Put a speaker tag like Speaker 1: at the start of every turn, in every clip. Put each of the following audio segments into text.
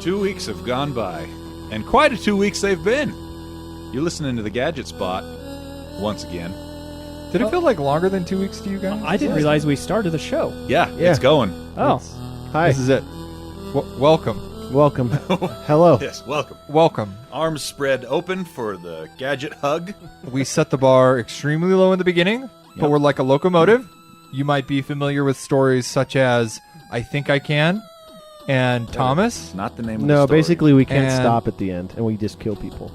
Speaker 1: 2 weeks have gone by, and quite a 2 weeks they've been. You're listening to the Gadget Spot once again.
Speaker 2: Did it feel like longer than 2 weeks to you guys?
Speaker 3: I didn't realize we started the show.
Speaker 1: Yeah, it's going.
Speaker 3: Oh.
Speaker 4: Hi.
Speaker 2: This is it. Welcome.
Speaker 4: Welcome. Hello.
Speaker 1: Yes, welcome.
Speaker 2: Welcome.
Speaker 1: Arms spread open for the Gadget Hug.
Speaker 2: We set the bar extremely low in the beginning, but we're like a locomotive. You might be familiar with stories such as I Think I Can and Thomas.
Speaker 1: Not the name of the
Speaker 4: No,
Speaker 1: story.
Speaker 4: basically we can't
Speaker 2: And-
Speaker 4: stop at the end, and we just kill people.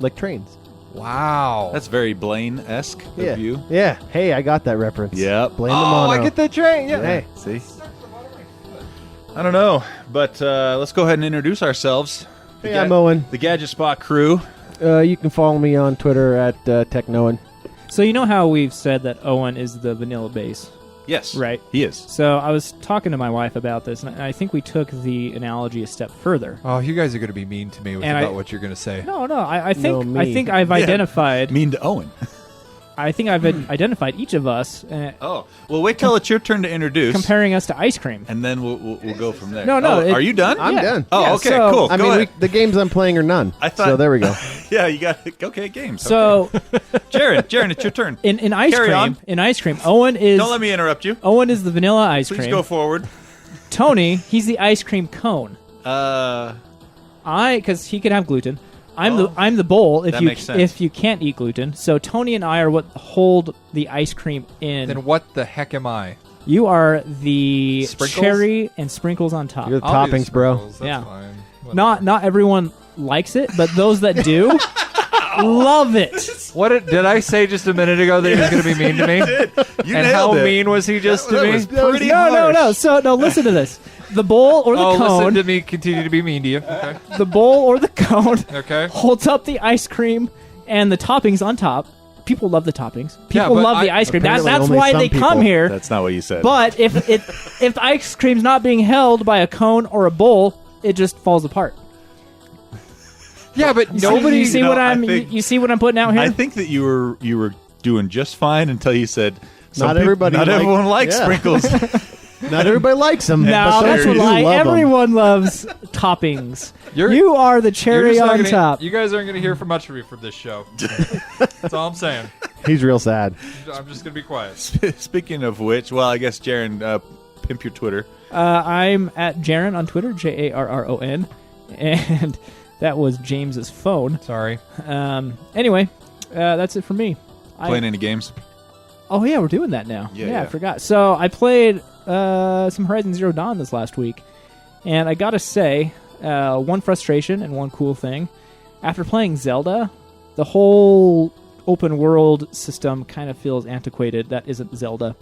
Speaker 4: Like trains.
Speaker 2: Wow.
Speaker 1: That's very Blaine-esque of you.
Speaker 4: Yeah. Hey, I got that reference.
Speaker 1: Yep.
Speaker 4: Blame the
Speaker 2: Oh,
Speaker 4: mono.
Speaker 2: I get the train. Yeah.
Speaker 4: Hey.
Speaker 1: See? I don't know, but let's go ahead and introduce ourselves.
Speaker 4: Hey, I'm Owen.
Speaker 1: The Gadget Spot crew.
Speaker 4: You can follow me on Twitter at TechNoan.
Speaker 3: So you know how we've said that Owen is the vanilla base,
Speaker 1: Yes.
Speaker 3: right?
Speaker 1: He is.
Speaker 3: So I was talking to my wife about this, and I think we took the analogy a step further.
Speaker 2: Oh, you guys are going to be mean to me about what you're going to say.
Speaker 3: No, I think
Speaker 4: No,
Speaker 3: I
Speaker 4: me.
Speaker 3: think I've identified.
Speaker 1: Mean to Owen.
Speaker 3: I think I've identified each of us,
Speaker 1: Oh, well, wait till it's your turn to introduce.
Speaker 3: comparing us to ice cream.
Speaker 1: And then we'll go from there.
Speaker 3: No,
Speaker 1: Oh,
Speaker 3: it-
Speaker 1: are you done?
Speaker 4: I'm
Speaker 3: Yeah.
Speaker 4: done.
Speaker 1: Oh,
Speaker 3: Yeah,
Speaker 1: okay,
Speaker 3: so-
Speaker 1: cool.
Speaker 4: I
Speaker 1: Go
Speaker 4: mean,
Speaker 1: ahead.
Speaker 4: the games I'm playing are none.
Speaker 1: I thought-
Speaker 4: So there we go.
Speaker 1: Yeah, you got it. Okay, games.
Speaker 3: So
Speaker 1: Jaren, it's your turn.
Speaker 3: in ice
Speaker 1: Carry
Speaker 3: cream,
Speaker 1: on.
Speaker 3: Owen is
Speaker 1: Don't let me interrupt you.
Speaker 3: Owen is the vanilla ice
Speaker 1: Please
Speaker 3: cream.
Speaker 1: go forward.
Speaker 3: Tony, he's the ice cream cone. Because he can have gluten. I'm the bowl if
Speaker 1: That
Speaker 3: you
Speaker 1: makes sense.
Speaker 3: if you can't eat gluten. So Tony and I are what hold the ice cream in.
Speaker 2: Then what the heck am I?
Speaker 3: You are the
Speaker 2: Sprinkles?
Speaker 3: cherry and sprinkles on top.
Speaker 4: You're the
Speaker 2: I'll do
Speaker 4: toppings, bro.
Speaker 2: sprinkles, that's
Speaker 3: Yeah.
Speaker 2: fine. Whatever.
Speaker 3: Not everyone likes it, but those that do love it.
Speaker 2: What did I say just a minute ago that he was going to be mean to me?
Speaker 1: You
Speaker 2: And
Speaker 1: nailed
Speaker 2: how
Speaker 1: it.
Speaker 2: mean was he just to
Speaker 1: That
Speaker 2: me?
Speaker 1: was pretty
Speaker 3: No.
Speaker 1: harsh.
Speaker 3: So listen to this. The bowl or the
Speaker 2: Oh, listen
Speaker 3: cone,
Speaker 2: to me continue to be mean to you. Okay.
Speaker 3: the bowl or the cone
Speaker 2: Okay.
Speaker 3: holds up the ice cream and the toppings on top. People love the toppings.
Speaker 2: Yeah,
Speaker 3: People
Speaker 2: but
Speaker 3: love the ice cream.
Speaker 4: Apparently
Speaker 3: That's
Speaker 4: only
Speaker 3: why
Speaker 4: some
Speaker 3: they come
Speaker 4: people.
Speaker 3: here.
Speaker 1: That's not what you said.
Speaker 3: But if the ice cream's not being held by a cone or a bowl, it just falls apart.
Speaker 2: Yeah, but nobody.
Speaker 3: You see
Speaker 1: No,
Speaker 3: what
Speaker 1: I
Speaker 3: I'm?
Speaker 1: think-
Speaker 3: You see what I'm putting out here?
Speaker 1: I think that you were doing just fine until you said
Speaker 4: Not everybody
Speaker 1: Not
Speaker 4: like-
Speaker 1: everyone likes
Speaker 4: yeah.
Speaker 1: sprinkles.
Speaker 4: Not everybody likes them.
Speaker 3: no,
Speaker 4: but
Speaker 3: that's
Speaker 4: those
Speaker 3: a
Speaker 4: who do
Speaker 3: lie.
Speaker 4: love 'em.
Speaker 3: Everyone loves toppings.
Speaker 2: You're-
Speaker 3: You are the
Speaker 2: you're
Speaker 3: cherry
Speaker 2: just not
Speaker 3: on
Speaker 2: gonna-
Speaker 3: top.
Speaker 2: You guys aren't going to hear from much of me from this show. That's all I'm saying.
Speaker 4: He's real sad.
Speaker 2: I'm just going to be quiet.
Speaker 1: Speaking of which, well, I guess Jaren, pimp your Twitter.
Speaker 3: I'm at Jaron on Twitter, JARRON, and that was James's phone.
Speaker 2: Sorry.
Speaker 3: Anyway, that's it for me.
Speaker 1: Playing any games?
Speaker 3: Oh yeah, we're doing that now.
Speaker 1: Yeah.
Speaker 3: I forgot. So I played some Horizon Zero Dawn this last week, and I gotta say, one frustration and one cool thing. After playing Zelda, the whole open world system kind of feels antiquated. That isn't Zelda.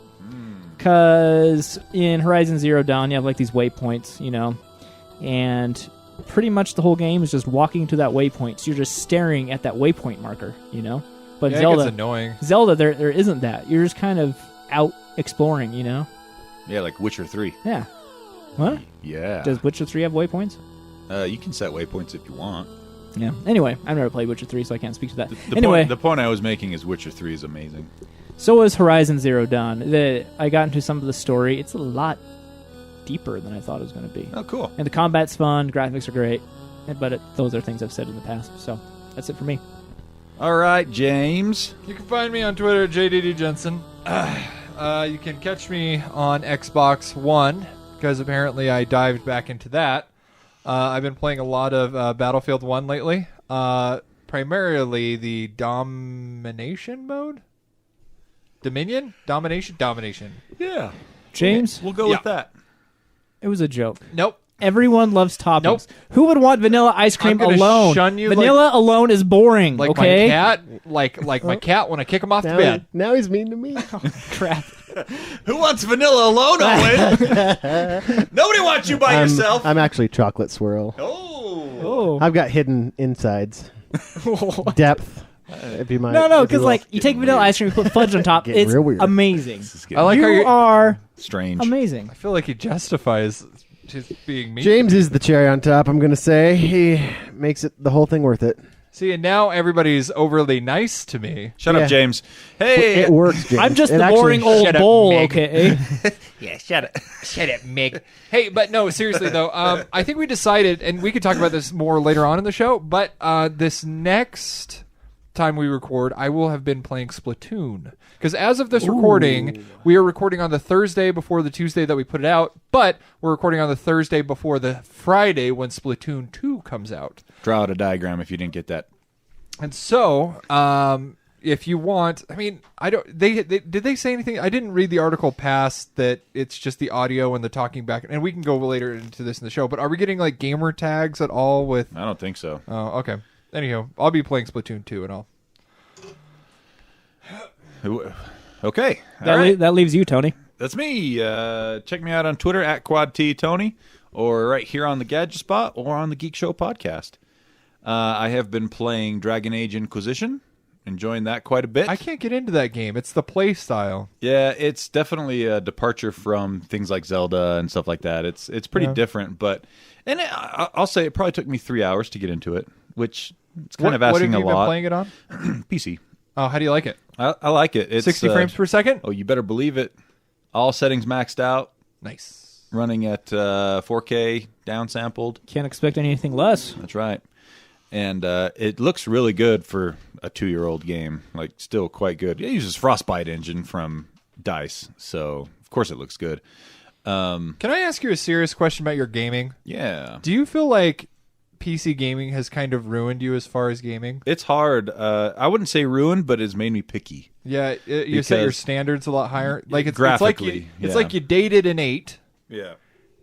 Speaker 3: Because in Horizon Zero Dawn, you have like these waypoints, and pretty much the whole game is just walking to that waypoint. So you're just staring at that waypoint marker, But
Speaker 2: Yeah, it
Speaker 3: Zelda,
Speaker 2: gets annoying.
Speaker 3: Zelda, there isn't that. You're just kind of out exploring,
Speaker 1: Yeah, like Witcher 3.
Speaker 3: Yeah. What?
Speaker 1: Yeah.
Speaker 3: Does Witcher 3 have waypoints?
Speaker 1: You can set waypoints if you want.
Speaker 3: Yeah. Anyway, I've never played Witcher 3, so I can't speak to that.
Speaker 1: The
Speaker 3: Anyway,
Speaker 1: the point I was making is Witcher 3 is amazing.
Speaker 3: so was Horizon Zero Dawn. I got into some of the story. It's a lot deeper than I thought it was going to be.
Speaker 1: Oh, cool.
Speaker 3: And the combat's fun, graphics are great, but those are things I've said in the past. So that's it for me.
Speaker 1: All right, James.
Speaker 2: You can find me on Twitter at JDD Jensen. You can catch me on Xbox One, because apparently I dived back into that. I've been playing a lot of Battlefield 1 lately. Primarily the domination mode? Dominion? Domination.
Speaker 1: Yeah.
Speaker 3: James,
Speaker 1: We'll go with that.
Speaker 3: it was a joke.
Speaker 2: Nope.
Speaker 3: Everyone loves toppings.
Speaker 2: Nope.
Speaker 3: Who would want vanilla ice cream
Speaker 2: I'm gonna
Speaker 3: alone?
Speaker 2: shun you
Speaker 3: Vanilla alone is boring.
Speaker 2: Like
Speaker 3: okay?
Speaker 2: my cat, like my cat when I kick him off the bed.
Speaker 4: Now he's mean to me.
Speaker 3: Crap.
Speaker 1: Who wants vanilla alone, Owen? Nobody wants you by yourself.
Speaker 4: I'm actually chocolate swirl.
Speaker 3: Oh.
Speaker 4: I've got hidden insides. Depth. If you might.
Speaker 3: No,
Speaker 4: if
Speaker 3: because
Speaker 4: will.
Speaker 3: you take vanilla ice cream, you put fudge on top.
Speaker 4: Getting
Speaker 3: It's
Speaker 4: real weird.
Speaker 3: amazing.
Speaker 1: This is
Speaker 2: I
Speaker 1: getting
Speaker 2: like how
Speaker 3: You
Speaker 2: you
Speaker 3: are
Speaker 1: strange.
Speaker 3: amazing.
Speaker 2: I feel like he justifies his being mean.
Speaker 4: James is the cherry on top. I'm gonna say he makes it the whole thing worth it.
Speaker 2: See, and now everybody's overly nice to me.
Speaker 1: Shut up, James. Hey,
Speaker 4: It works, James.
Speaker 3: I'm just
Speaker 4: It
Speaker 3: the
Speaker 4: actually-
Speaker 3: boring old
Speaker 2: Shut up,
Speaker 3: bull,
Speaker 2: Meg.
Speaker 3: okay?
Speaker 1: yeah, shut up.
Speaker 2: Shut up, Meg. Hey, but no, seriously though, I think we decided, and we could talk about this more later on in the show, but this next time we record, I will have been playing Splatoon. Because as of this recording, we are recording on the Thursday before the Tuesday that we put it out, but we're recording on the Thursday before the Friday when Splatoon 2 comes out.
Speaker 1: Draw out a diagram if you didn't get that.
Speaker 2: And so, if you want, I mean, I don't. Did they say anything? I didn't read the article past that. It's just the audio and the talking back, and we can go later into this in the show. But are we getting like gamer tags at all? With
Speaker 1: I don't think so.
Speaker 2: oh, okay. Anyhow, I'll be playing Splatoon 2 and all.
Speaker 1: Okay. All
Speaker 3: That,
Speaker 1: right.
Speaker 3: that leaves you, Tony.
Speaker 1: That's me. Check me out on Twitter at QuadTTony, or right here on the Gadget Spot, or on the Geek Show podcast. I have been playing Dragon Age Inquisition, enjoying that quite a bit.
Speaker 2: I can't get into that game. It's the play style.
Speaker 1: Yeah, it's definitely a departure from things like Zelda and stuff like that. It's pretty different, but I'll say it probably took me 3 hours to get into it, which it's kind of asking
Speaker 2: what have
Speaker 1: a
Speaker 2: you
Speaker 1: lot.
Speaker 2: been playing it on?
Speaker 1: PC.
Speaker 2: Oh, how do you like it?
Speaker 1: I like it. It's
Speaker 2: 60 frames per second?
Speaker 1: Oh, you better believe it. All settings maxed out,
Speaker 2: Nice.
Speaker 1: running at 4K, downsampled.
Speaker 3: Can't expect anything less.
Speaker 1: That's right. And it looks really good for a 2-year-old game. Like, still quite good. It uses Frostbite engine from DICE, so of course it looks good.
Speaker 2: Can I ask you a serious question about your gaming?
Speaker 1: Yeah.
Speaker 2: Do you feel like PC gaming has kind of ruined you as far as gaming?
Speaker 1: It's hard. I wouldn't say ruined, but it's made me picky.
Speaker 2: Yeah, you set your
Speaker 1: Because-
Speaker 2: standards a lot higher. Like it's
Speaker 1: Graphically,
Speaker 2: it's
Speaker 1: yeah.
Speaker 2: like you dated an 8
Speaker 1: Yeah.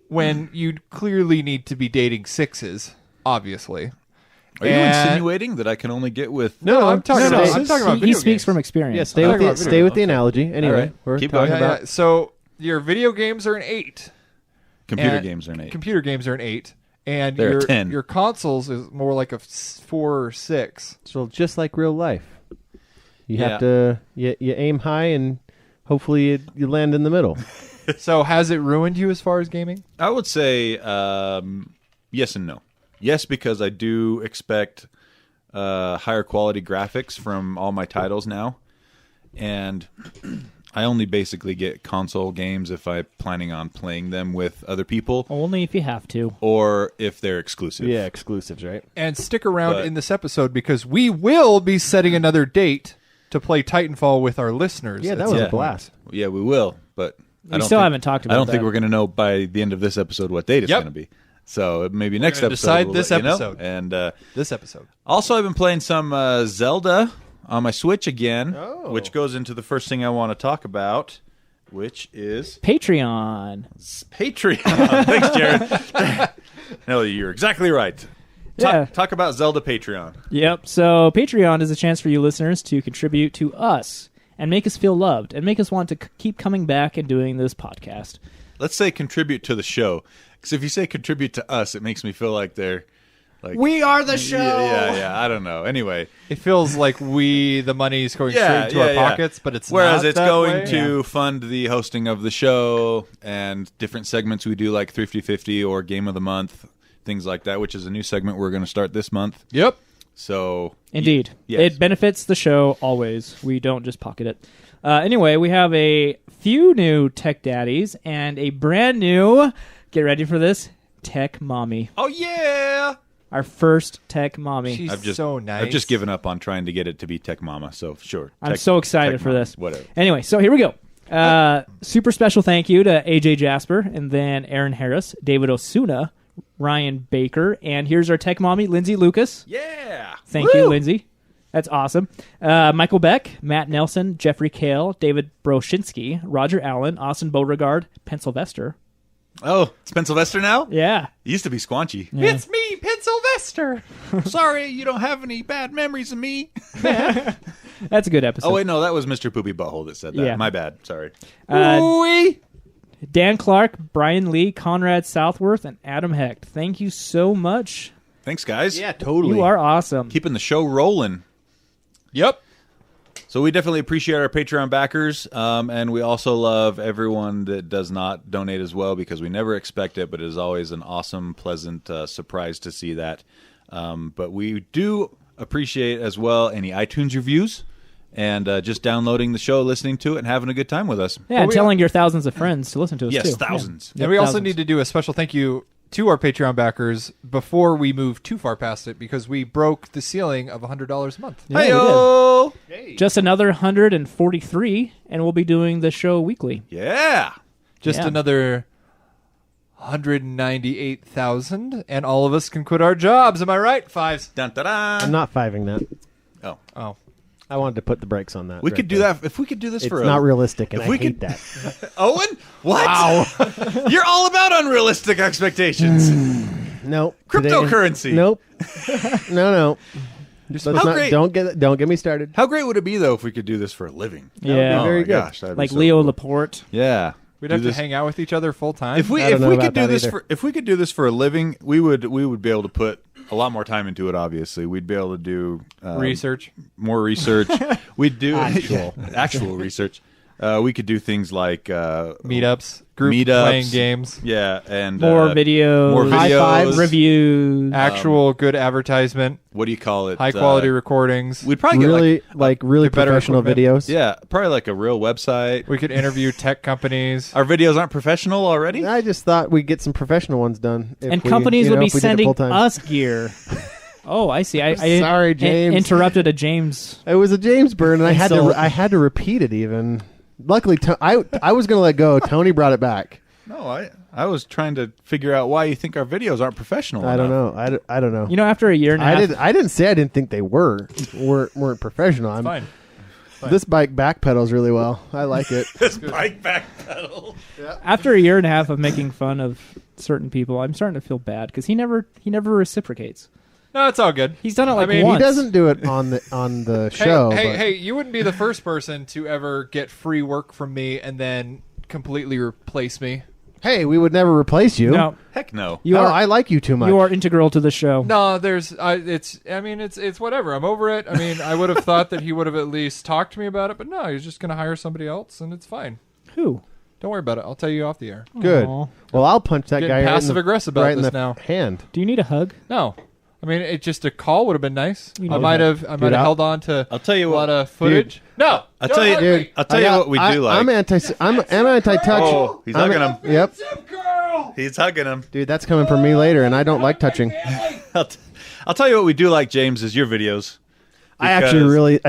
Speaker 2: when you clearly need to be dating 6s, obviously.
Speaker 1: Are you
Speaker 2: And-
Speaker 1: insinuating that I can only get with...
Speaker 2: No, I'm talking about.
Speaker 4: no,
Speaker 2: I'm talking about
Speaker 3: He
Speaker 2: video
Speaker 3: speaks
Speaker 2: games.
Speaker 3: from experience.
Speaker 4: Yeah, stay
Speaker 2: I'm
Speaker 4: with
Speaker 2: talking
Speaker 4: the
Speaker 2: about video
Speaker 4: stay with the
Speaker 2: games.
Speaker 4: analogy. Anyway,
Speaker 1: right.
Speaker 4: we're
Speaker 1: Keep
Speaker 4: talking
Speaker 1: going.
Speaker 2: Yeah,
Speaker 4: about
Speaker 2: yeah. So your video games are an 8.
Speaker 1: Computer
Speaker 2: and
Speaker 1: games are an 8.
Speaker 2: Computer games are an 8, and
Speaker 1: They're a
Speaker 2: your
Speaker 1: 10.
Speaker 2: your consoles is more like a 4 or 6.
Speaker 4: so just like real life. You
Speaker 1: Yeah.
Speaker 4: have to you aim high and hopefully you land in the middle.
Speaker 2: So has it ruined you as far as gaming?
Speaker 1: I would say yes and no. Yes, because I do expect higher quality graphics from all my titles now, and I only basically get console games if I'm planning on playing them with other people,
Speaker 3: Only if you have to.
Speaker 1: or if they're exclusive.
Speaker 4: Yeah, exclusives, right?
Speaker 2: And stick around
Speaker 1: But-
Speaker 2: in this episode because we will be setting another date to play Titanfall with our listeners.
Speaker 4: Yeah, that
Speaker 2: at
Speaker 4: was
Speaker 2: some
Speaker 4: a blast.
Speaker 1: Yeah, we will, but I don't
Speaker 3: still
Speaker 1: think-
Speaker 3: haven't talked about
Speaker 1: I don't think
Speaker 3: that.
Speaker 1: we're going to know by the end of this episode what date it's
Speaker 2: Yep.
Speaker 1: going to be. So maybe next
Speaker 2: gonna
Speaker 1: episode
Speaker 2: decide
Speaker 1: we'll
Speaker 2: this
Speaker 1: let you know.
Speaker 2: episode.
Speaker 1: And
Speaker 2: this episode.
Speaker 1: also, I've been playing some Zelda on my Switch again,
Speaker 2: Oh.
Speaker 1: which goes into the first thing I want to talk about, which is
Speaker 3: Patreon.
Speaker 1: Patreon. Thanks, Jared. No, you're exactly right.
Speaker 3: Yeah.
Speaker 1: Talk about Zelda Patreon.
Speaker 3: Yep. So Patreon is a chance for you listeners to contribute to us and make us feel loved and make us want to keep coming back and doing this podcast.
Speaker 1: Let's say contribute to the show, because if you say contribute to us, it makes me feel like they're like
Speaker 3: We are the show.
Speaker 1: Yeah. I don't know. Anyway,
Speaker 2: It feels like the money's going straight into our pockets, but it's
Speaker 1: whereas
Speaker 2: not
Speaker 1: it's
Speaker 2: that
Speaker 1: going
Speaker 2: way.
Speaker 1: to fund the hosting of the show and different segments we do, like 50/50 or Game of the Month, things like that, which is a new segment we're going to start this month.
Speaker 2: Yep.
Speaker 1: So
Speaker 3: Indeed.
Speaker 1: Yes.
Speaker 3: It benefits the show always. We don't just pocket it. Anyway, we have a few new tech daddies and a brand new, get ready for this, tech mommy.
Speaker 1: oh yeah,
Speaker 3: Our first tech mommy.
Speaker 2: She's so nice.
Speaker 1: I've just given up on trying to get it to be Tech Mama. So sure,
Speaker 3: I'm
Speaker 1: Tech-
Speaker 3: so excited
Speaker 1: Tech
Speaker 3: for
Speaker 1: Mama,
Speaker 3: this.
Speaker 1: Whatever.
Speaker 3: Anyway, so here we go. Super special thank you to AJ Jasper and then Aaron Harris, David Osuna, Ryan Baker, and here's our tech mommy, Lindsay Lucas.
Speaker 1: Yeah.
Speaker 3: Thank you, Lindsay. That's awesome. Michael Beck, Matt Nelson, Jeffrey Kale, David Broshinsky, Roger Allen, Austin Beauregard, Pencilvester.
Speaker 1: Oh, it's Pencilvester now?
Speaker 3: Yeah.
Speaker 1: It used to be Squanchy.
Speaker 3: Yeah.
Speaker 2: It's me, Pencilvester.
Speaker 1: Sorry, you don't have any bad memories of me.
Speaker 3: That's a good episode.
Speaker 1: Oh, wait, no, that was Mr. Poopy Butthole that said that.
Speaker 3: Yeah.
Speaker 1: My bad. Sorry.
Speaker 3: Dan Clark, Brian Lee, Conrad Southworth, and Adam Hecht. Thank you so much.
Speaker 1: Thanks, guys.
Speaker 4: Yeah, totally.
Speaker 3: You are awesome.
Speaker 1: Keeping the show rolling.
Speaker 2: Yep.
Speaker 1: So we definitely appreciate our Patreon backers, and we also love everyone that does not donate as well, because we never expect it, but it is always an awesome, pleasant surprise to see that. But we do appreciate as well any iTunes reviews and just downloading the show, listening to it, and having a good time with us.
Speaker 3: Yeah, and telling your thousands of friends to listen to us,
Speaker 1: yes,
Speaker 3: too.
Speaker 1: thousands.
Speaker 2: And we also need to do a special thank you to our Patreon backers before we move too far past it, because we broke the ceiling of $100 a month.
Speaker 3: Yeah, we
Speaker 1: Hey-o!
Speaker 3: did. Just another 143, and we'll be doing the show weekly.
Speaker 1: Yeah.
Speaker 2: Just another 198,000, and all of us can quit our jobs. Am I right? Fives.
Speaker 1: Dun, da, da.
Speaker 4: I'm not fiving that.
Speaker 2: Oh.
Speaker 4: I wanted to put the brakes on that.
Speaker 1: We
Speaker 4: right
Speaker 1: could do
Speaker 4: there.
Speaker 1: that. If we could do this
Speaker 4: It's
Speaker 1: for
Speaker 4: not realistic, and
Speaker 1: if
Speaker 4: I
Speaker 1: we
Speaker 4: hate
Speaker 1: could-
Speaker 4: that.
Speaker 1: Owen? What? Wow. You're all about unrealistic expectations.
Speaker 4: Nope.
Speaker 1: Cryptocurrency.
Speaker 4: Nope. no. Let's
Speaker 1: How
Speaker 4: not,
Speaker 1: great-
Speaker 4: don't get me started.
Speaker 1: How great would it be, though, if we could do this for a living?
Speaker 3: Yeah.
Speaker 1: Oh,
Speaker 4: very
Speaker 1: my
Speaker 4: good.
Speaker 1: gosh. That'd be
Speaker 3: Like
Speaker 1: so
Speaker 3: Leo
Speaker 1: cool.
Speaker 3: Laporte.
Speaker 1: Yeah.
Speaker 2: We'd
Speaker 1: Do
Speaker 2: have to
Speaker 1: this-
Speaker 2: hang out with each other full time.
Speaker 1: If we
Speaker 4: I don't know
Speaker 1: could
Speaker 4: about
Speaker 1: do
Speaker 4: that
Speaker 1: this
Speaker 4: either.
Speaker 1: if we could do this for a living, we would be able to put a lot more time into it. Obviously, we'd be able to do
Speaker 2: Research.
Speaker 1: more research. We'd do
Speaker 4: Actual.
Speaker 1: research. We could do things like
Speaker 2: Meetups. Group
Speaker 1: meetups,
Speaker 2: playing games.
Speaker 1: Yeah, and
Speaker 3: More videos.
Speaker 1: more
Speaker 4: High
Speaker 1: videos,
Speaker 4: fives.
Speaker 3: Reviews.
Speaker 2: Actual good advertisement.
Speaker 1: What do you call it?
Speaker 2: High quality recordings.
Speaker 1: We'd probably get
Speaker 4: Really
Speaker 2: get better
Speaker 4: professional
Speaker 2: equipment.
Speaker 4: videos.
Speaker 1: yeah, probably like a real website.
Speaker 2: We could interview tech companies.
Speaker 1: Our videos aren't professional already.
Speaker 4: I just thought we'd get some professional ones done. if
Speaker 3: And
Speaker 4: we-
Speaker 3: companies
Speaker 4: you
Speaker 3: would
Speaker 4: know,
Speaker 3: be
Speaker 4: if we did it
Speaker 3: sending
Speaker 4: full-time.
Speaker 3: us gear. Oh, I see. I
Speaker 4: Sorry, James.
Speaker 3: interrupted a James.
Speaker 4: It was a James burn, and I
Speaker 3: Insult.
Speaker 4: had to repeat it even. Luckily, I was going to let go. Tony brought it back.
Speaker 1: No, I was trying to figure out why you think our videos aren't professional.
Speaker 4: I don't
Speaker 1: enough.
Speaker 4: know. I don't know.
Speaker 3: You know, after a year and a half.
Speaker 4: I didn't say I didn't think they weren't professional. I'm
Speaker 2: Fine.
Speaker 4: This bike backpedals really well. I like it.
Speaker 1: This bike back pedal.
Speaker 3: After a year and a half of making fun of certain people, I'm starting to feel bad because he never reciprocates.
Speaker 2: No, it's all good.
Speaker 3: He's done it like
Speaker 2: I mean,
Speaker 3: once.
Speaker 4: He doesn't do it on the show. but
Speaker 2: Hey, you wouldn't be the first person to ever get free work from me and then completely replace me.
Speaker 4: Hey, we would never replace you.
Speaker 3: No,
Speaker 1: Heck no.
Speaker 3: you
Speaker 4: Oh,
Speaker 3: are
Speaker 4: I like you too much.
Speaker 3: you are integral to the show.
Speaker 2: No, it's whatever. I'm over it. I mean, I would have thought that he would have at least talked to me about it, but no, he's just going to hire somebody else, and it's fine.
Speaker 3: Who?
Speaker 2: Don't worry about it. I'll tell you off the air.
Speaker 4: Good.
Speaker 3: Aw.
Speaker 4: Well, I'll punch that
Speaker 2: Getting
Speaker 4: guy right in
Speaker 2: passive-aggressive about
Speaker 4: right in
Speaker 2: this
Speaker 4: the
Speaker 2: now.
Speaker 4: hand.
Speaker 3: Do you need a hug?
Speaker 2: No, I mean, it just a call would have been nice.
Speaker 3: You
Speaker 2: I
Speaker 3: know
Speaker 2: might
Speaker 3: that.
Speaker 2: have held on to
Speaker 1: I'll tell you
Speaker 2: a lot
Speaker 1: what.
Speaker 2: of footage. No,
Speaker 1: I'll
Speaker 2: don't
Speaker 1: tell you,
Speaker 2: hug
Speaker 1: dude.
Speaker 2: me.
Speaker 1: I'll tell you what we do like.
Speaker 4: I'm anti-touch.
Speaker 1: Oh, he's hugging him.
Speaker 4: Yep,
Speaker 1: He's hugging him.
Speaker 4: dude, that's coming from me later, and I don't like touching.
Speaker 1: I'll tell you what we do like, James, is your videos.
Speaker 4: I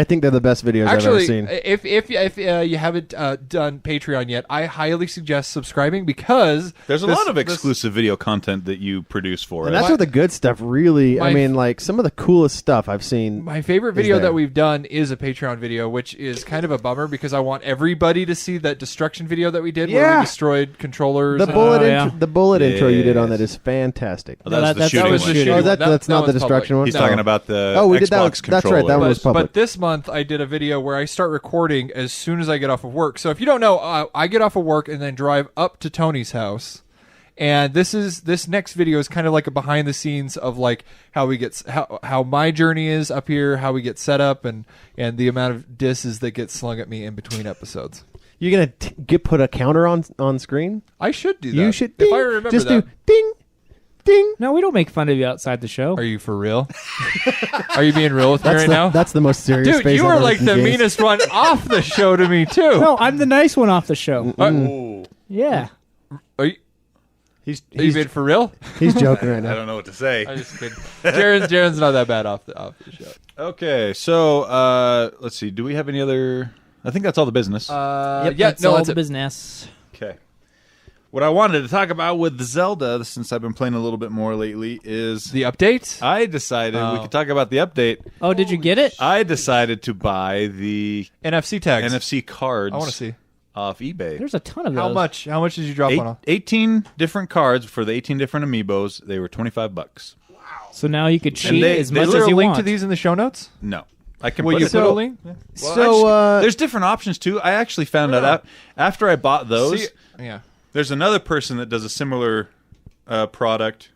Speaker 4: think they're the best videos I've ever
Speaker 2: Actually,
Speaker 4: seen.
Speaker 2: if you haven't done Patreon yet, I highly suggest subscribing because
Speaker 1: There's a lot of exclusive video content that you produce for
Speaker 4: And
Speaker 1: us.
Speaker 4: that's where the good stuff really. I
Speaker 2: My-
Speaker 4: mean, like some of the coolest stuff I've seen.
Speaker 2: My favorite
Speaker 4: is
Speaker 2: video
Speaker 4: there.
Speaker 2: that we've done is a Patreon video, which is kind of a bummer because I want everybody to see that destruction video that we did where
Speaker 4: Yeah.
Speaker 2: we destroyed controllers.
Speaker 4: The
Speaker 2: and-
Speaker 4: bullet,
Speaker 3: yeah.
Speaker 4: the bullet intro you did on that
Speaker 1: Yes.
Speaker 4: is fantastic.
Speaker 1: Oh, that was the
Speaker 3: that's-
Speaker 1: shooting
Speaker 2: that was
Speaker 1: one.
Speaker 2: the shooting
Speaker 4: Oh,
Speaker 2: one.
Speaker 4: that's not the
Speaker 2: one's
Speaker 4: destruction
Speaker 2: public.
Speaker 4: one?
Speaker 1: He's
Speaker 2: No.
Speaker 1: talking about the
Speaker 4: Oh, we
Speaker 1: Xbox
Speaker 4: did that. That's right,
Speaker 1: controller.
Speaker 4: that was public.
Speaker 2: But this month I did a video where I start recording as soon as I get off of work. So if you don't know, I get off of work and then drive up to Tony's house. And this next video is kind of like a behind the scenes of like how we get how my journey is up here, how we get set up, and the amount of disses that get slung at me in between episodes.
Speaker 4: You're gonna put a counter on screen.
Speaker 2: I should do that.
Speaker 4: You should.
Speaker 2: If
Speaker 4: Ding,
Speaker 2: I remember
Speaker 4: just
Speaker 2: that.
Speaker 4: do ding, ding.
Speaker 3: No, we don't make fun of you outside the show.
Speaker 2: Are you for real? Are you being real with me right now?
Speaker 4: That's the most serious.
Speaker 2: Dude,
Speaker 4: face
Speaker 2: you
Speaker 4: I've
Speaker 2: are
Speaker 4: ever
Speaker 2: like
Speaker 4: seen,
Speaker 2: the
Speaker 4: James.
Speaker 2: meanest one off the show to me too.
Speaker 3: No, I'm the nice one off the show.
Speaker 1: Ooh.
Speaker 3: Yeah.
Speaker 2: Are you
Speaker 4: He's
Speaker 2: being for real?
Speaker 4: he's joking right
Speaker 1: I
Speaker 4: now.
Speaker 1: don't know what to say.
Speaker 2: I just kidding. Jaren's not that bad off the show.
Speaker 1: Okay, so let's see. Do we have any other? I think that's all the business.
Speaker 3: Yep,
Speaker 2: Yeah,
Speaker 3: that's
Speaker 2: no,
Speaker 3: all
Speaker 2: that's
Speaker 3: the
Speaker 2: it.
Speaker 3: business.
Speaker 1: Okay. What I wanted to talk about with Zelda, since I've been playing a little bit more lately, is
Speaker 2: The update?
Speaker 1: I decided we
Speaker 2: Oh.
Speaker 1: could talk about the update.
Speaker 3: Oh, did you get it?
Speaker 1: I decided to buy the
Speaker 2: NFC tags.
Speaker 1: NFC cards
Speaker 2: I want to see.
Speaker 1: off eBay.
Speaker 3: There's a ton of those.
Speaker 2: How much? How much did you drop on?
Speaker 1: 18 different cards for the 18 different amiibos. They were $25.
Speaker 3: So now you could cheat
Speaker 1: they-
Speaker 3: as
Speaker 1: they
Speaker 3: much
Speaker 2: Is there
Speaker 3: as
Speaker 2: a
Speaker 3: you
Speaker 2: link
Speaker 3: want.
Speaker 2: to these in the show notes?
Speaker 1: No. I can
Speaker 2: Will
Speaker 1: put
Speaker 2: you
Speaker 1: it.
Speaker 2: put a link?
Speaker 1: Well,
Speaker 4: So,
Speaker 1: there's different options too. I actually found that out after I bought those.
Speaker 2: See, yeah.
Speaker 1: There's another person that does a similar product,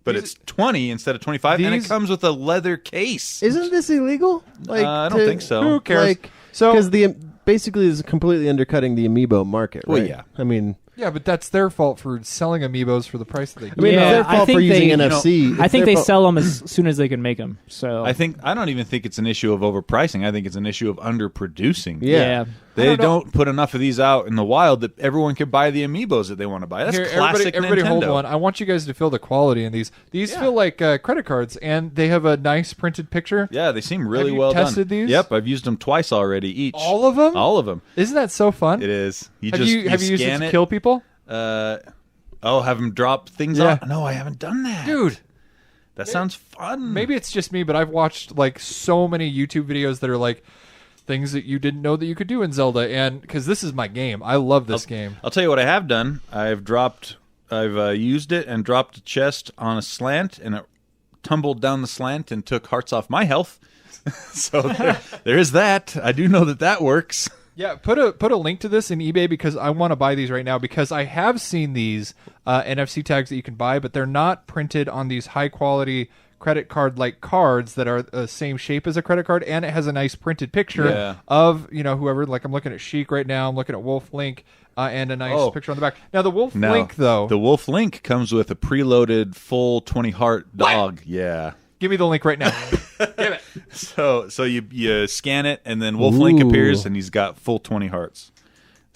Speaker 1: but
Speaker 2: These-
Speaker 1: it's 20 instead of 25, and it
Speaker 2: these-
Speaker 1: comes with a leather case.
Speaker 4: Isn't this illegal?
Speaker 1: I don't think so.
Speaker 2: Who cares?
Speaker 4: Like,
Speaker 2: So-
Speaker 4: because the basically is completely undercutting the amiibo market.
Speaker 1: Well,
Speaker 4: right?
Speaker 1: yeah.
Speaker 4: I mean,
Speaker 2: Yeah, but that's their fault for selling amiibos for the price that they do.
Speaker 4: I mean,
Speaker 3: Yeah,
Speaker 4: it's their
Speaker 3: I
Speaker 4: fault
Speaker 3: think
Speaker 4: for using
Speaker 3: they-
Speaker 4: NFC.
Speaker 3: I
Speaker 4: It's
Speaker 3: think
Speaker 4: their
Speaker 3: they
Speaker 4: fault-
Speaker 3: sell them as soon as they can make them. So
Speaker 1: I don't even think it's an issue of overpricing. I think it's an issue of underproducing.
Speaker 4: Yeah.
Speaker 1: They don't put enough of these out in the wild that everyone can buy the amiibos that they want to buy. That's
Speaker 2: Here,
Speaker 1: classic
Speaker 2: everybody
Speaker 1: Nintendo.
Speaker 2: hold one. I want you guys to feel the quality in these. These feel like credit cards, and they have a nice printed picture.
Speaker 1: Yeah, they seem really
Speaker 2: you
Speaker 1: well
Speaker 2: tested
Speaker 1: done.
Speaker 2: these?
Speaker 1: Yep, I've used them twice already each.
Speaker 2: All of them?
Speaker 1: All of them.
Speaker 2: Isn't that so fun?
Speaker 1: It is.
Speaker 2: Have you used it
Speaker 1: scan
Speaker 2: to kill people?
Speaker 1: have them drop things
Speaker 2: Yeah.
Speaker 1: off? No, I haven't done that.
Speaker 2: Dude,
Speaker 1: That sounds fun.
Speaker 2: maybe it's just me, but I've watched like so many YouTube videos that are like things that you didn't know that you could do in Zelda, and because this is my game. I love this game.
Speaker 1: I'll tell you what I have done. I've used it and dropped a chest on a slant, and it tumbled down the slant and took hearts off my health. So there is that. I do know that works.
Speaker 2: Yeah, put a link to this in eBay because I want to buy these right now because I have seen these NFC tags that you can buy, but they're not printed on these high quality credit card like cards that are the same shape as a credit card, and it has a nice printed picture of whoever. Like I'm looking at Sheik right now, I'm looking at Wolf Link, and a nice picture on the back. Now the Wolf Link though,
Speaker 1: the Wolf Link comes with a preloaded full 20 heart dog.
Speaker 2: What?
Speaker 1: Yeah.
Speaker 2: Give me the link right now. Give it.
Speaker 1: So you scan it, and then Wolf Link appears, and he's got full 20 hearts.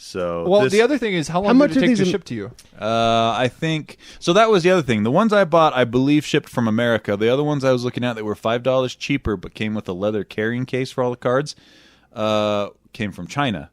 Speaker 1: So
Speaker 2: the other thing is, how long
Speaker 4: much
Speaker 2: did it
Speaker 4: are
Speaker 2: take to
Speaker 4: these
Speaker 2: ship to you?
Speaker 1: I think so. That was the other thing. The ones I bought, I believe, shipped from America. The other ones I was looking at that were $5 cheaper, but came with a leather carrying case for all the cards, came from China,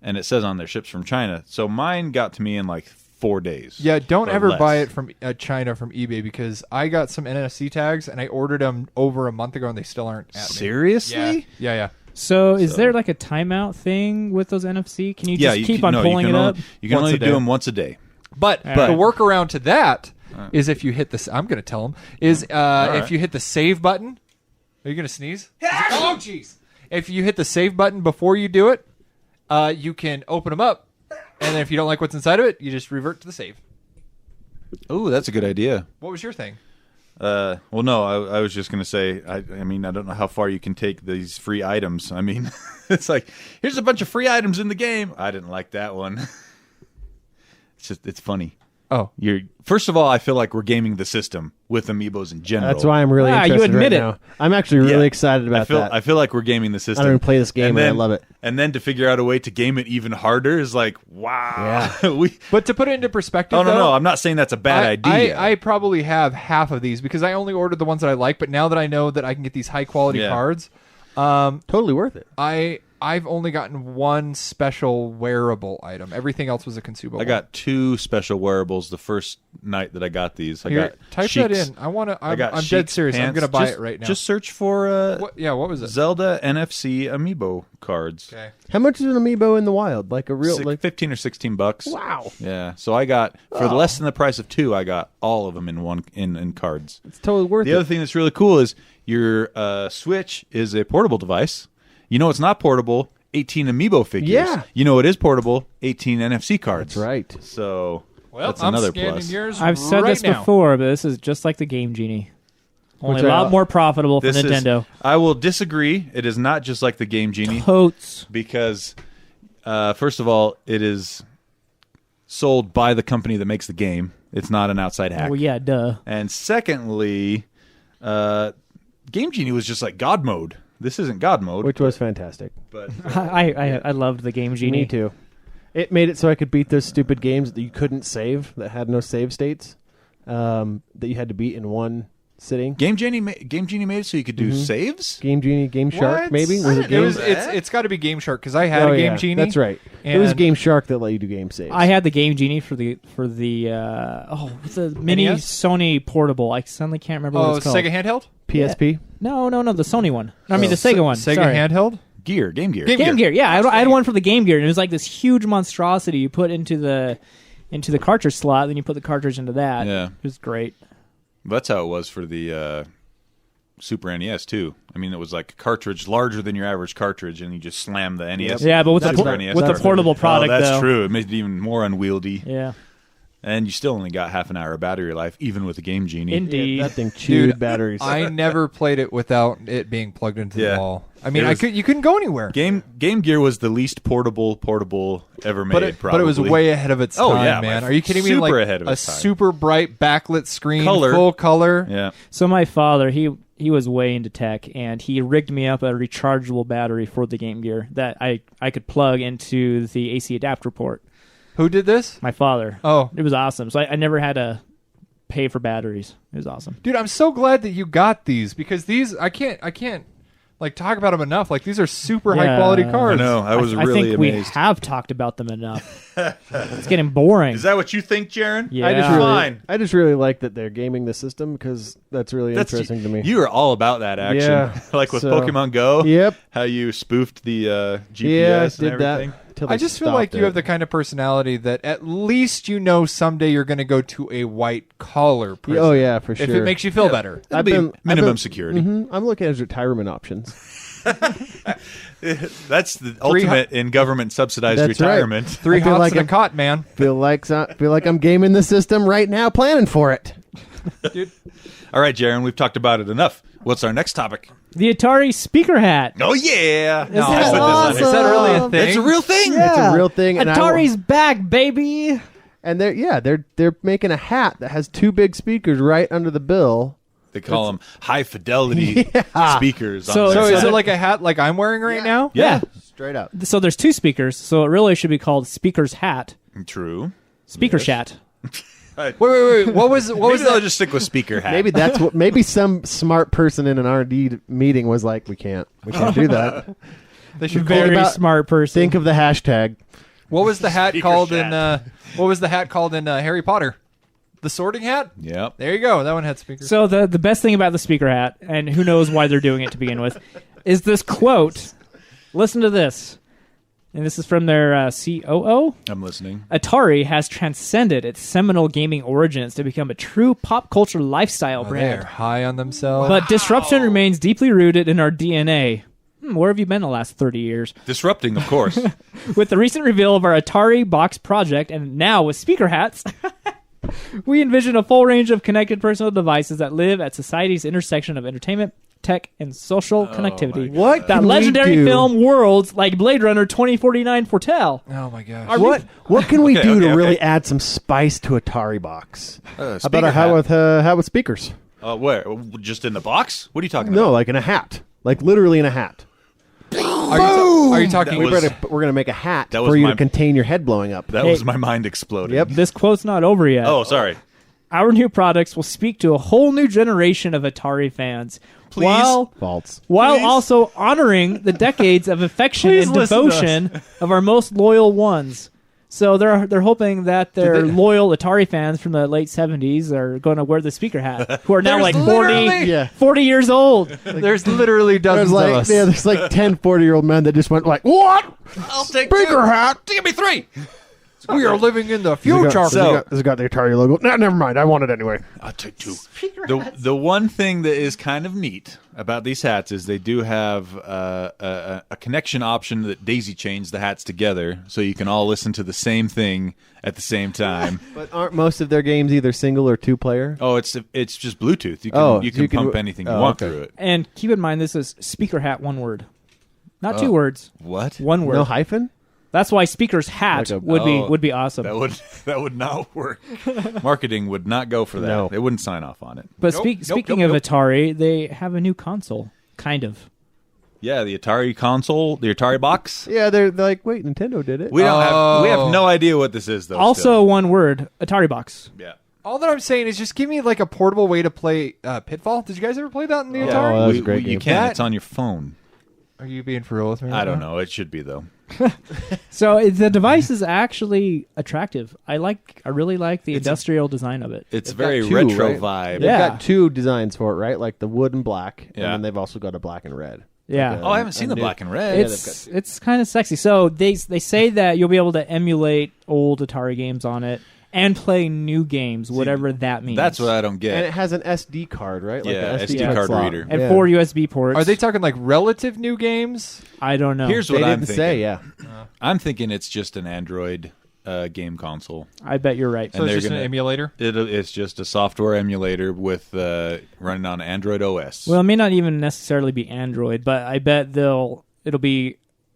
Speaker 1: and it says on there ships from China. So mine got to me in like 4 days.
Speaker 2: Yeah, don't
Speaker 1: or
Speaker 2: ever
Speaker 1: less.
Speaker 2: buy it from China from eBay because I got some NFC tags and I ordered them over a month ago and they still aren't at me.
Speaker 1: Seriously?
Speaker 2: Yeah.
Speaker 3: So is there like a timeout thing with those NFC? Can you just keep on pulling it up?
Speaker 1: You can
Speaker 2: Once
Speaker 1: only
Speaker 2: a day.
Speaker 1: do them once a day.
Speaker 2: But
Speaker 3: All
Speaker 2: the
Speaker 3: right.
Speaker 2: workaround to that is if you hit this. I'm going to tell them is if you hit the save button. Are you going to sneeze? Oh, jeez! If you hit the save button before you do it, you can open them up, and then if you don't like what's inside of it, you just revert to the save.
Speaker 1: Oh, that's a good idea.
Speaker 2: What was your thing?
Speaker 1: Well, no, I was just going to say, I mean, I don't know how far you can take these free items. I mean, it's like, here's a bunch of free items in the game. I didn't like that one. It's funny.
Speaker 2: Oh,
Speaker 1: First of all, I feel like we're gaming the system with amiibos in general.
Speaker 4: That's why I'm really
Speaker 3: Wow, you
Speaker 4: interested
Speaker 3: admit
Speaker 4: right
Speaker 3: it.
Speaker 4: now. I'm actually really excited about that.
Speaker 1: I feel like we're gaming the
Speaker 4: I
Speaker 1: system.
Speaker 4: don't even play this game, and I love it.
Speaker 1: And then to figure out a way to game it even harder is like, wow.
Speaker 4: Yeah.
Speaker 2: but to put it into perspective,
Speaker 1: No. I'm not saying that's a bad idea.
Speaker 2: I probably have half of these because I only ordered the ones that I like. But now that I know that I can get these high quality cards,
Speaker 4: Totally worth it.
Speaker 2: I've only gotten one special wearable item. Everything else was a consumable.
Speaker 1: I got 2 special wearables the first night that I got these. I
Speaker 2: Here,
Speaker 1: got
Speaker 2: type
Speaker 1: Sheik's-
Speaker 2: that in. I want to. I'm dead
Speaker 1: Sheik's
Speaker 2: serious. I'm
Speaker 1: pants.
Speaker 2: going to buy
Speaker 1: Just-
Speaker 2: it right now.
Speaker 1: Just search for
Speaker 2: what was it?
Speaker 1: Zelda NFC amiibo cards.
Speaker 2: Okay.
Speaker 4: How much is an amiibo in the wild? Like a real, like
Speaker 1: 15 or $16.
Speaker 4: wow,
Speaker 1: Yeah. So I got for less than the price of 2. I got all of them in one in cards.
Speaker 4: it's totally worth
Speaker 1: The
Speaker 4: it.
Speaker 1: other thing that's really cool is your Switch is a portable device. You know it's not portable. 18 amiibo figures.
Speaker 4: Yeah.
Speaker 1: You know it is portable. 18 NFC cards.
Speaker 4: That's right.
Speaker 1: So
Speaker 2: Well,
Speaker 1: that's
Speaker 2: I'm
Speaker 1: another
Speaker 2: scanning
Speaker 1: plus.
Speaker 2: yours
Speaker 3: I've said
Speaker 2: right
Speaker 3: this
Speaker 2: now.
Speaker 3: before, but this is just like the Game Genie. Only
Speaker 4: Which
Speaker 3: a
Speaker 4: I-
Speaker 3: lot more profitable for
Speaker 1: This is-
Speaker 3: Nintendo.
Speaker 1: I will disagree. It is not just like the Game Genie
Speaker 3: Totes.
Speaker 1: because, first of all, it is sold by the company that makes the game. It's not an outside hack.
Speaker 3: Well, yeah, duh.
Speaker 1: And secondly, Game Genie was just like God mode. This isn't God mode.
Speaker 4: Which was fantastic.
Speaker 1: But
Speaker 3: I loved the Game Genie.
Speaker 4: Me too. It made it so I could beat those stupid games that you couldn't save, that had no save states, that you had to beat in one sitting.
Speaker 1: Game Genie made it so you could do saves.
Speaker 4: Game Genie, Game Shark,
Speaker 1: What?
Speaker 4: maybe? Was it
Speaker 2: It
Speaker 4: Game?
Speaker 2: was. It's got to be Game Shark because I had
Speaker 4: Oh,
Speaker 2: a Game
Speaker 4: yeah,
Speaker 2: Genie.
Speaker 4: That's right. It was
Speaker 2: and-
Speaker 4: Game Shark that let you do game saves.
Speaker 3: I had the Game Genie for the what's the mini
Speaker 2: NES?
Speaker 3: Sony portable. I suddenly can't remember what
Speaker 2: Oh,
Speaker 3: it's called.
Speaker 2: Sega handheld.
Speaker 4: PSP.
Speaker 3: No, the Sony one. I mean the Sega one.
Speaker 2: Sega
Speaker 3: Sorry.
Speaker 2: handheld.
Speaker 1: Game Gear.
Speaker 2: Game
Speaker 3: Game Gear. Yeah, I had one for the Game Gear, and it was like this huge monstrosity you put into the cartridge slot, then you put the cartridge into that.
Speaker 1: Yeah.
Speaker 3: It was great.
Speaker 1: That's how it was for the Super NES too. I mean, it was like a cartridge larger than your average cartridge, and you just slam the NES.
Speaker 3: Yeah, but with
Speaker 1: That's
Speaker 3: the
Speaker 1: for NES.
Speaker 3: with the
Speaker 1: That's
Speaker 3: portable product,
Speaker 1: that's
Speaker 3: though.
Speaker 1: true. It made it even more unwieldy.
Speaker 3: Yeah.
Speaker 1: And you still only got half an hour of battery life, even with the Game Genie.
Speaker 3: Indeed.
Speaker 4: That thing chewed
Speaker 2: Dude,
Speaker 4: batteries.
Speaker 2: I never played it without it being plugged into
Speaker 1: Yeah.
Speaker 2: the wall. I mean,
Speaker 1: It was-
Speaker 2: you couldn't go anywhere.
Speaker 1: Game Gear was the least portable ever made,
Speaker 2: But it
Speaker 1: probably.
Speaker 2: was way ahead of its time,
Speaker 1: Oh, yeah,
Speaker 2: man.
Speaker 1: by
Speaker 2: Are you kidding me?
Speaker 1: super
Speaker 2: Like
Speaker 1: ahead of
Speaker 2: a
Speaker 1: its time.
Speaker 2: super bright backlit screen,
Speaker 1: Color.
Speaker 2: full color.
Speaker 1: Yeah.
Speaker 3: So my father, he was way into tech, and he rigged me up a rechargeable battery for the Game Gear that I could plug into the AC adapter port.
Speaker 2: Who did this?
Speaker 3: My father.
Speaker 2: Oh,
Speaker 3: It was awesome. So I never had to pay for batteries. It was awesome.
Speaker 2: dude, I'm so glad that you got these because these I can't like talk about them enough. Like these are super
Speaker 3: Yeah.
Speaker 2: high quality
Speaker 1: I
Speaker 2: cards.
Speaker 1: know. I was
Speaker 3: I
Speaker 1: really
Speaker 3: think
Speaker 1: amazed.
Speaker 3: we have talked about them enough. It's getting boring.
Speaker 1: Is that what you think, Jaron?
Speaker 3: Yeah.
Speaker 4: I just really like that they're gaming the system because that's really interesting to me.
Speaker 1: You are all about that action.
Speaker 4: Yeah,
Speaker 1: Like with
Speaker 4: so-
Speaker 1: Pokemon Go.
Speaker 4: Yep.
Speaker 1: How you spoofed the GPS
Speaker 4: Yeah, I
Speaker 1: and
Speaker 4: did
Speaker 1: everything.
Speaker 4: that. till
Speaker 2: I
Speaker 4: they
Speaker 2: just feel like
Speaker 4: stopped
Speaker 2: you
Speaker 4: it.
Speaker 2: have the kind of personality that at least you know someday you're going to go to a white collar prison.
Speaker 4: Oh yeah, for
Speaker 2: If
Speaker 4: sure.
Speaker 2: it makes you feel better.
Speaker 1: It'll be minimum security.
Speaker 4: I'm looking at retirement options.
Speaker 1: That's the ultimate in government subsidized
Speaker 4: That's right.
Speaker 1: retirement.
Speaker 2: Three
Speaker 4: I feel
Speaker 2: hops
Speaker 4: like
Speaker 2: and a
Speaker 4: I'm-
Speaker 2: cot, man.
Speaker 4: feel like I'm gaming the system right now, planning for it.
Speaker 2: Dude.
Speaker 1: All right, Jaron, we've talked about it enough. What's our next topic?
Speaker 3: The Atari Speaker Hat.
Speaker 1: Oh, yeah.
Speaker 3: No.
Speaker 1: I put this on
Speaker 2: Is
Speaker 1: here.
Speaker 2: that really a thing?
Speaker 1: It's a real thing.
Speaker 4: It's a real thing. And
Speaker 3: Atari's back, baby.
Speaker 4: and they're making a hat that has two big speakers right under the bill.
Speaker 1: They call them high fidelity speakers.
Speaker 3: So-
Speaker 1: on
Speaker 2: So
Speaker 1: their
Speaker 2: is
Speaker 1: side.
Speaker 2: it like a hat like I'm wearing right now?
Speaker 1: Yeah.
Speaker 4: Straight up.
Speaker 3: So there's two speakers. So it really should be called Speaker's Hat.
Speaker 1: True.
Speaker 3: Speaker Shat.
Speaker 2: Wait. What was
Speaker 1: Maybe
Speaker 2: that?
Speaker 1: they'll just stick with speaker hat.
Speaker 4: Maybe that's what. Maybe some smart person in an R&D meeting was like, "We can't do that."
Speaker 2: They should
Speaker 3: Very
Speaker 4: about-
Speaker 3: smart person.
Speaker 4: Think of the hashtag.
Speaker 2: What was the hat
Speaker 1: Speaker
Speaker 2: called
Speaker 1: shat.
Speaker 2: in? What was the hat called in Harry Potter? The Sorting Hat.
Speaker 1: Yep.
Speaker 2: There you go. That one had speakers.
Speaker 3: So the best thing about the Speaker Hat, and who knows why they're doing it to begin with, is this quote. Listen to this. And this is from their COO.
Speaker 1: I'm listening.
Speaker 3: Atari has transcended its seminal gaming origins to become a true pop culture lifestyle
Speaker 2: They're
Speaker 3: brand.
Speaker 2: high on themselves.
Speaker 3: But disruption remains deeply rooted in our DNA. Where have you been the last 30 years?
Speaker 1: Disrupting, of course.
Speaker 3: With the recent reveal of our Ataribox project, and now with speaker hats, we envision a full range of connected personal devices that live at society's intersection of entertainment, tech, and social connectivity.
Speaker 4: What
Speaker 3: That
Speaker 4: can we
Speaker 3: legendary
Speaker 4: do?
Speaker 3: film worlds like Blade Runner 2049 foretell.
Speaker 2: oh my gosh.
Speaker 4: What can we
Speaker 1: Okay,
Speaker 4: do
Speaker 1: okay,
Speaker 4: to really
Speaker 1: okay.
Speaker 4: add some spice to Ataribox?
Speaker 1: Speaker
Speaker 4: How about a
Speaker 1: hat.
Speaker 4: hat with speakers?
Speaker 1: Where? Just in the box? What are you talking
Speaker 4: No,
Speaker 1: about?
Speaker 4: like in a hat, like literally in a hat.
Speaker 2: Are you talking?
Speaker 1: That
Speaker 4: We're gonna make a hat
Speaker 1: That was
Speaker 4: for you
Speaker 1: my-
Speaker 4: to contain your head blowing up.
Speaker 1: That
Speaker 3: Hey.
Speaker 1: was my mind exploding.
Speaker 4: Yep.
Speaker 3: This quote's not over yet.
Speaker 1: Oh, sorry.
Speaker 3: Our new products will speak to a whole new generation of Atari fans.
Speaker 1: Please.
Speaker 3: While
Speaker 4: False.
Speaker 3: While
Speaker 1: Please.
Speaker 3: also honoring the decades of affection
Speaker 2: Please
Speaker 3: and
Speaker 2: listen to us.
Speaker 3: devotion of our most loyal ones. So they're hoping that their loyal Atari fans from the late 70s are going to wear the speaker hat, who are now
Speaker 2: There's
Speaker 3: like 40,
Speaker 2: literally-
Speaker 4: Yeah.
Speaker 3: 40 years old.
Speaker 2: There's literally dozens
Speaker 4: There's
Speaker 2: of
Speaker 4: like
Speaker 2: us.
Speaker 4: there's like 10 40-year-old men that just went like, "What?
Speaker 1: I'll take
Speaker 4: Speaker hat?
Speaker 1: Give me 3.
Speaker 2: We are living in the
Speaker 4: This has
Speaker 2: future.
Speaker 4: got- this has got the Atari logo. Nah, never mind. I want it anyway."
Speaker 1: I'll take 2. The one thing that is kind of neat about these hats is they do have a connection option that daisy chains the hats together, so you can all listen to the same thing at the same time.
Speaker 4: But aren't most of their games either single or two player?
Speaker 1: Oh, it's just Bluetooth. You can
Speaker 4: Oh,
Speaker 1: you
Speaker 4: so
Speaker 1: can
Speaker 4: you can-
Speaker 1: pump anything you
Speaker 4: oh,
Speaker 1: want
Speaker 4: okay.
Speaker 1: through it.
Speaker 3: And keep in mind, this is speaker hat, one word. Not two words,
Speaker 1: What?
Speaker 3: one word.
Speaker 4: No hyphen?
Speaker 3: That's why speaker's hat
Speaker 4: Like a-
Speaker 3: would be awesome.
Speaker 1: That would not work. Marketing would not go for that.
Speaker 4: No.
Speaker 1: They wouldn't sign off on it.
Speaker 3: But
Speaker 2: Nope,
Speaker 3: speaking
Speaker 2: nope,
Speaker 3: of
Speaker 2: nope.
Speaker 3: Atari, they have a new console, kind of.
Speaker 1: Yeah, the Atari console, the Atari box.
Speaker 4: Yeah, they're like, "Wait, Nintendo did it."
Speaker 1: We have
Speaker 2: Oh.
Speaker 1: no idea what this is though.
Speaker 3: Also,
Speaker 1: still.
Speaker 3: one word, Ataribox.
Speaker 1: Yeah.
Speaker 2: All that I'm saying is just give me like a portable way to play Pitfall. Did you guys ever play that in the
Speaker 4: Yeah.
Speaker 2: Atari?
Speaker 4: Oh, that was a great
Speaker 1: You
Speaker 4: game.
Speaker 1: can.
Speaker 2: That-
Speaker 1: It's on your phone.
Speaker 2: Are you being for real with me?
Speaker 1: I
Speaker 2: right
Speaker 1: don't
Speaker 2: now?
Speaker 1: know. It should be though.
Speaker 3: So the device is actually attractive. I really like the
Speaker 1: It's a-
Speaker 3: industrial design of it.
Speaker 1: It's
Speaker 4: They've
Speaker 1: very
Speaker 4: got two,
Speaker 1: retro
Speaker 4: right?
Speaker 1: vibe.
Speaker 4: They've
Speaker 3: Yeah.
Speaker 4: got two designs for it, right? Like the wood and black, and
Speaker 1: Yeah.
Speaker 4: then they've also got a black and red.
Speaker 3: Yeah.
Speaker 4: Like
Speaker 1: Oh, I haven't seen the
Speaker 4: new-
Speaker 1: black and red.
Speaker 3: It's kind of sexy. So they say that you'll be able to emulate old Atari games on it and play new games, whatever that means.
Speaker 1: That's what I don't
Speaker 4: And
Speaker 1: get.
Speaker 4: it has an SD card, right? Like
Speaker 1: Yeah,
Speaker 4: an
Speaker 1: SD
Speaker 4: card
Speaker 1: card
Speaker 4: slot.
Speaker 1: reader.
Speaker 3: and
Speaker 4: Yeah.
Speaker 3: 4 USB ports.
Speaker 2: Are they talking like relative new games?
Speaker 3: I don't know.
Speaker 1: Here's
Speaker 4: They
Speaker 1: what I'm
Speaker 4: didn't
Speaker 1: thinking.
Speaker 4: say, yeah.
Speaker 1: I'm thinking it's just an Android game console.
Speaker 3: I bet you're right.
Speaker 2: So it's just an emulator?
Speaker 1: It's just a software emulator with running on Android OS.
Speaker 3: Well, it may not even necessarily be Android, but I bet it'll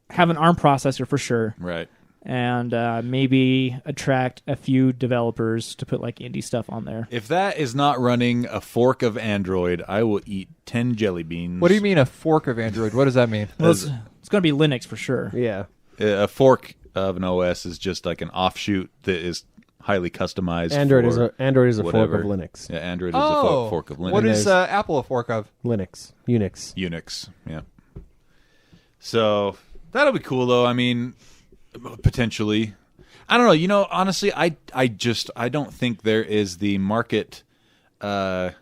Speaker 3: have an ARM processor for sure.
Speaker 1: Right.
Speaker 3: And maybe attract a few developers to put like indie stuff on there.
Speaker 1: If that is not running a fork of Android, I will eat 10 jelly beans.
Speaker 2: What do you mean a fork of Android? What does that mean?
Speaker 3: Well, it's going to be Linux for sure.
Speaker 4: Yeah.
Speaker 1: A fork of an OS is just like an offshoot that is highly customized.
Speaker 4: Android is a fork
Speaker 1: whatever.
Speaker 4: of Linux.
Speaker 1: Yeah, Android is a fork of Linux.
Speaker 2: What is Apple a fork of?
Speaker 4: Linux. Unix.
Speaker 1: Yeah. So that'll be cool, though. I mean, potentially. I don't know. You know, honestly, I don't think there is the market. I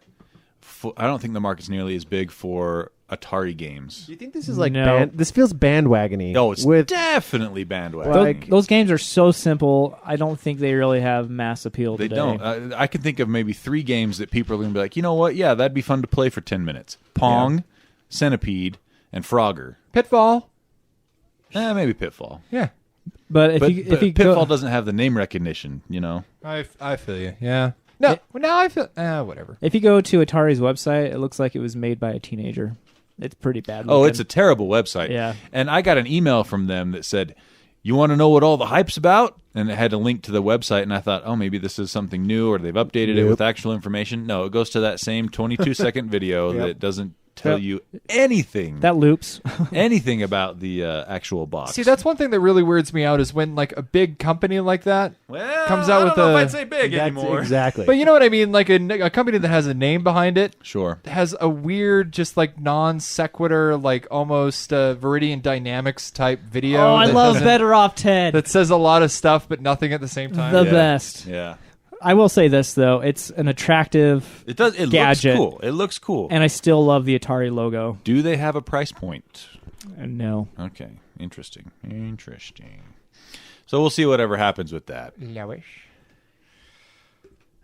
Speaker 1: don't think the market's nearly as big for Atari games.
Speaker 4: Do you think this is like
Speaker 3: No.
Speaker 4: this feels bandwagony?
Speaker 1: No, it's definitely bandwagon.
Speaker 4: Like-
Speaker 3: Those games are so simple. I don't think they really have mass appeal
Speaker 1: They
Speaker 3: today.
Speaker 1: don't. I can think of maybe 3 games that people are going to be like, you know what? Yeah, that'd be fun to play for 10 minutes. Pong, Centipede, and Frogger.
Speaker 2: Pitfall?
Speaker 1: Maybe Pitfall.
Speaker 2: Yeah.
Speaker 3: But if
Speaker 1: But
Speaker 3: you
Speaker 1: Pitfall
Speaker 3: go,
Speaker 1: doesn't have the name recognition, you know?
Speaker 2: I feel you. Yeah. No, now I feel... whatever.
Speaker 3: if you go to Atari's website, it looks like it was made by a teenager. It's pretty bad.
Speaker 1: Oh,
Speaker 3: looking.
Speaker 1: it's a terrible website.
Speaker 3: Yeah.
Speaker 1: And I got an email from them that said, you want to know what all the hype's about? And it had a link to the website, and I thought, oh, maybe this is something new, or they've updated it with actual information. No, it goes to that same 22-second video that doesn't tell you anything.
Speaker 3: That loops.
Speaker 1: anything about the actual box.
Speaker 2: See, that's one thing that really weirds me out is when like a big company like that comes out with
Speaker 1: I don't know
Speaker 2: a...
Speaker 1: if I'd say big anymore.
Speaker 4: Exactly.
Speaker 2: But you know what I mean? Like a company that has a name behind it
Speaker 1: Sure.
Speaker 2: has a weird, just like non sequitur, like almost Viridian Dynamics type video.
Speaker 3: Oh, I
Speaker 2: that
Speaker 3: love
Speaker 2: doesn't-
Speaker 3: Better Off Ted.
Speaker 2: That says a lot of stuff, but nothing at the same time.
Speaker 3: The
Speaker 1: Yeah.
Speaker 3: best.
Speaker 1: Yeah.
Speaker 3: I will say this though, it's an attractive
Speaker 1: It does. It
Speaker 3: gadget,
Speaker 1: looks cool. It looks cool.
Speaker 3: and I still love the Atari logo.
Speaker 1: Do they have a price point?
Speaker 3: No,
Speaker 1: Okay. Interesting. So we'll see whatever happens with that.
Speaker 2: Lowish.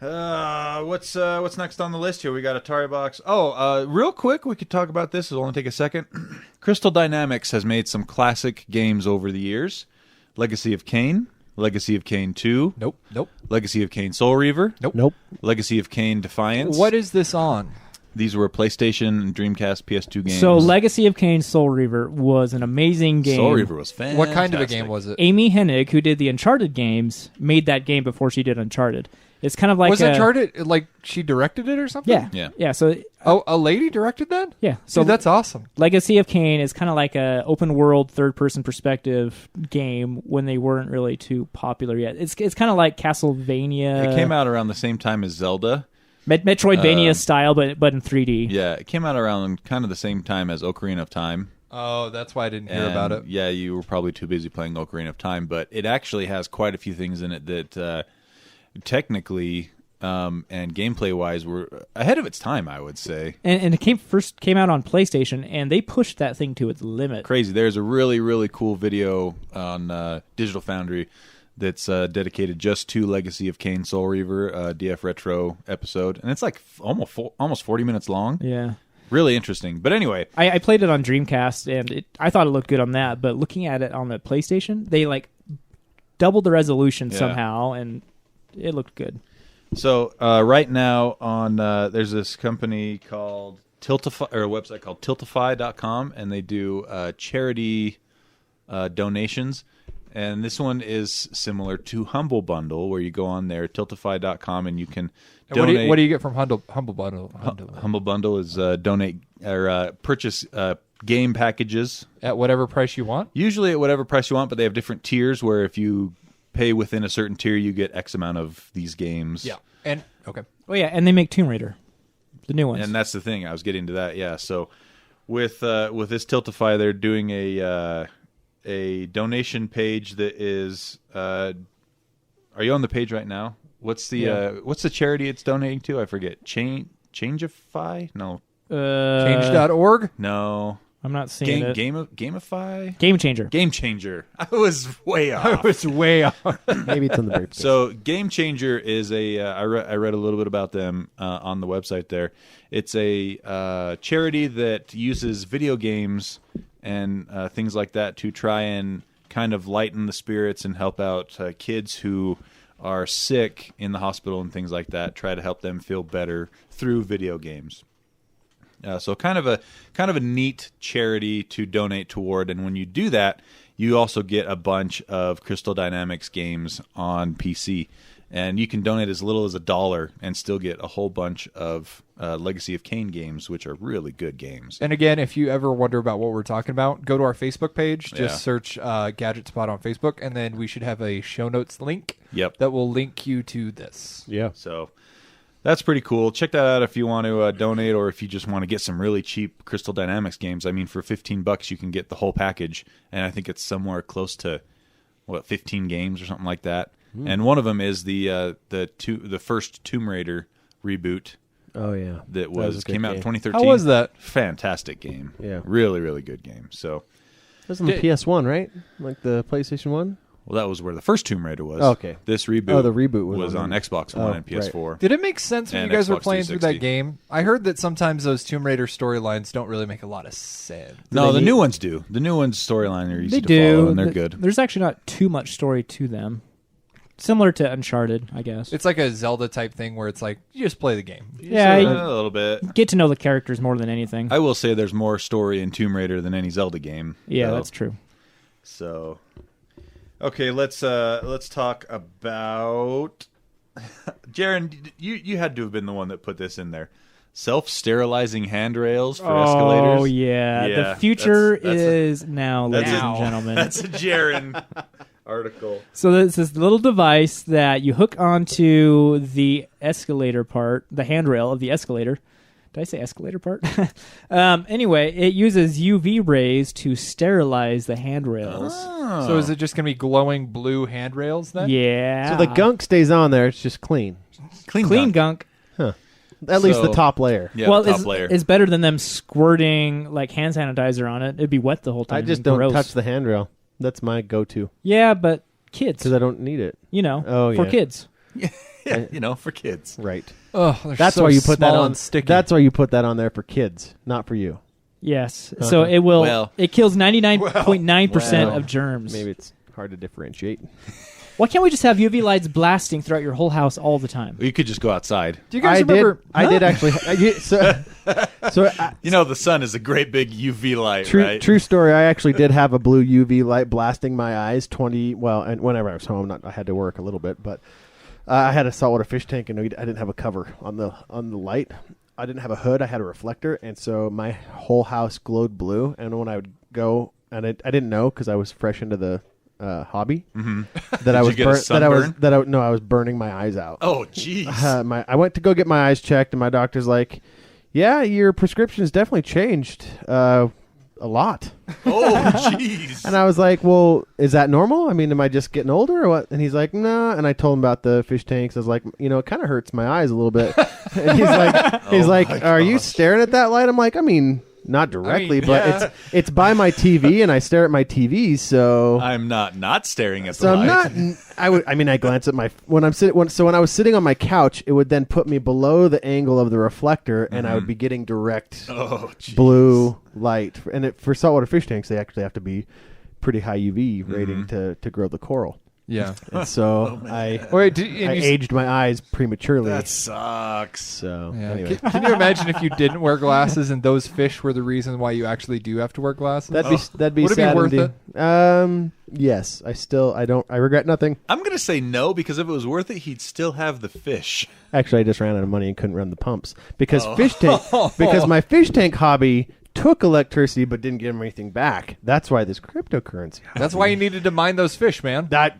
Speaker 1: What's next on the list here? We got Ataribox. Real quick, we could talk about this. It'll only take a second. Crystal Dynamics has made some classic games over the years. Legacy of Kain, Legacy of Kain 2,
Speaker 2: Nope.
Speaker 1: Legacy of Kain Soul Reaver,
Speaker 4: Nope.
Speaker 1: Legacy of Kain Defiance.
Speaker 2: What is this on?
Speaker 1: These were PlayStation and Dreamcast PS2 games.
Speaker 3: So Legacy of Kain Soul Reaver was an amazing game.
Speaker 1: Soul Reaver was fantastic.
Speaker 2: What kind of a game was it?
Speaker 3: Amy Hennig, who did the Uncharted games, made that game before she did Uncharted. It's kind of like
Speaker 2: Was Uncharted like she directed it or something?
Speaker 3: Yeah. So
Speaker 2: Oh, a lady directed that?
Speaker 3: yeah.
Speaker 2: So
Speaker 3: So
Speaker 2: that's awesome.
Speaker 3: Legacy of Kain is kind of like a open world third person perspective game when they weren't really too popular yet. It's kind of like Castlevania.
Speaker 1: It came out around the same time as Zelda.
Speaker 3: Metroidvania style, but in 3D.
Speaker 1: Yeah, it came out around kind of the same time as Ocarina of Time.
Speaker 2: Oh, that's why I didn't hear about it.
Speaker 1: Yeah, you were probably too busy playing Ocarina of Time, but it actually has quite a few things in it that technically and gameplay-wise were ahead of its time, I would say.
Speaker 3: And it first came out on PlayStation, and they pushed that thing to its limit.
Speaker 1: Crazy. There's a really, really cool video on Digital Foundry that's dedicated just to Legacy of Kain Soul Reaver, DF Retro episode, and it's like almost 40 minutes long.
Speaker 3: Yeah.
Speaker 1: Really interesting. But anyway,
Speaker 3: I played it on Dreamcast, and I thought it looked good on that, but looking at it on the PlayStation, they like doubled the resolution somehow, and it looked good.
Speaker 1: so right now on there's this company called Tiltify, or a website called Tiltify.com, and they do charity donations. And this one is similar to Humble Bundle, where you go on there, Tiltify.com, and you can donate.
Speaker 2: What do you get from Humble Bundle?
Speaker 1: Humble Bundle is donate or purchase game packages,
Speaker 2: At whatever price you want?
Speaker 1: usually at whatever price you want, but they have different tiers where if you pay within a certain tier, you get X amount of these games.
Speaker 2: And okay.
Speaker 3: Oh yeah, and they make Tomb Raider, the new ones.
Speaker 1: And that's the thing. I was getting to that. Yeah. So with this Tiltify, they're doing a donation page that is. Are you on the page right now? What's the charity it's donating to? I forget. Changeify? No.
Speaker 2: Change.org?
Speaker 1: No.
Speaker 3: I'm not seeing it.
Speaker 1: Gamify?
Speaker 3: Game Changer.
Speaker 1: Game Changer. I was way off.
Speaker 2: It's way off.
Speaker 4: Maybe it's on the very beginning.
Speaker 1: So Game Changer is I read a little bit about them on the website there. It's a charity that uses video games and things like that to try and kind of lighten the spirits and help out kids who are sick in the hospital and things like that. Try to help them feel better through video games. So kind of a neat charity to donate toward, and when you do that, you also get a bunch of Crystal Dynamics games on PC, and you can donate as little as $1 and still get a whole bunch of Legacy of Kain games, which are really good games.
Speaker 2: And again, if you ever wonder about what we're talking about, go to our Facebook page. Just search Gadget Spot on Facebook, and then we should have a show notes link.
Speaker 1: Yep.
Speaker 2: That will link you to this.
Speaker 4: Yeah.
Speaker 1: So that's pretty cool. Check that out if you want to donate, or if you just want to get some really cheap Crystal Dynamics games. I mean, for $15 you can get the whole package, and I think it's somewhere close to 15 games or something like that. And one of them is the first Tomb Raider reboot.
Speaker 4: Oh yeah,
Speaker 1: that
Speaker 4: was a good
Speaker 1: came out in
Speaker 4: game.
Speaker 1: 2013.
Speaker 2: How was that?
Speaker 1: Fantastic game.
Speaker 4: Yeah.
Speaker 1: Really, really good game. So
Speaker 4: It was on the PS1, right? Like the PlayStation 1?
Speaker 1: well, that was where the first Tomb Raider was.
Speaker 4: Oh, okay.
Speaker 1: This reboot.
Speaker 4: Oh, the reboot
Speaker 1: was on Xbox One and PS4.
Speaker 2: Did it make sense when
Speaker 1: And
Speaker 2: you guys were
Speaker 1: Xbox
Speaker 2: playing through that
Speaker 1: 360.
Speaker 2: game? I heard that sometimes those Tomb Raider storylines don't really make a lot of sense.
Speaker 1: No,
Speaker 4: they
Speaker 1: the new
Speaker 4: need-
Speaker 1: ones do. The new ones storyline are easy
Speaker 3: They
Speaker 1: to follow,
Speaker 3: do.
Speaker 1: and they're good.
Speaker 3: There's actually not too much story to them. Similar to Uncharted, I guess.
Speaker 2: It's like a Zelda type thing where it's like, you just play the game.
Speaker 3: Yeah,
Speaker 1: a
Speaker 3: you
Speaker 1: little bit.
Speaker 3: get to know the characters more than anything.
Speaker 1: I will say there's more story in Tomb Raider than any Zelda game.
Speaker 3: Yeah,
Speaker 1: though.
Speaker 3: that's true.
Speaker 1: So, okay, let's talk about Jaron. You had to have been the one that put this in there. Self-sterilizing handrails for escalators.
Speaker 3: Oh, yeah.
Speaker 1: Yeah,
Speaker 3: The future
Speaker 1: that's
Speaker 3: is now, ladies
Speaker 1: a-
Speaker 3: and gentlemen.
Speaker 1: That's a Jaron article.
Speaker 3: So there's this little device that you hook onto the escalator part, the handrail of the escalator. Did I say escalator part? Anyway, it uses UV rays to sterilize the handrails.
Speaker 1: Oh.
Speaker 2: So is it just going to be glowing blue handrails then?
Speaker 3: Yeah.
Speaker 4: So the gunk stays on there. It's just clean.
Speaker 3: clean gunk.
Speaker 4: At least
Speaker 1: So-
Speaker 4: the top layer.
Speaker 1: Yeah,
Speaker 3: well,
Speaker 1: the top layer.
Speaker 3: it's better than them squirting like hand sanitizer on it. It'd be wet the whole time.
Speaker 4: I just
Speaker 3: and
Speaker 4: don't
Speaker 3: gross.
Speaker 4: touch the handrail. That's my go-to
Speaker 3: Yeah, but kids,
Speaker 4: because I don't need it.
Speaker 3: you know,
Speaker 4: Oh,
Speaker 3: for
Speaker 4: yeah.
Speaker 3: kids.
Speaker 1: Yeah, for kids.
Speaker 4: Right.
Speaker 2: Oh, they're
Speaker 4: That's
Speaker 2: so
Speaker 4: why you put that
Speaker 2: small
Speaker 4: on.
Speaker 2: and sticky.
Speaker 4: That's why you put that on there for kids, not for you.
Speaker 3: Yes. So it will.
Speaker 1: Well-
Speaker 3: it kills 99.9%
Speaker 1: Well.
Speaker 3: of germs.
Speaker 4: Maybe it's hard to differentiate.
Speaker 3: Why can't we just have UV lights blasting throughout your whole house all the time?
Speaker 1: You could just go outside.
Speaker 2: Do you guys
Speaker 4: I
Speaker 2: remember?
Speaker 4: did. I did actually.
Speaker 1: You know, the sun is a great big UV light,
Speaker 4: True,
Speaker 1: right?
Speaker 4: true story. I actually did have a blue UV light blasting my eyes. And whenever I was home, I had to work a little bit, but I had a saltwater fish tank, and I didn't have a cover on the light. I didn't have a hood. I had a reflector, and so my whole house glowed blue. And when I would go, and I didn't know because I was fresh into the hobby that I was
Speaker 1: you get a sunburn?
Speaker 4: I was burning my eyes out.
Speaker 1: Oh, jeez.
Speaker 4: I went to go get my eyes checked, and my doctor's like, "Yeah, your prescription has definitely changed a lot."
Speaker 1: Oh, jeez.
Speaker 4: And I was like, "Well, is that normal? I mean, am I just getting older or what?" And he's like, "No." And I told him about the fish tanks. I was like, "It kind of hurts my eyes a little bit." And he's like,
Speaker 1: my
Speaker 4: "Are you
Speaker 1: gosh.
Speaker 4: staring at that light?" I'm like, "I mean, not directly, but
Speaker 2: yeah.
Speaker 4: it's by my TV, and I stare at my TV, so."
Speaker 1: I'm not staring at the
Speaker 4: So I'm
Speaker 1: light.
Speaker 4: not. I glance at my when I was sitting on my couch, it would then put me below the angle of the reflector, and I would be getting direct
Speaker 1: Oh, jeez.
Speaker 4: blue light. And for saltwater fish tanks, they actually have to be pretty high UV rating to grow the coral.
Speaker 2: Yeah.
Speaker 4: And so I
Speaker 2: Wait,
Speaker 4: aged my eyes prematurely.
Speaker 1: That sucks.
Speaker 4: So
Speaker 2: Yeah.
Speaker 4: anyway,
Speaker 2: Can you imagine if you didn't wear glasses and those fish were the reason why you actually do have to wear glasses?
Speaker 4: that'd be
Speaker 2: Would it be
Speaker 4: sad
Speaker 2: worth
Speaker 4: indeed. Yes, I regret nothing.
Speaker 1: I'm going to say no, because if it was worth it, he'd still have the fish.
Speaker 4: Actually, I just ran out of money and couldn't run the pumps because because my fish tank hobby took electricity but didn't give him anything back. That's why this cryptocurrency.
Speaker 2: That's why you needed to mine those fish, man.
Speaker 4: That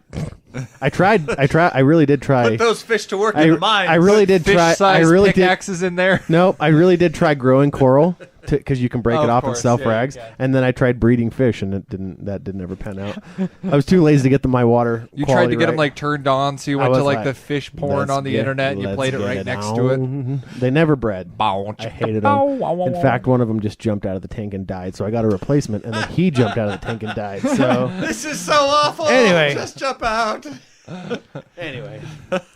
Speaker 4: I tried. I really did try.
Speaker 1: Put those fish to work in the mine.
Speaker 4: I really did try. I
Speaker 2: Fish-sized
Speaker 4: really did.
Speaker 2: pickaxes in there.
Speaker 4: No, I really did try growing coral because you can break
Speaker 2: Oh,
Speaker 4: it
Speaker 2: of
Speaker 4: off and
Speaker 2: course,
Speaker 4: self
Speaker 2: yeah,
Speaker 4: rags.
Speaker 2: you can.
Speaker 4: And then I tried breeding fish, and that didn't ever pan out. I was too lazy to get my water.
Speaker 2: You tried
Speaker 4: quality
Speaker 2: to get them
Speaker 4: right.
Speaker 2: like turned on, so you
Speaker 4: I
Speaker 2: went to
Speaker 4: was
Speaker 2: like
Speaker 4: like,
Speaker 2: the fish porn
Speaker 4: Let's
Speaker 2: on the
Speaker 4: get-
Speaker 2: internet and you
Speaker 4: let's
Speaker 2: played it
Speaker 4: get
Speaker 2: right next to it.
Speaker 4: on. They never bred. I hated them. In fact, one of them just jumped out of the tank and died. So I got a replacement, and then he jumped out of the tank and died. So
Speaker 1: This is so awful.
Speaker 4: Anyway.
Speaker 1: Just jump out.
Speaker 4: Anyway,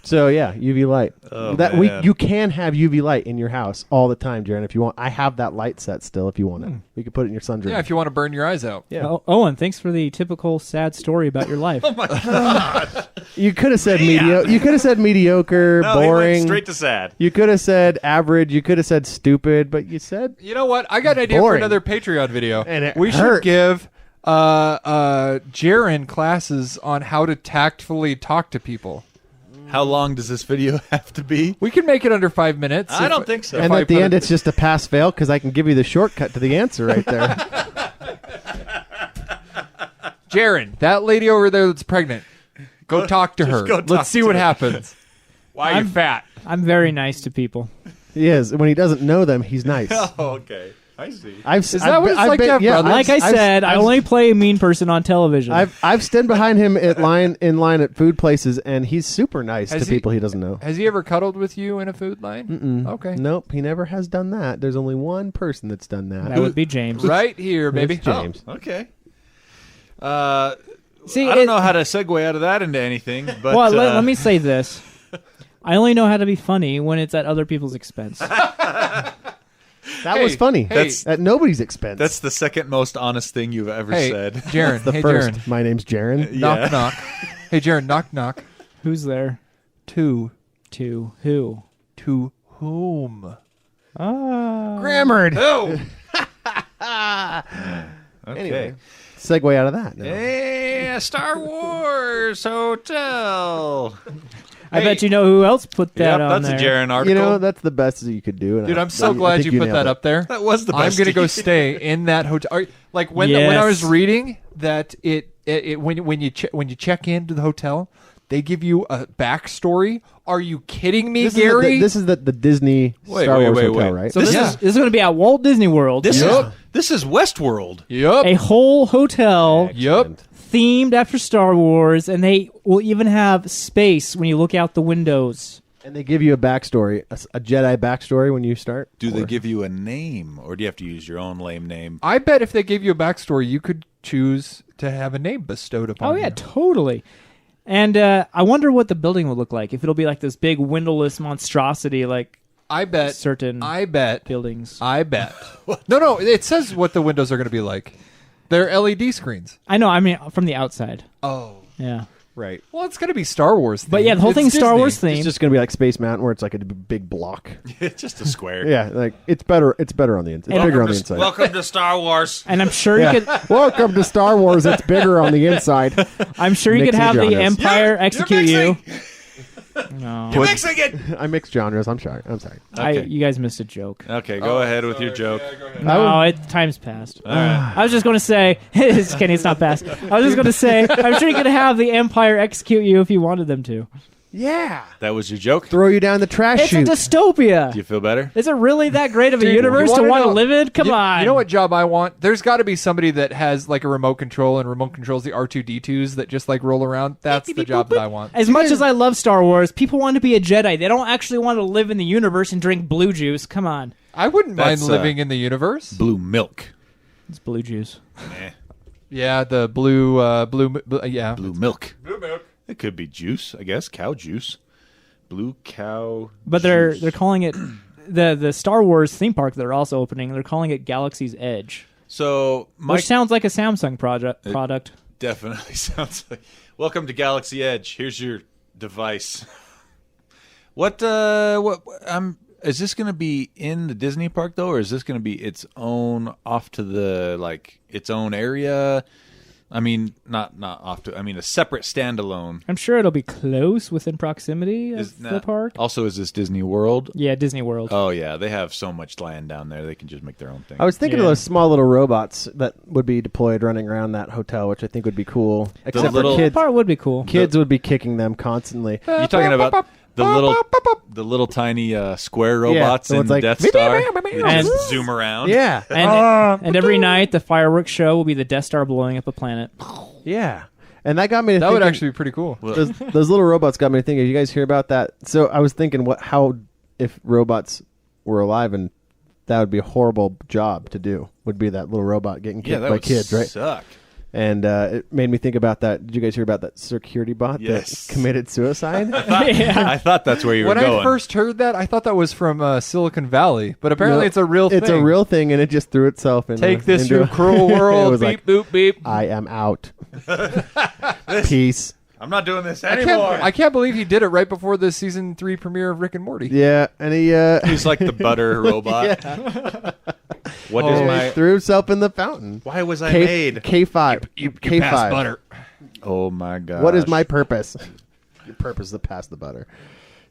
Speaker 4: so yeah, UV light.
Speaker 1: Oh,
Speaker 4: that you can have UV light in your house all the time, Jaron. If you want, I have that light set still. If you want it, you can put it in your sunroom.
Speaker 2: Yeah, if you want to burn your eyes out.
Speaker 4: Yeah.
Speaker 3: Owen, thanks for the typical sad story about your life.
Speaker 1: Oh my god!
Speaker 4: You could have said mediocre. You could have said mediocre,
Speaker 1: No, he
Speaker 4: boring.
Speaker 1: went straight to sad.
Speaker 4: You could have said average. You could have said stupid, but you said
Speaker 2: You know what? I got an idea for
Speaker 4: Boring.
Speaker 2: another Patreon video.
Speaker 4: And it
Speaker 2: we
Speaker 4: hurt.
Speaker 2: should give Jaron classes on how to tactfully talk to people.
Speaker 1: How long does this video have to be?
Speaker 2: We can make it under 5 minutes.
Speaker 1: I don't think so.
Speaker 4: and
Speaker 2: I
Speaker 4: at the
Speaker 2: put
Speaker 4: end,
Speaker 2: it-
Speaker 4: it's just a pass-fail because I can give you the shortcut to the answer right there.
Speaker 2: Jaron, that lady over there that's pregnant, go talk to her.
Speaker 1: go talk
Speaker 2: Let's see
Speaker 1: to
Speaker 2: what
Speaker 1: her.
Speaker 2: happens. Why are you fat?
Speaker 3: I'm very nice to people.
Speaker 4: He is. When he doesn't know them, he's nice.
Speaker 1: Oh, okay. I see.
Speaker 2: Is that what it's like to have brothers?
Speaker 3: Like I said, I only play a mean person on television.
Speaker 4: I've stood behind him in line at food places, and he's super nice
Speaker 2: Has
Speaker 4: to
Speaker 2: he-
Speaker 4: people he doesn't know.
Speaker 2: Has he ever cuddled with you in a food line? Okay.
Speaker 4: Nope, he never has done that. There's only one person that's done that.
Speaker 3: that would be James.
Speaker 2: Right here, baby.
Speaker 4: It's James.
Speaker 1: Oh, okay.
Speaker 3: See,
Speaker 1: I don't know how to segue out of that into anything, but
Speaker 3: Well, let me say this. I only know how to be funny when it's at other people's expense.
Speaker 4: That
Speaker 2: Hey,
Speaker 4: was funny.
Speaker 2: hey.
Speaker 4: That's at nobody's expense.
Speaker 1: that's the second most honest thing you've ever
Speaker 2: Hey,
Speaker 1: said.
Speaker 2: Jaron.
Speaker 4: the
Speaker 2: Hey,
Speaker 4: first.
Speaker 2: Jaron.
Speaker 4: My name's Jaron.
Speaker 1: Yeah.
Speaker 2: Knock, knock. Hey, Jaron, knock, knock.
Speaker 3: Who's there?
Speaker 2: To
Speaker 3: Who?
Speaker 2: whom?
Speaker 4: Grammared.
Speaker 1: Oh. Okay.
Speaker 4: Anyway, segue out of that. now.
Speaker 1: Hey, Star Wars Hotel.
Speaker 3: I bet you know who else put that
Speaker 1: Yep,
Speaker 3: on
Speaker 1: that's
Speaker 3: there.
Speaker 1: a Jaron article.
Speaker 4: You know, that's the best that you could do. And
Speaker 2: Dude, I'm so
Speaker 4: I
Speaker 2: glad
Speaker 4: think
Speaker 2: you put
Speaker 4: nailed
Speaker 2: that
Speaker 4: it.
Speaker 2: up there.
Speaker 1: That was the
Speaker 2: I'm
Speaker 1: best.
Speaker 2: gonna go stay in that hotel. Like when when I was
Speaker 3: Yes.
Speaker 2: reading that when you check into the hotel, they give you a backstory. Are you kidding me,
Speaker 4: This
Speaker 2: Gary?
Speaker 4: is the Disney
Speaker 1: Wait,
Speaker 4: Star
Speaker 1: wait,
Speaker 4: Wars
Speaker 1: wait,
Speaker 4: hotel,
Speaker 1: wait.
Speaker 4: right?
Speaker 3: So
Speaker 1: This
Speaker 3: this
Speaker 1: is-
Speaker 3: is going to be at Walt Disney World.
Speaker 1: This
Speaker 2: Yup.
Speaker 1: is this is Westworld.
Speaker 2: Yep.
Speaker 3: A whole hotel
Speaker 2: Yep.
Speaker 3: themed after Star Wars, and they will even have space when you look out the windows.
Speaker 4: And they give you a backstory, a Jedi backstory when you start.
Speaker 1: Do they
Speaker 4: Or-
Speaker 1: give you a name, or do you have to use your own lame name?
Speaker 2: I bet if they gave you a backstory, you could choose to have a name bestowed upon
Speaker 3: Oh
Speaker 2: you.
Speaker 3: yeah, totally. And I wonder what the building will look like. If it'll be like this big windowless monstrosity, like
Speaker 2: I bet.
Speaker 3: certain
Speaker 2: I bet.
Speaker 3: buildings.
Speaker 2: I bet. No. It says what the windows are going to be like. They're LED screens.
Speaker 3: I know. I mean, from the outside.
Speaker 2: Oh.
Speaker 3: Yeah.
Speaker 4: Right.
Speaker 2: Well, it's going to be Star Wars themed.
Speaker 3: But yeah, the whole
Speaker 2: It's
Speaker 3: thing's Star
Speaker 2: Disney.
Speaker 3: Wars themed.
Speaker 4: It's just going to be like Space Mountain, where it's like a big block.
Speaker 1: It's just a square.
Speaker 4: Yeah, like it's better. It's better on the inside. It's bigger on the inside.
Speaker 1: Welcome to Star Wars.
Speaker 3: And I'm sure you could.
Speaker 4: Welcome to Star Wars. It's bigger on the inside.
Speaker 3: I'm sure you could
Speaker 4: Mixing
Speaker 3: have the
Speaker 4: genres.
Speaker 3: Empire
Speaker 1: You're
Speaker 3: execute you.
Speaker 1: mixing.
Speaker 3: No,
Speaker 1: You're mixing it.
Speaker 4: I mixed genres. I'm sorry.
Speaker 1: Okay.
Speaker 3: you guys missed a joke.
Speaker 1: Okay, go ahead with your joke.
Speaker 2: Yeah, go ahead.
Speaker 3: No, time's passed.
Speaker 1: All right.
Speaker 3: I was just going to say, it's Kenny, it's not passed. I was just going to say, I'm sure you could have the Empire execute you if you wanted them to.
Speaker 4: Yeah.
Speaker 1: That was your joke.
Speaker 4: Throw you down the trash
Speaker 3: It's a
Speaker 4: chute.
Speaker 3: dystopia.
Speaker 1: Do you feel better?
Speaker 3: Is it really that great of a
Speaker 2: Dude,
Speaker 3: universe
Speaker 2: you
Speaker 3: to
Speaker 2: wanna
Speaker 3: want to
Speaker 2: know-
Speaker 3: live in? Come
Speaker 2: you,
Speaker 3: on.
Speaker 2: You know what job I want? There's got to be somebody that has like a remote control and remote controls the R2D2s that just like roll around. That's the job that I want.
Speaker 3: As much as I love Star Wars, people want to be a Jedi. They don't actually want to live in the universe and drink blue juice. Come on.
Speaker 2: I wouldn't mind
Speaker 1: That's,
Speaker 2: living in the universe.
Speaker 1: Blue milk.
Speaker 3: It's blue juice.
Speaker 1: Eh,
Speaker 2: Yeah, the blue, yeah.
Speaker 1: blue milk.
Speaker 2: Blue milk.
Speaker 1: It could be juice, I guess. Cow juice. Blue cow.
Speaker 3: But
Speaker 1: juice.
Speaker 3: they're calling it the Star Wars theme park they're also opening. They're calling it Galaxy's Edge,
Speaker 1: So my
Speaker 3: which sounds like a Samsung product.
Speaker 1: definitely sounds like. Welcome to Galaxy Edge. Here's your device. What is this going to be in the Disney park though, or is this going to be its own off to the its own area? I mean, not off to. I mean, a separate standalone.
Speaker 3: I'm sure it'll be close within proximity of the park.
Speaker 1: Also, is this Disney World?
Speaker 3: Yeah, Disney World.
Speaker 1: Oh yeah, they have so much land down there; they can just make their own thing.
Speaker 4: I was thinking of
Speaker 3: Yeah.
Speaker 4: those small little robots that would be deployed running around that hotel, which I think would be cool. Except
Speaker 1: little-
Speaker 4: for
Speaker 3: That
Speaker 4: kids.
Speaker 3: part would be cool.
Speaker 4: Kids would be kicking them constantly.
Speaker 1: You're talking about the little tiny square robots
Speaker 4: so
Speaker 1: in
Speaker 4: it's
Speaker 1: the
Speaker 4: like,
Speaker 1: Death
Speaker 4: beep, beep,
Speaker 1: Star.
Speaker 4: beep, beep,
Speaker 1: They
Speaker 4: beep.
Speaker 1: just
Speaker 3: And-
Speaker 1: zoom around.
Speaker 4: Yeah,
Speaker 3: And every night, the fireworks show will be the Death Star blowing up a planet.
Speaker 4: yeah. And that got me to
Speaker 2: That would
Speaker 4: thinking-
Speaker 2: actually be pretty cool.
Speaker 4: those little robots got me thinking. You guys hear about that? So I was thinking, how if robots were alive, and that would be a horrible job to do. Would be that little robot getting
Speaker 1: Yeah,
Speaker 4: kicked
Speaker 1: that
Speaker 4: by
Speaker 1: would
Speaker 4: kids, right?
Speaker 1: suck.
Speaker 4: And it made me think about that. Did you guys hear about that security bot
Speaker 1: Yes.
Speaker 4: that committed suicide?
Speaker 1: I thought that's where you were
Speaker 2: When
Speaker 1: going.
Speaker 2: I first heard that, I thought that was from Silicon Valley, but apparently
Speaker 4: No,
Speaker 2: it's a real thing.
Speaker 4: It's a real thing, and it just threw itself in.
Speaker 2: Take this,
Speaker 4: into
Speaker 2: you
Speaker 4: a-
Speaker 2: cruel
Speaker 4: It
Speaker 2: world.
Speaker 4: was
Speaker 2: Beep,
Speaker 4: like,
Speaker 2: boop, beep.
Speaker 4: I am out. Peace.
Speaker 1: I'm not doing this
Speaker 2: I
Speaker 1: anymore.
Speaker 2: can't believe he did it right before the season 3 premiere of Rick and Morty.
Speaker 4: Yeah, and he
Speaker 1: He's like the butter robot. What is
Speaker 2: Oh.
Speaker 4: he
Speaker 1: my?
Speaker 4: threw himself in the fountain.
Speaker 1: Why was I made?
Speaker 4: K5.
Speaker 2: You
Speaker 4: K5.
Speaker 2: pass butter.
Speaker 1: Oh my god!
Speaker 4: What is my purpose? Your purpose is to pass the butter.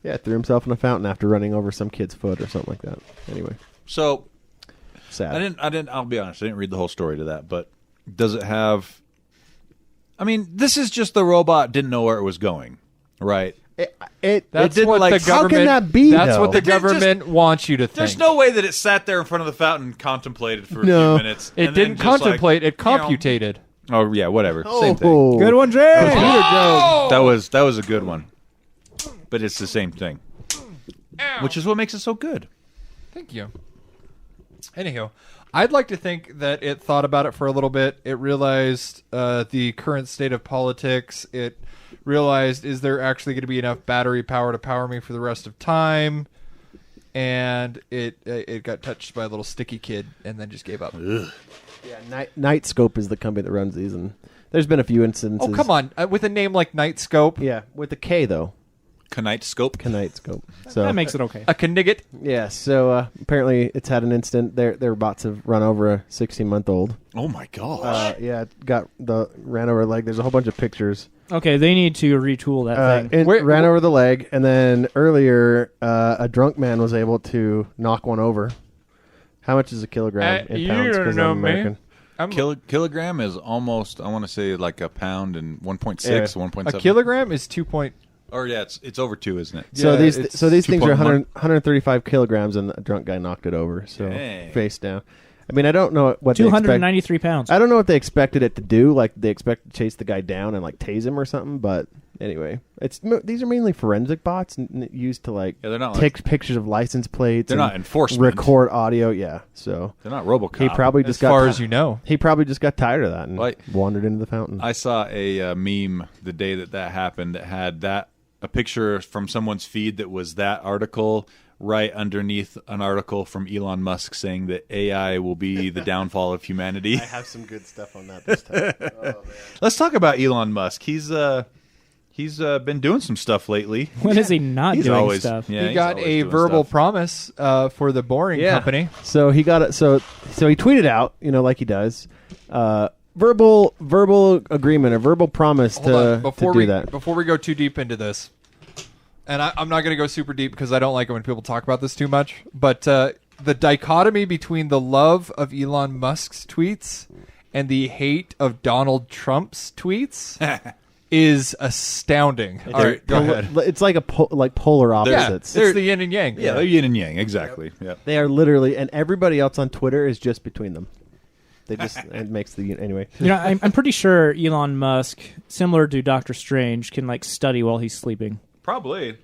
Speaker 4: Yeah, threw himself in a fountain after running over some kid's foot or something like that. Anyway,
Speaker 1: So
Speaker 4: sad.
Speaker 1: I didn't. I'll be honest. I didn't read the whole story to that. But does it have? I mean, this is just the robot didn't know where it was going, right?
Speaker 2: That's
Speaker 1: didn't,
Speaker 2: what
Speaker 1: like,
Speaker 2: the
Speaker 1: how
Speaker 2: government.
Speaker 4: can that be,
Speaker 2: That's
Speaker 4: though?
Speaker 2: what the
Speaker 1: It didn't
Speaker 2: government wants you to think.
Speaker 1: There's no way that it sat there in front of the fountain, and contemplated for a
Speaker 4: No.
Speaker 1: few minutes.
Speaker 2: It
Speaker 1: and then
Speaker 2: didn't
Speaker 1: just like,
Speaker 2: contemplate. It
Speaker 1: you know,
Speaker 2: computated.
Speaker 1: Oh yeah, whatever. Same thing.
Speaker 4: Oh.
Speaker 3: Good one, Jay.
Speaker 1: That was a good one. But it's the same thing, which is what makes it so good.
Speaker 2: Thank you. Anyhow, I'd like to think that it thought about it for a little bit. It realized the current state of politics. It realized, is there actually going to be enough battery power to power me for the rest of time? And it got touched by a little sticky kid and then just gave up.
Speaker 4: Yeah, Nightscope is the company that runs these, and there's been a few instances.
Speaker 2: Oh, come on. With a name like Nightscope,
Speaker 4: Yeah, with the K though.
Speaker 1: Knightscope.
Speaker 4: Nightscope. So
Speaker 3: That makes it okay.
Speaker 2: a Knigget.
Speaker 4: yeah. So apparently it's had an incident. Their bots have run over a 16-month-old.
Speaker 1: Oh my gosh.
Speaker 4: Yeah, it ran over a leg. There's a whole bunch of pictures.
Speaker 3: Okay, they need to retool that thing.
Speaker 4: It ran over the leg, and then earlier a drunk man was able to knock one over. How much is a kilogram in
Speaker 2: you
Speaker 4: pounds?
Speaker 2: don't
Speaker 4: Because
Speaker 2: know
Speaker 4: I'm
Speaker 2: me.
Speaker 4: American.
Speaker 1: Kilogram is almost, I want to say, like a pound and 1.6,
Speaker 4: Yeah.
Speaker 1: 1.7.
Speaker 2: A kilogram is 2 point.
Speaker 1: Or yeah, it's over 2, isn't it?
Speaker 4: So
Speaker 2: Yeah,
Speaker 4: these
Speaker 2: it's
Speaker 4: things are
Speaker 1: 2.1.
Speaker 4: 135 kilograms, and a drunk guy knocked it over. So
Speaker 1: Dang.
Speaker 4: face down. I mean, I don't know what they expect.
Speaker 3: 293 pounds.
Speaker 4: I don't know what they expected it to do. Like they expect to chase the guy down and like tase him or something. But anyway, these are mainly forensic bots used to like
Speaker 1: Yeah, they're not
Speaker 4: take pictures of license plates.
Speaker 1: They're
Speaker 4: and
Speaker 1: not enforcement.
Speaker 4: Record audio. Yeah, so
Speaker 1: They're not RoboCop.
Speaker 4: he probably
Speaker 2: As
Speaker 4: just got
Speaker 2: far as you know.
Speaker 4: he probably just got tired of that and
Speaker 1: Like-
Speaker 4: wandered into the fountain.
Speaker 1: I saw a meme the day that happened that had a picture from someone's feed that was that article right underneath an article from Elon Musk saying that AI will be the downfall of humanity.
Speaker 4: have some good stuff on that this time. Oh, man.
Speaker 1: Let's talk about Elon Musk. He's been doing some stuff lately.
Speaker 3: When is he not
Speaker 1: He's
Speaker 3: doing
Speaker 1: always
Speaker 3: stuff?
Speaker 1: Yeah,
Speaker 2: He
Speaker 1: he's
Speaker 2: got
Speaker 1: always
Speaker 2: a
Speaker 1: doing
Speaker 2: verbal
Speaker 1: stuff.
Speaker 2: promise for the Boring Company.
Speaker 4: So he got it. So he tweeted out, like he does, verbal agreement, a verbal promise
Speaker 2: Hold on.
Speaker 4: to do that.
Speaker 2: Before we go too deep into this, and I'm not going to go super deep because I don't like it when people talk about this too much, but the dichotomy between the love of Elon Musk's tweets and the hate of Donald Trump's tweets is astounding. All right, go ahead.
Speaker 4: It's like polar
Speaker 2: Yeah,
Speaker 4: opposites.
Speaker 2: it's the yin and yang.
Speaker 1: Yeah, they're yin and yang, exactly. Yeah.
Speaker 4: They are literally, and everybody else on Twitter is just between them. They just it makes the anyway.
Speaker 3: I'm pretty sure Elon Musk, similar to Doctor Strange, can like study while he's sleeping.
Speaker 1: Probably.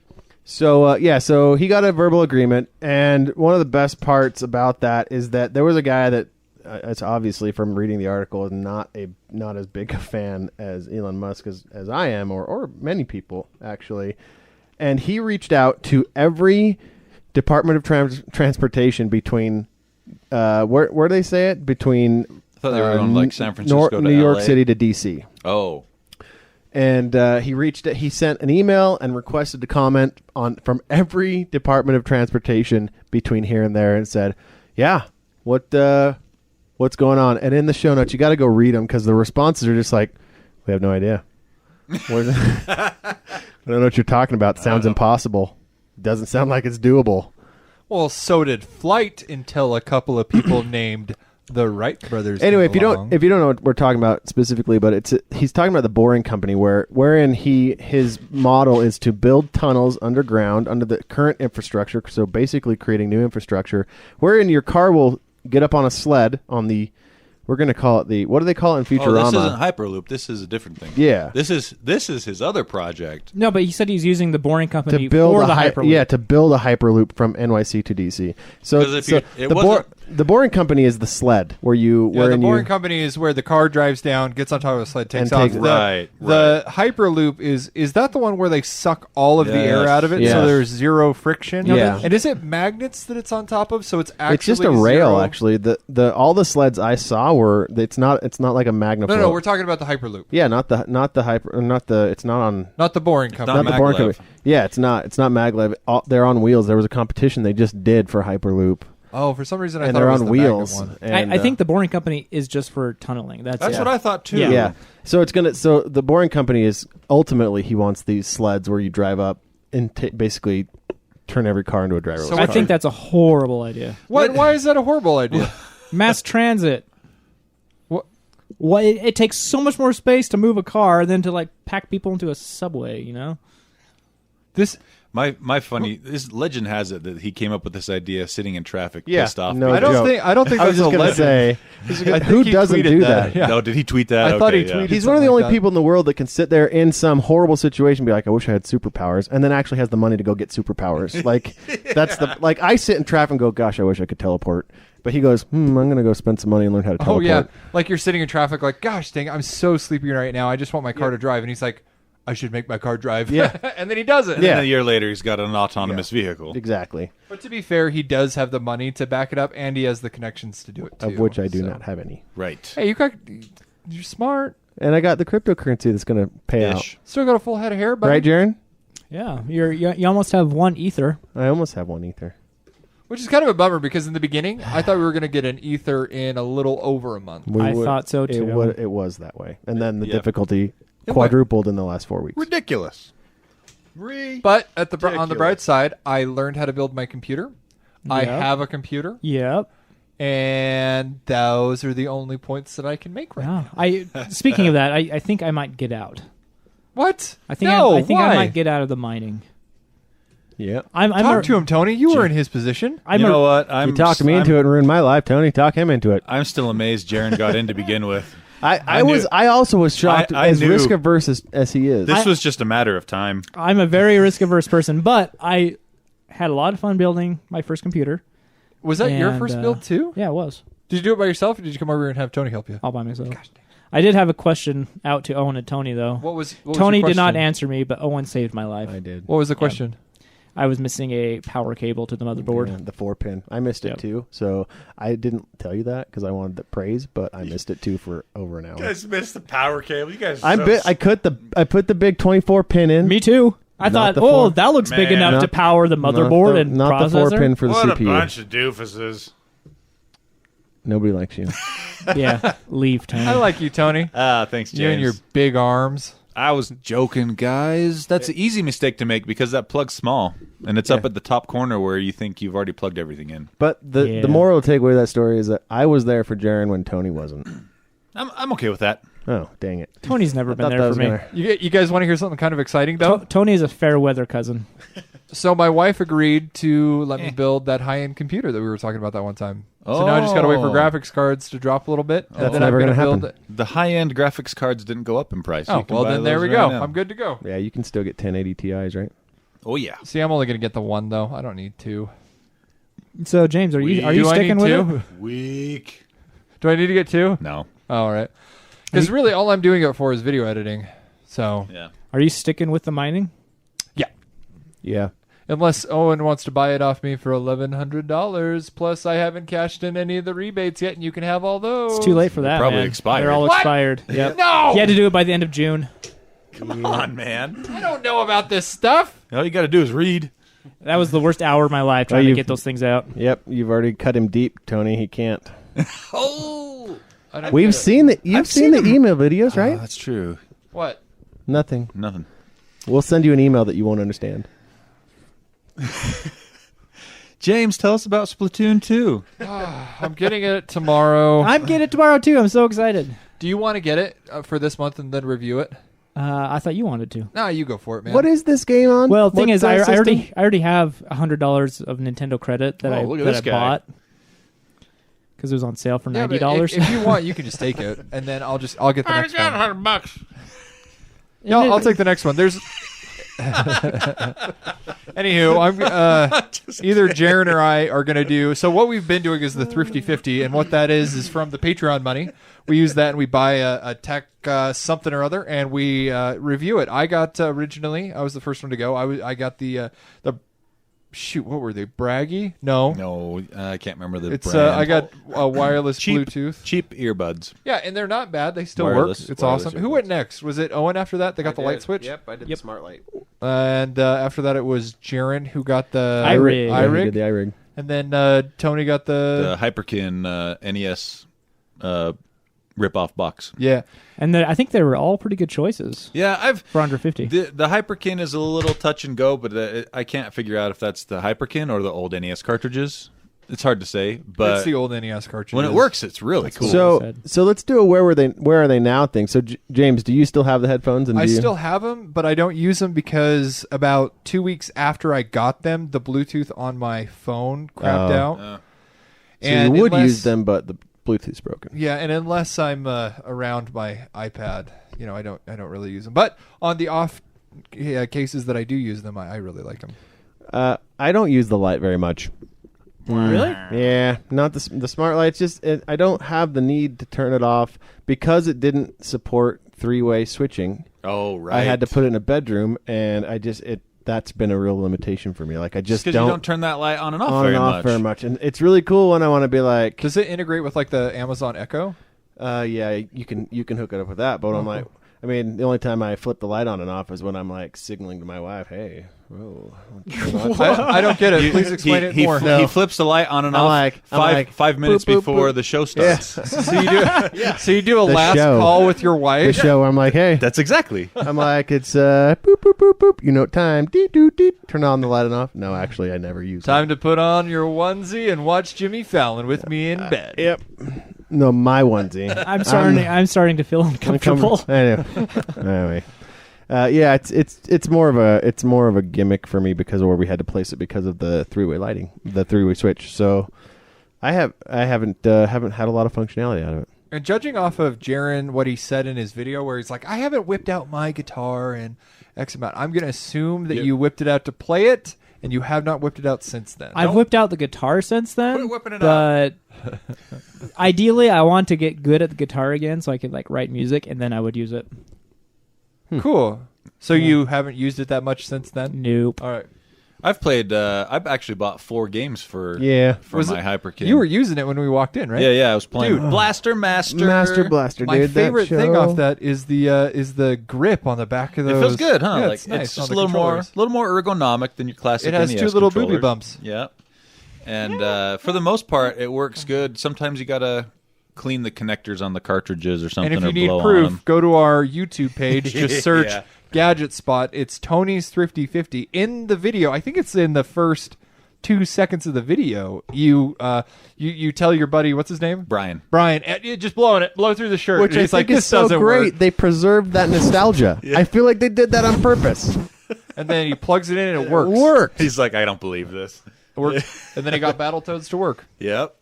Speaker 4: So so he got a verbal agreement, and one of the best parts about that is that there was a guy that it's obviously from reading the article is not as big a fan as Elon Musk as I am, or many people actually, and he reached out to every Department of Transportation between where do they say it between
Speaker 1: I thought they were going like San Francisco to
Speaker 4: New York
Speaker 1: LA.
Speaker 4: City to DC.
Speaker 1: Oh.
Speaker 4: And he sent an email and requested to comment from every Department of Transportation between here and there, and said, "Yeah, what's going on?" And in the show notes, you got to go read them because the responses are just like, "We have no idea. I don't know what you're talking about. Sounds impossible. Doesn't sound like it's doable."
Speaker 2: Well, so did Flight until a couple of people named the Wright brothers.
Speaker 4: Anyway,
Speaker 2: came along.
Speaker 4: if you don't know what we're talking about specifically, but he's talking about the Boring Company, wherein his model is to build tunnels underground under the current infrastructure. So basically, creating new infrastructure, wherein your car will get up on a sled on the We're going to call it the... What do they call it in
Speaker 1: Oh,
Speaker 4: Futurama?
Speaker 1: this isn't Hyperloop. This is a different thing.
Speaker 4: Yeah.
Speaker 1: This is his other project.
Speaker 3: No, but he said he's using the Boring Company
Speaker 4: to build
Speaker 3: for the Hyperloop.
Speaker 4: Yeah, to build a Hyperloop from NYC to DC. So,
Speaker 1: 'Cause if you- it wasn't-
Speaker 4: the Boring Company is the sled where you...
Speaker 2: Yeah, the Boring Company is where the car drives down, gets on top of the sled, takes
Speaker 4: And
Speaker 2: off.
Speaker 4: takes-
Speaker 2: The Hyperloop is that the one where they suck all of the air
Speaker 1: Yes.
Speaker 2: out of it,
Speaker 4: Yes.
Speaker 2: so there's zero friction?
Speaker 4: Yeah.
Speaker 2: And is it magnets that it's on top of? So it's actually
Speaker 4: It's just a rail,
Speaker 2: zero-
Speaker 4: actually. The all the sleds I saw were... It's not like a magna
Speaker 2: No,
Speaker 4: float.
Speaker 2: we're talking about the Hyperloop,
Speaker 4: Yeah, not the hyper... Not the... It's not on...
Speaker 2: not the Boring Company.
Speaker 1: not
Speaker 4: Not the Boring
Speaker 1: maglev.
Speaker 4: Company. Yeah, it's not maglev. They're on wheels. There was a competition they just did for Hyperloop.
Speaker 2: Oh, for some reason I
Speaker 4: And
Speaker 2: thought
Speaker 4: they're
Speaker 2: it was
Speaker 4: on
Speaker 2: the
Speaker 4: wheels.
Speaker 2: magnet one.
Speaker 4: And,
Speaker 3: I think the Boring Company is just for tunneling. That's
Speaker 1: That's
Speaker 3: it.
Speaker 1: what I thought too.
Speaker 3: Yeah.
Speaker 4: Yeah. So it's gonna. So the Boring Company is ultimately he wants these sleds where you drive up and basically turn every car into a driverless
Speaker 2: So
Speaker 4: car.
Speaker 3: I think that's a horrible idea.
Speaker 2: Why is that a horrible idea?
Speaker 3: Mass transit.
Speaker 2: What?
Speaker 3: Well, it takes so much more space to move a car than to like pack people into a subway. You know.
Speaker 2: This
Speaker 1: My funny this legend has it that he came up with this idea sitting in traffic,
Speaker 4: Yeah,
Speaker 1: pissed off.
Speaker 4: no
Speaker 1: because-
Speaker 2: I don't think
Speaker 4: I was
Speaker 2: that's
Speaker 4: just
Speaker 2: a
Speaker 4: gonna
Speaker 2: legend.
Speaker 4: say
Speaker 2: I think
Speaker 4: who
Speaker 2: he
Speaker 4: doesn't
Speaker 2: tweeted
Speaker 4: do
Speaker 2: that.
Speaker 4: that?
Speaker 2: Yeah.
Speaker 1: No, did he tweet that?
Speaker 2: I thought he
Speaker 1: Okay, yeah.
Speaker 2: tweeted
Speaker 4: He's one of the
Speaker 2: something
Speaker 4: only
Speaker 2: like that.
Speaker 4: people in the world that can sit there in some horrible situation and be like, I wish I had superpowers, and then actually has the money to go get superpowers. Like that's the like I sit in traffic and go, gosh, I wish I could teleport. But he goes, I'm going to go spend some money and learn how to
Speaker 2: Oh
Speaker 4: teleport.
Speaker 2: yeah, like you're sitting in traffic, like, gosh dang, I'm so sleepy right now. I just want my car to drive, and he's like, I should make my car drive.
Speaker 4: Yeah.
Speaker 2: and then he does it.
Speaker 1: And then
Speaker 4: Yeah.
Speaker 1: a year later, he's got an autonomous vehicle.
Speaker 4: Exactly.
Speaker 2: But to be fair, he does have the money to back it up, and he has the connections to do it too.
Speaker 4: Of which I do
Speaker 2: so.
Speaker 4: not have any.
Speaker 1: Right.
Speaker 2: Hey, you're smart.
Speaker 4: And I got the cryptocurrency that's going to pay out.
Speaker 1: Ish.
Speaker 2: Still got a full head of hair, buddy.
Speaker 4: Right, Jaron?
Speaker 3: Yeah, you almost have one ether.
Speaker 4: I almost have one ether.
Speaker 2: Which is kind of a bummer because in the beginning, I thought we were going to get an ether in a little over a month.
Speaker 3: I thought so, too.
Speaker 4: It was that way. And then the
Speaker 1: Yep.
Speaker 4: difficulty
Speaker 1: It
Speaker 4: quadrupled in the last 4 weeks.
Speaker 1: Ridiculous.
Speaker 2: But on the bright side, I learned how to build my computer. I
Speaker 3: Yep.
Speaker 2: have a computer,
Speaker 3: Yep.
Speaker 2: and those are the only points that I can make right now.
Speaker 3: Speaking of that, I think I might get out.
Speaker 2: What?
Speaker 3: I think
Speaker 2: no,
Speaker 3: I think
Speaker 2: why?
Speaker 3: I might get out of the mining.
Speaker 4: Yeah.
Speaker 2: Talk to him, Tony. You were in his position.
Speaker 3: I'm
Speaker 1: You
Speaker 3: a-
Speaker 1: know what?
Speaker 4: You talked me into it and ruined my life, Tony. Talk him into it.
Speaker 1: I'm still amazed Jaron got in to begin with.
Speaker 4: I also was shocked
Speaker 1: I
Speaker 4: as
Speaker 1: knew-
Speaker 4: risk averse as he is.
Speaker 1: This was just a matter of time.
Speaker 3: I'm a very risk averse person, but I had a lot of fun building my first computer.
Speaker 2: Was that your
Speaker 3: And,
Speaker 2: first build too?
Speaker 3: Yeah, it was
Speaker 2: Did you do it by yourself, or did you come over here and have Tony help you?
Speaker 3: all by myself. I did have a question out to Owen and Tony though.
Speaker 2: What was
Speaker 3: Tony
Speaker 2: your
Speaker 3: did not
Speaker 2: question?
Speaker 3: answer me, but Owen saved my life.
Speaker 4: I did.
Speaker 2: What was the question?
Speaker 3: I was missing a power cable to the motherboard.
Speaker 4: Yeah, the 4-pin. I missed it
Speaker 3: Yep.
Speaker 4: too. So I didn't tell you that because I wanted the praise, but I missed it too for over an hour.
Speaker 1: missed the power cable. You guys.
Speaker 4: I put the big 24-pin in.
Speaker 3: Me too. I
Speaker 4: Not
Speaker 3: thought,
Speaker 4: the four-
Speaker 3: that looks big
Speaker 1: Man.
Speaker 3: enough
Speaker 4: Not-
Speaker 3: to power the motherboard and
Speaker 4: not
Speaker 3: processor.
Speaker 4: the 4-pin for the
Speaker 1: What a
Speaker 4: CPU.
Speaker 1: bunch of doofuses.
Speaker 4: Nobody likes you.
Speaker 3: Yeah, leave Tony.
Speaker 2: I like you, Tony.
Speaker 1: Thanks, James.
Speaker 2: You and your big arms.
Speaker 1: I was joking, guys. That's an easy mistake to make because that plug's small and it's up at the top corner where you think you've already plugged everything in.
Speaker 4: But the
Speaker 3: Yeah.
Speaker 4: moral takeaway of that story is that I was there for Jaron when Tony wasn't.
Speaker 1: I'm okay with that.
Speaker 4: Oh, dang it.
Speaker 3: Tony's never been
Speaker 4: Thought that
Speaker 3: there
Speaker 4: was
Speaker 3: for me.
Speaker 4: gonna-
Speaker 2: You guys want to hear something kind of exciting, though?
Speaker 3: Tony is a fair weather cousin.
Speaker 2: So my wife agreed to let me build that high-end computer that we were talking about that one time. So now I just got to wait for graphics cards to drop a little bit. And
Speaker 4: That's
Speaker 2: then
Speaker 4: never
Speaker 2: I'm
Speaker 4: gonna
Speaker 2: build
Speaker 4: happen.
Speaker 2: it.
Speaker 1: The high-end graphics cards didn't go up in price.
Speaker 2: Oh,
Speaker 1: You can
Speaker 2: well,
Speaker 1: buy
Speaker 2: then there
Speaker 1: those
Speaker 2: we
Speaker 1: right
Speaker 2: go.
Speaker 1: now.
Speaker 2: I'm good to go.
Speaker 4: Yeah, you can still get 1080 Ti's, right?
Speaker 1: Oh, yeah.
Speaker 2: See, I'm only going to get the one, though. I don't need two.
Speaker 3: So James, are you
Speaker 2: Do I
Speaker 3: sticking
Speaker 2: need
Speaker 3: with
Speaker 2: two?
Speaker 3: it?
Speaker 1: Weak.
Speaker 2: Do I need to get two?
Speaker 1: No.
Speaker 2: Oh, all right. Because really, all I'm doing it for is video editing. So,
Speaker 1: Yeah.
Speaker 3: Are you sticking with the mining?
Speaker 4: Yeah.
Speaker 2: unless Owen wants to buy it off me for $1,100, plus I haven't cashed in any of the rebates yet, and you can have all those.
Speaker 3: It's too late for that.
Speaker 1: probably
Speaker 3: man.
Speaker 1: expired.
Speaker 3: They're all
Speaker 2: What?
Speaker 3: expired. Yep.
Speaker 2: No!
Speaker 3: You had to do it by the end of June.
Speaker 1: Come on, man.
Speaker 2: I don't know about this stuff.
Speaker 1: All you got to do is read.
Speaker 3: That was the worst hour of my life trying to
Speaker 4: you've-
Speaker 3: get those things out.
Speaker 4: Yep, you've already cut him deep, Tony. He can't.
Speaker 1: Oh.
Speaker 2: I don't get
Speaker 4: We've
Speaker 2: it.
Speaker 4: seen the you've
Speaker 1: I've
Speaker 4: seen the
Speaker 1: seen
Speaker 4: email videos, right?
Speaker 1: That's true.
Speaker 2: What?
Speaker 4: Nothing.
Speaker 1: Nothing.
Speaker 4: We'll send you an email that you won't understand.
Speaker 1: James, tell us about Splatoon 2.
Speaker 2: I'm getting it tomorrow.
Speaker 3: I'm getting it tomorrow too. I'm so excited.
Speaker 2: Do you want to get it for this month and then review it?
Speaker 3: I thought you wanted to.
Speaker 2: No, you go for it, man.
Speaker 4: What is this game on?
Speaker 3: Well, the thing
Speaker 4: What
Speaker 3: is, I
Speaker 4: system?
Speaker 3: already have $100 of Nintendo credit that
Speaker 1: Oh, look at
Speaker 3: that
Speaker 1: this
Speaker 3: I
Speaker 1: guy.
Speaker 3: bought. because it was on sale for
Speaker 2: Yeah, but
Speaker 3: $90.
Speaker 2: if you want, you can just take it, and then I'll get the next one.
Speaker 1: $100.
Speaker 2: Yeah, I'll take the next one. There's. Anywho, I'm either Jaren or I are going to do. So what we've been doing is the Thrifty 50, and what that is from the Patreon money. We use that and we buy a tech something or other, and we review it. I got originally. I was the first one to go. I got the shoot. What were they? Braggy? No,
Speaker 1: I can't remember the
Speaker 2: it's
Speaker 1: brand.
Speaker 2: I got a wireless
Speaker 1: cheap
Speaker 2: Bluetooth.
Speaker 1: cheap earbuds.
Speaker 2: Yeah, and they're not bad. They still
Speaker 1: Wireless-
Speaker 2: work. It's
Speaker 1: wireless
Speaker 2: awesome.
Speaker 1: earbuds.
Speaker 2: Who went next? Was it Owen after that? They got the light switch?
Speaker 4: Yep, I did the smart light.
Speaker 2: And after that, it was Jaren who got the
Speaker 3: iRig.
Speaker 4: Yeah, he
Speaker 2: iRig.
Speaker 4: did the iRig.
Speaker 2: And then Tony got
Speaker 1: The Hyperkin NES rip-off box.
Speaker 2: yeah.
Speaker 3: And I think they were all pretty good choices
Speaker 1: Yeah,
Speaker 3: for under 50.
Speaker 1: the Hyperkin is a little touch and go, but I can't figure out if that's the Hyperkin or the old NES cartridges. It's hard to say, but
Speaker 2: It's the old NES cartridge.
Speaker 1: when it works, it's really cool.
Speaker 4: So let's do a where are they now thing. So James, do you still have the headphones? And
Speaker 2: I
Speaker 4: do you...
Speaker 2: still have them, but I don't use them because about 2 weeks after I got them, the Bluetooth on my phone crapped out.
Speaker 1: Oh.
Speaker 4: So you would use them, but the Bluetooth's broken.
Speaker 2: Yeah, and unless I'm around my iPad, I don't really use them. But on the off cases that I do use them, I really like them.
Speaker 4: I don't use the light very much.
Speaker 3: Really?
Speaker 4: Yeah, not the smart light. It's just I don't have the need to turn it off because it didn't support 3-way switching.
Speaker 1: Oh, right.
Speaker 4: I had to put it in a bedroom, and that's been a real limitation for me. Like I just
Speaker 1: because you don't turn that light on and off
Speaker 4: very much. And it's really cool when I want to be like,
Speaker 2: Does it integrate with like the Amazon Echo?
Speaker 4: yeah, you can hook it up with that. But I'm like, I mean, the only time I flip the light on and off is when I'm like signaling to my wife, "Hey, whoa."
Speaker 2: I don't get it. Please explain it more.
Speaker 1: He flips the light on and off five minutes
Speaker 4: boop, boop,
Speaker 1: before
Speaker 4: boop.
Speaker 1: the show starts.
Speaker 2: So you do a
Speaker 4: The
Speaker 2: last
Speaker 4: show.
Speaker 2: call with your
Speaker 4: The
Speaker 2: wife.
Speaker 4: show, I'm like, "Hey."
Speaker 1: That's exactly.
Speaker 4: I'm like, it's boop boop boop boop. Time. Deet doot deet. Turn on the light and off. No, actually, I never use
Speaker 2: Time to put on your onesie and watch Jimmy Fallon with me in bed.
Speaker 4: Yep. No, my onesie.
Speaker 3: I'm starting to feel uncomfortable.
Speaker 4: Anyway, yeah, it's more of a gimmick for me because of where we had to place it because of the 3-way lighting, the 3-way switch. So I haven't had a lot of functionality out of it.
Speaker 2: And judging off of Jaren, what he said in his video, where he's like, "I haven't whipped out my guitar in X amount," I'm going to assume that you whipped it out to play it, and you have not whipped it out since then.
Speaker 3: I've whipped out the guitar since then,
Speaker 1: Quit whipping it
Speaker 3: but ideally, I want to get good at the guitar again so I could like write music, and then I would use it.
Speaker 2: Cool. So you haven't used it that much since then?
Speaker 3: Nope.
Speaker 2: All right.
Speaker 1: I've played. I've actually bought 4 games for
Speaker 2: Was
Speaker 1: my
Speaker 2: it-
Speaker 1: Hyperkin.
Speaker 2: You were using it when we walked in, right?
Speaker 1: Yeah. I was playing
Speaker 2: Dude.
Speaker 1: Blaster Master.
Speaker 4: Master Blaster,
Speaker 2: My
Speaker 4: dude.
Speaker 2: favorite
Speaker 4: that
Speaker 2: thing
Speaker 4: show.
Speaker 2: off that is the grip on the back of
Speaker 1: It
Speaker 2: those.
Speaker 1: feels good, huh?
Speaker 2: Yeah,
Speaker 1: like
Speaker 2: it's nice
Speaker 1: it's
Speaker 2: on
Speaker 1: just
Speaker 2: the
Speaker 1: a little
Speaker 2: controllers.
Speaker 1: more ergonomic than your classic.
Speaker 2: It has
Speaker 1: NES
Speaker 2: 2 little booby
Speaker 1: controllers.
Speaker 2: bumps.
Speaker 1: Yeah, and for the most part, it works good. Sometimes you gotta clean the connectors on the cartridges or something.
Speaker 2: And if you
Speaker 1: or
Speaker 2: need
Speaker 1: blow on
Speaker 2: proof,
Speaker 1: them.
Speaker 2: go to our YouTube page. Just search
Speaker 1: Yeah.
Speaker 2: Gadget Spot. It's Tony's Thrifty 50. In the video, I think it's in the first 2 seconds of the video. You tell your buddy, what's his name?
Speaker 1: Brian.
Speaker 2: Just blow through the shirt.
Speaker 4: Which
Speaker 2: And
Speaker 4: I
Speaker 2: he's
Speaker 4: think
Speaker 2: like,
Speaker 4: is
Speaker 2: this
Speaker 4: so
Speaker 2: doesn't
Speaker 4: great.
Speaker 2: work.
Speaker 4: They preserved that nostalgia. I feel like they did that on purpose.
Speaker 2: And then he plugs it in and it works.
Speaker 4: Worked.
Speaker 1: He's like, I don't believe this.
Speaker 2: And then he got Battletoads to work.
Speaker 1: Yep.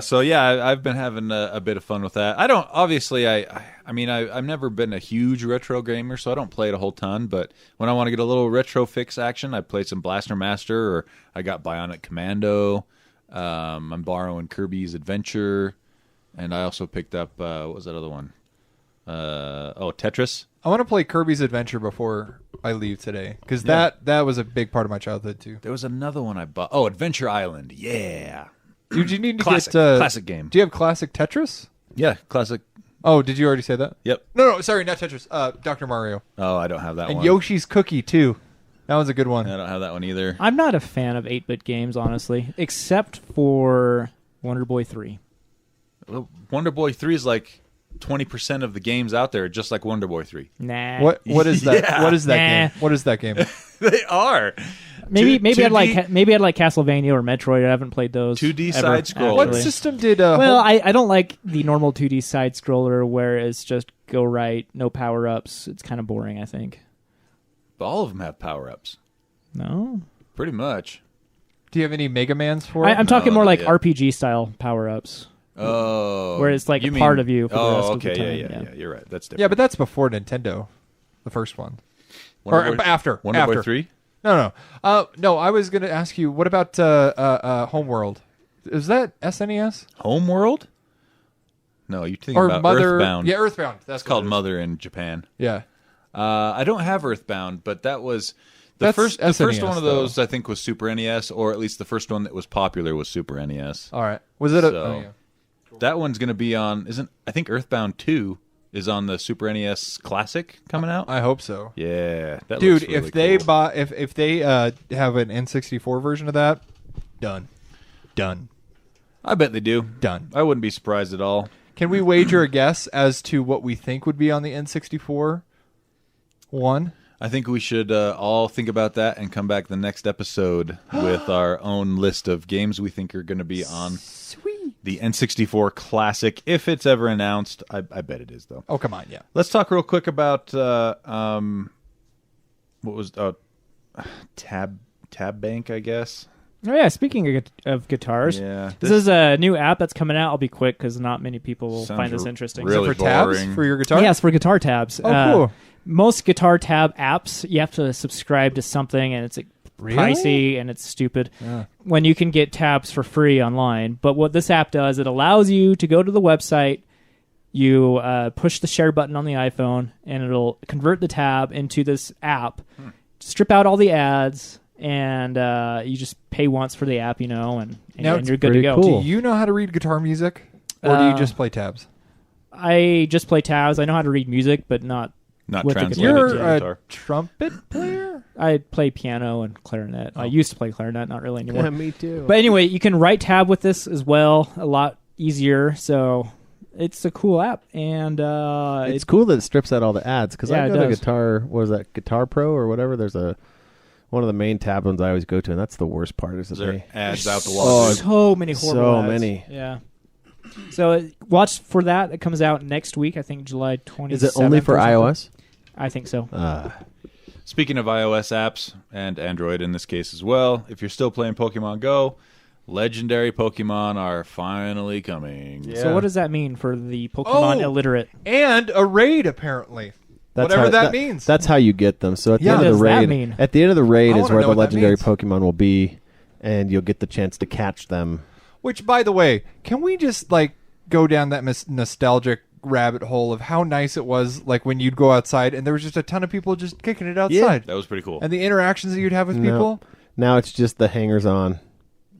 Speaker 1: So yeah, I've been having a bit of fun with that. I don't obviously. I've never been a huge retro gamer, so I don't play it a whole ton. But when I want to get a little retro fix action, I play some Blaster Master, or I got Bionic Commando. I'm borrowing Kirby's Adventure, and I also picked up what was that other one? Tetris.
Speaker 2: I want to play Kirby's Adventure before I leave today, because that was a big part of my childhood too.
Speaker 1: There was another one I bought. Oh, Adventure Island. Yeah.
Speaker 2: Dude, you need to
Speaker 1: Classic.
Speaker 2: get
Speaker 1: Classic game.
Speaker 2: Do you have classic Tetris?
Speaker 1: Yeah, classic.
Speaker 2: Oh, did you already say that?
Speaker 1: Yep.
Speaker 2: No, sorry, not Tetris. Dr. Mario.
Speaker 1: Oh, I don't have that
Speaker 2: And
Speaker 1: one.
Speaker 2: Yoshi's Cookie too. That one's a good one.
Speaker 1: I don't have that one either.
Speaker 3: I'm not a fan of 8-bit games, honestly, except for Wonder Boy 3.
Speaker 1: Well, Wonder Boy 3 is like 20% of the games out there, just like Wonder Boy 3.
Speaker 3: Nah.
Speaker 2: What is that?
Speaker 1: Yeah.
Speaker 2: What is that
Speaker 3: Nah.
Speaker 2: game? What is that game?
Speaker 1: They are.
Speaker 3: Maybe I'd
Speaker 1: 2D
Speaker 3: like Castlevania or Metroid. I haven't played those.
Speaker 1: 2D
Speaker 3: ever,
Speaker 1: side-scroller.
Speaker 2: What
Speaker 3: actually.
Speaker 2: system did?
Speaker 3: Well, I don't like the normal 2D side scroller where it's just go right, no power ups. It's kind of boring, I think.
Speaker 1: But all of them have power-ups.
Speaker 3: No,
Speaker 1: Pretty much.
Speaker 2: do you have any Mega Mans for it?
Speaker 3: I'm talking
Speaker 1: No,
Speaker 3: more
Speaker 1: not
Speaker 3: like
Speaker 1: yet.
Speaker 3: RPG style power ups.
Speaker 1: Oh,
Speaker 3: where it's like
Speaker 1: you
Speaker 3: a
Speaker 1: mean-
Speaker 3: part of you for the
Speaker 1: oh,
Speaker 3: rest
Speaker 1: okay,
Speaker 3: of the time.
Speaker 1: yeah. You're right. That's different.
Speaker 2: Yeah, but that's before Nintendo, the first one.
Speaker 1: Wonder
Speaker 2: Or
Speaker 1: Boy-
Speaker 2: after.
Speaker 1: Wonder
Speaker 2: after.
Speaker 1: Boy 3?
Speaker 2: No, I was going to ask you, what about Homeworld? Is that SNES?
Speaker 1: Homeworld? No, you're thinking
Speaker 2: Or
Speaker 1: about
Speaker 2: Mother?
Speaker 1: Earthbound.
Speaker 2: Yeah, Earthbound. That's
Speaker 1: It's called
Speaker 2: what it is.
Speaker 1: Mother in Japan.
Speaker 2: Yeah.
Speaker 1: I don't have Earthbound, but that was the
Speaker 2: That's
Speaker 1: first
Speaker 2: SNES,
Speaker 1: one of those. I think was Super NES, or at least the first one that was popular was Super NES.
Speaker 2: All right. Was it a...
Speaker 1: So-
Speaker 2: oh, yeah.
Speaker 1: That one's going to be on. I think Earthbound 2 is on the Super NES Classic coming out.
Speaker 2: I hope so.
Speaker 1: Yeah, that
Speaker 2: Dude,
Speaker 1: looks really
Speaker 2: if they
Speaker 1: cool.
Speaker 2: buy, if they have an N64 version of that, done.
Speaker 1: I bet they do.
Speaker 2: Done.
Speaker 1: I wouldn't be surprised at all.
Speaker 2: Can we wager a guess as to what we think would be on the N64 one?
Speaker 1: I think we should all think about that and come back the next episode with our own list of games we think are going to be on the N64 Classic, if it's ever announced. I bet it is, though.
Speaker 2: Oh, come on, yeah.
Speaker 1: Let's talk real quick about what was TabBank, I guess.
Speaker 3: Oh yeah, speaking of guitars,
Speaker 1: Yeah,
Speaker 3: this is a new app that's coming out. I'll be quick because not many people will
Speaker 1: Sounds
Speaker 3: find this
Speaker 1: re-
Speaker 3: interesting.
Speaker 1: really
Speaker 2: For tabs
Speaker 1: boring.
Speaker 2: for your guitar?
Speaker 3: Yes, for guitar tabs.
Speaker 2: Oh, cool.
Speaker 3: Most guitar tab apps, you have to subscribe to something, and it's
Speaker 2: Really?
Speaker 3: pricey and it's stupid.
Speaker 2: Yeah.
Speaker 3: When you can get tabs for free online, but what this app does, it allows you to go to the website. You push the share button on the iPhone, and it'll convert the tab into this app. Strip out all the ads, and you just pay once for the app, and
Speaker 2: Now
Speaker 3: you're
Speaker 2: it's
Speaker 3: good to
Speaker 4: pretty
Speaker 3: go.
Speaker 4: cool.
Speaker 2: Do you know how to read guitar music? Or do you
Speaker 3: Uh,
Speaker 2: just play tabs?
Speaker 3: I just play tabs. I know how to read music, but not.
Speaker 1: Not
Speaker 3: with the
Speaker 1: translated
Speaker 3: guitar.
Speaker 1: to
Speaker 2: You're a
Speaker 1: guitar.
Speaker 2: trumpet player?
Speaker 3: I play piano and clarinet.
Speaker 2: Oh.
Speaker 3: I used to play clarinet, not really anymore.
Speaker 4: Yeah, me too.
Speaker 3: But anyway, you can write tab with this as well. A lot easier. So it's a cool app, and
Speaker 4: it's cool that it strips out all the ads because
Speaker 3: Yeah,
Speaker 4: I
Speaker 3: it
Speaker 4: go to
Speaker 3: does.
Speaker 4: Guitar. What is that? Guitar Pro or whatever. There's one of the main tab ones I always go to, and that's the worst part. Is that
Speaker 1: Is there
Speaker 4: they
Speaker 1: ads out the
Speaker 4: Oh,
Speaker 1: wall? dude?
Speaker 3: so many horrible
Speaker 4: so
Speaker 3: ads.
Speaker 4: many.
Speaker 3: Yeah. So watch for that. It comes out next week. I think July 27th.
Speaker 4: Is it only for
Speaker 3: or something.
Speaker 4: iOS?
Speaker 3: I think so.
Speaker 1: Speaking of iOS apps, and Android in this case as well, if you're still playing Pokemon Go, legendary Pokemon are finally coming.
Speaker 4: Yeah.
Speaker 3: So what does that mean for the Pokemon
Speaker 2: Oh!
Speaker 3: illiterate?
Speaker 2: And a raid, apparently. Whatever that means.
Speaker 4: That's how you get them. So at the
Speaker 2: Yeah.
Speaker 4: end
Speaker 3: What
Speaker 4: of the
Speaker 3: does that
Speaker 4: raid,
Speaker 3: mean?
Speaker 4: at the end of the raid
Speaker 2: I
Speaker 4: is
Speaker 2: wanna
Speaker 4: where
Speaker 2: know
Speaker 4: the
Speaker 2: what that
Speaker 4: legendary
Speaker 2: means.
Speaker 4: Pokemon will be, and you'll get the chance to catch them.
Speaker 2: Which, by the way, can we just, go down that nostalgic rabbit hole of how nice it was, when you'd go outside and there was just a ton of people just kicking it outside?
Speaker 1: That was pretty cool.
Speaker 2: And the interactions that you'd have with
Speaker 4: No.
Speaker 2: people?
Speaker 4: Now it's just the hangers on,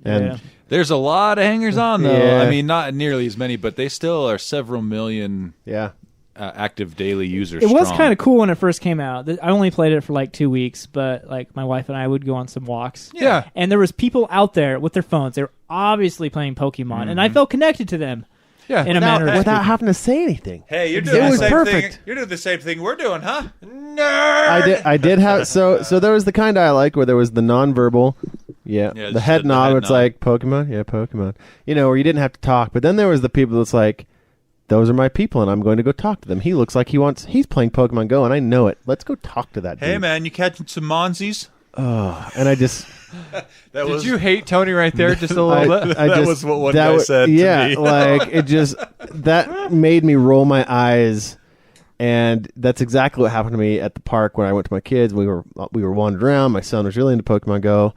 Speaker 4: and
Speaker 3: Yeah.
Speaker 1: There's a lot of hangers on, though.
Speaker 4: Yeah.
Speaker 1: I mean, not nearly as many, but they still are several million
Speaker 4: yeah.
Speaker 1: active daily users.
Speaker 3: It was
Speaker 1: strong.
Speaker 3: kind of cool when it first came out. I only played it for 2 weeks, but my wife and I would go on some walks.
Speaker 2: Yeah.
Speaker 3: And there was people out there with their phones. They were obviously playing Pokemon, and I felt connected to them
Speaker 2: Yeah.
Speaker 3: in a manner of
Speaker 4: without
Speaker 3: speaking.
Speaker 4: having to say anything.
Speaker 1: Hey, you're
Speaker 4: It
Speaker 1: doing the
Speaker 4: was
Speaker 1: same
Speaker 4: perfect.
Speaker 1: thing. You're doing the same thing we're doing, huh?
Speaker 4: I did have so there was the kind I liked where there was the nonverbal,
Speaker 1: Yeah,
Speaker 4: the
Speaker 1: just
Speaker 4: head
Speaker 1: the
Speaker 4: nod
Speaker 1: head
Speaker 4: where it's
Speaker 1: nod.
Speaker 4: like Pokemon, yeah, Pokemon, where you didn't have to talk. But then there was the people that's like, those are my people, and I'm going to go talk to them. He looks like he's playing Pokemon Go, and I know it. Let's go talk to that
Speaker 1: Hey,
Speaker 4: dude.
Speaker 1: man, you catching some Monzies?
Speaker 4: And I just,
Speaker 1: That
Speaker 2: Did you hate Tony right there just a little bit?
Speaker 4: I
Speaker 1: That
Speaker 4: just,
Speaker 1: was what one
Speaker 4: that
Speaker 1: guy
Speaker 4: wa-
Speaker 1: said to
Speaker 4: Yeah,
Speaker 1: me.
Speaker 4: it just that made me roll my eyes, and that's exactly what happened to me at the park when I went to my kids. We were wandering around. My son was really into Pokemon Go,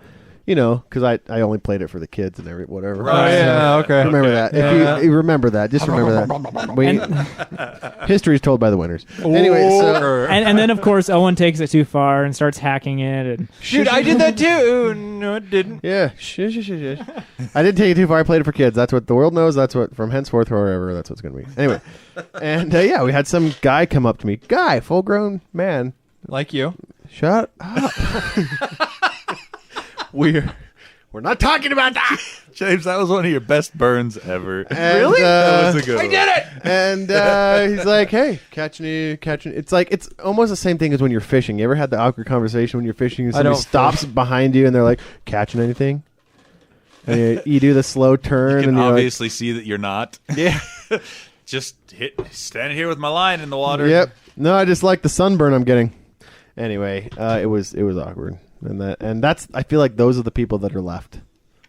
Speaker 4: because I only played it for the kids and whatever.
Speaker 1: Right.
Speaker 2: Oh, yeah, okay.
Speaker 4: Remember that.
Speaker 2: Yeah.
Speaker 4: If you remember that, just remember that. History is told by the winners. Anyway, so
Speaker 3: And then, of course, Owen takes it too far and starts hacking it. And
Speaker 2: Dude, I did that too. No, it didn't.
Speaker 4: yeah, shush. I didn't take it too far. I played it for kids. That's what the world knows. That's what from henceforth forever. That's what's going to be. Anyway, and we had some guy come up to me. Guy, full grown man.
Speaker 2: Like you.
Speaker 4: Shut up. We're not talking about that.
Speaker 1: James, that was one of your best burns ever.
Speaker 4: And,
Speaker 1: That was a good one.
Speaker 2: it.
Speaker 4: And he's like, "Hey, catching." It's it's almost the same thing as when you're fishing. You ever had the awkward conversation when you're fishing and
Speaker 2: I
Speaker 4: somebody
Speaker 2: don't
Speaker 4: stops behind you and they're like, "Catching anything?" And you do the slow turn
Speaker 1: You can
Speaker 4: and you're
Speaker 1: obviously see that you're not.
Speaker 4: like, "Yeah,
Speaker 1: Just standing here with my line in the water.
Speaker 4: yep." No, I just like the sunburn I'm getting. Anyway, it was awkward, and that's I feel like those are the people that are left.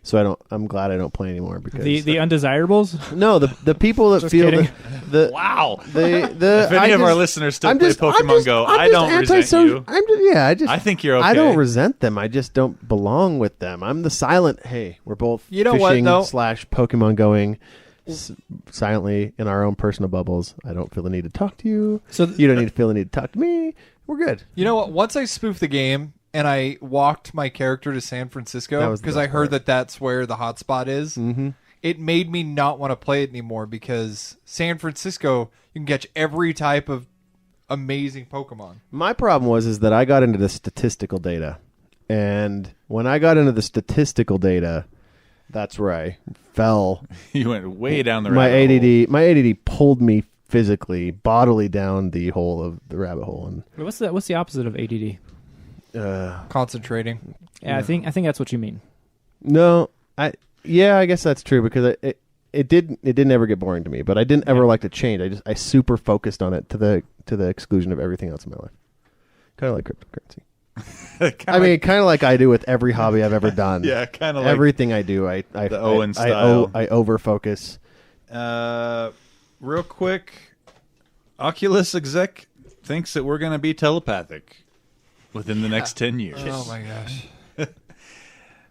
Speaker 4: So I'm glad I don't play anymore because
Speaker 3: the undesirables.
Speaker 4: no, the people that
Speaker 3: Just
Speaker 4: feel
Speaker 3: kidding.
Speaker 4: the
Speaker 1: Wow.
Speaker 4: the
Speaker 1: If any of our listeners still play Pokemon Go, I don't resent you.
Speaker 4: I
Speaker 1: think you're okay.
Speaker 4: I don't resent them. I just don't belong with them. I'm the silent. Hey, we're both
Speaker 2: You know what,
Speaker 4: fishing
Speaker 2: though?
Speaker 4: / Pokemon going silently in our own personal bubbles. I don't feel the need to talk to you.
Speaker 3: So
Speaker 4: You don't need to feel the need to talk to me. We're good.
Speaker 2: You know what? Once I spoofed the game and I walked my character to San
Speaker 4: That
Speaker 2: Francisco
Speaker 4: was the
Speaker 2: because I
Speaker 4: best
Speaker 2: heard
Speaker 4: part.
Speaker 2: that that's where the hotspot is, it made me not want to play it anymore because San Francisco, you can catch every type of amazing Pokemon.
Speaker 4: My problem is that I got into the statistical data, and when I got into the statistical data, that's where I fell.
Speaker 1: You went way down the
Speaker 4: My
Speaker 1: rabbit hole.
Speaker 4: ADD, my ADD pulled me physically, bodily down the hole of the rabbit hole, and
Speaker 3: what's the opposite of ADD?
Speaker 2: Concentrating.
Speaker 3: Yeah, I think that's what you mean.
Speaker 4: no, I guess that's true because it didn't ever get boring to me, but I didn't ever like to change. I super focused on it to the exclusion of everything else in my life. Kind of like cryptocurrency. Kind of like I do with every hobby I've ever done.
Speaker 1: Yeah, kind of like
Speaker 4: everything I do. I
Speaker 1: the Owen style.
Speaker 4: I over focus.
Speaker 1: Real quick, Oculus Exec thinks that we're going to be telepathic within the next 10 years.
Speaker 2: Oh my gosh.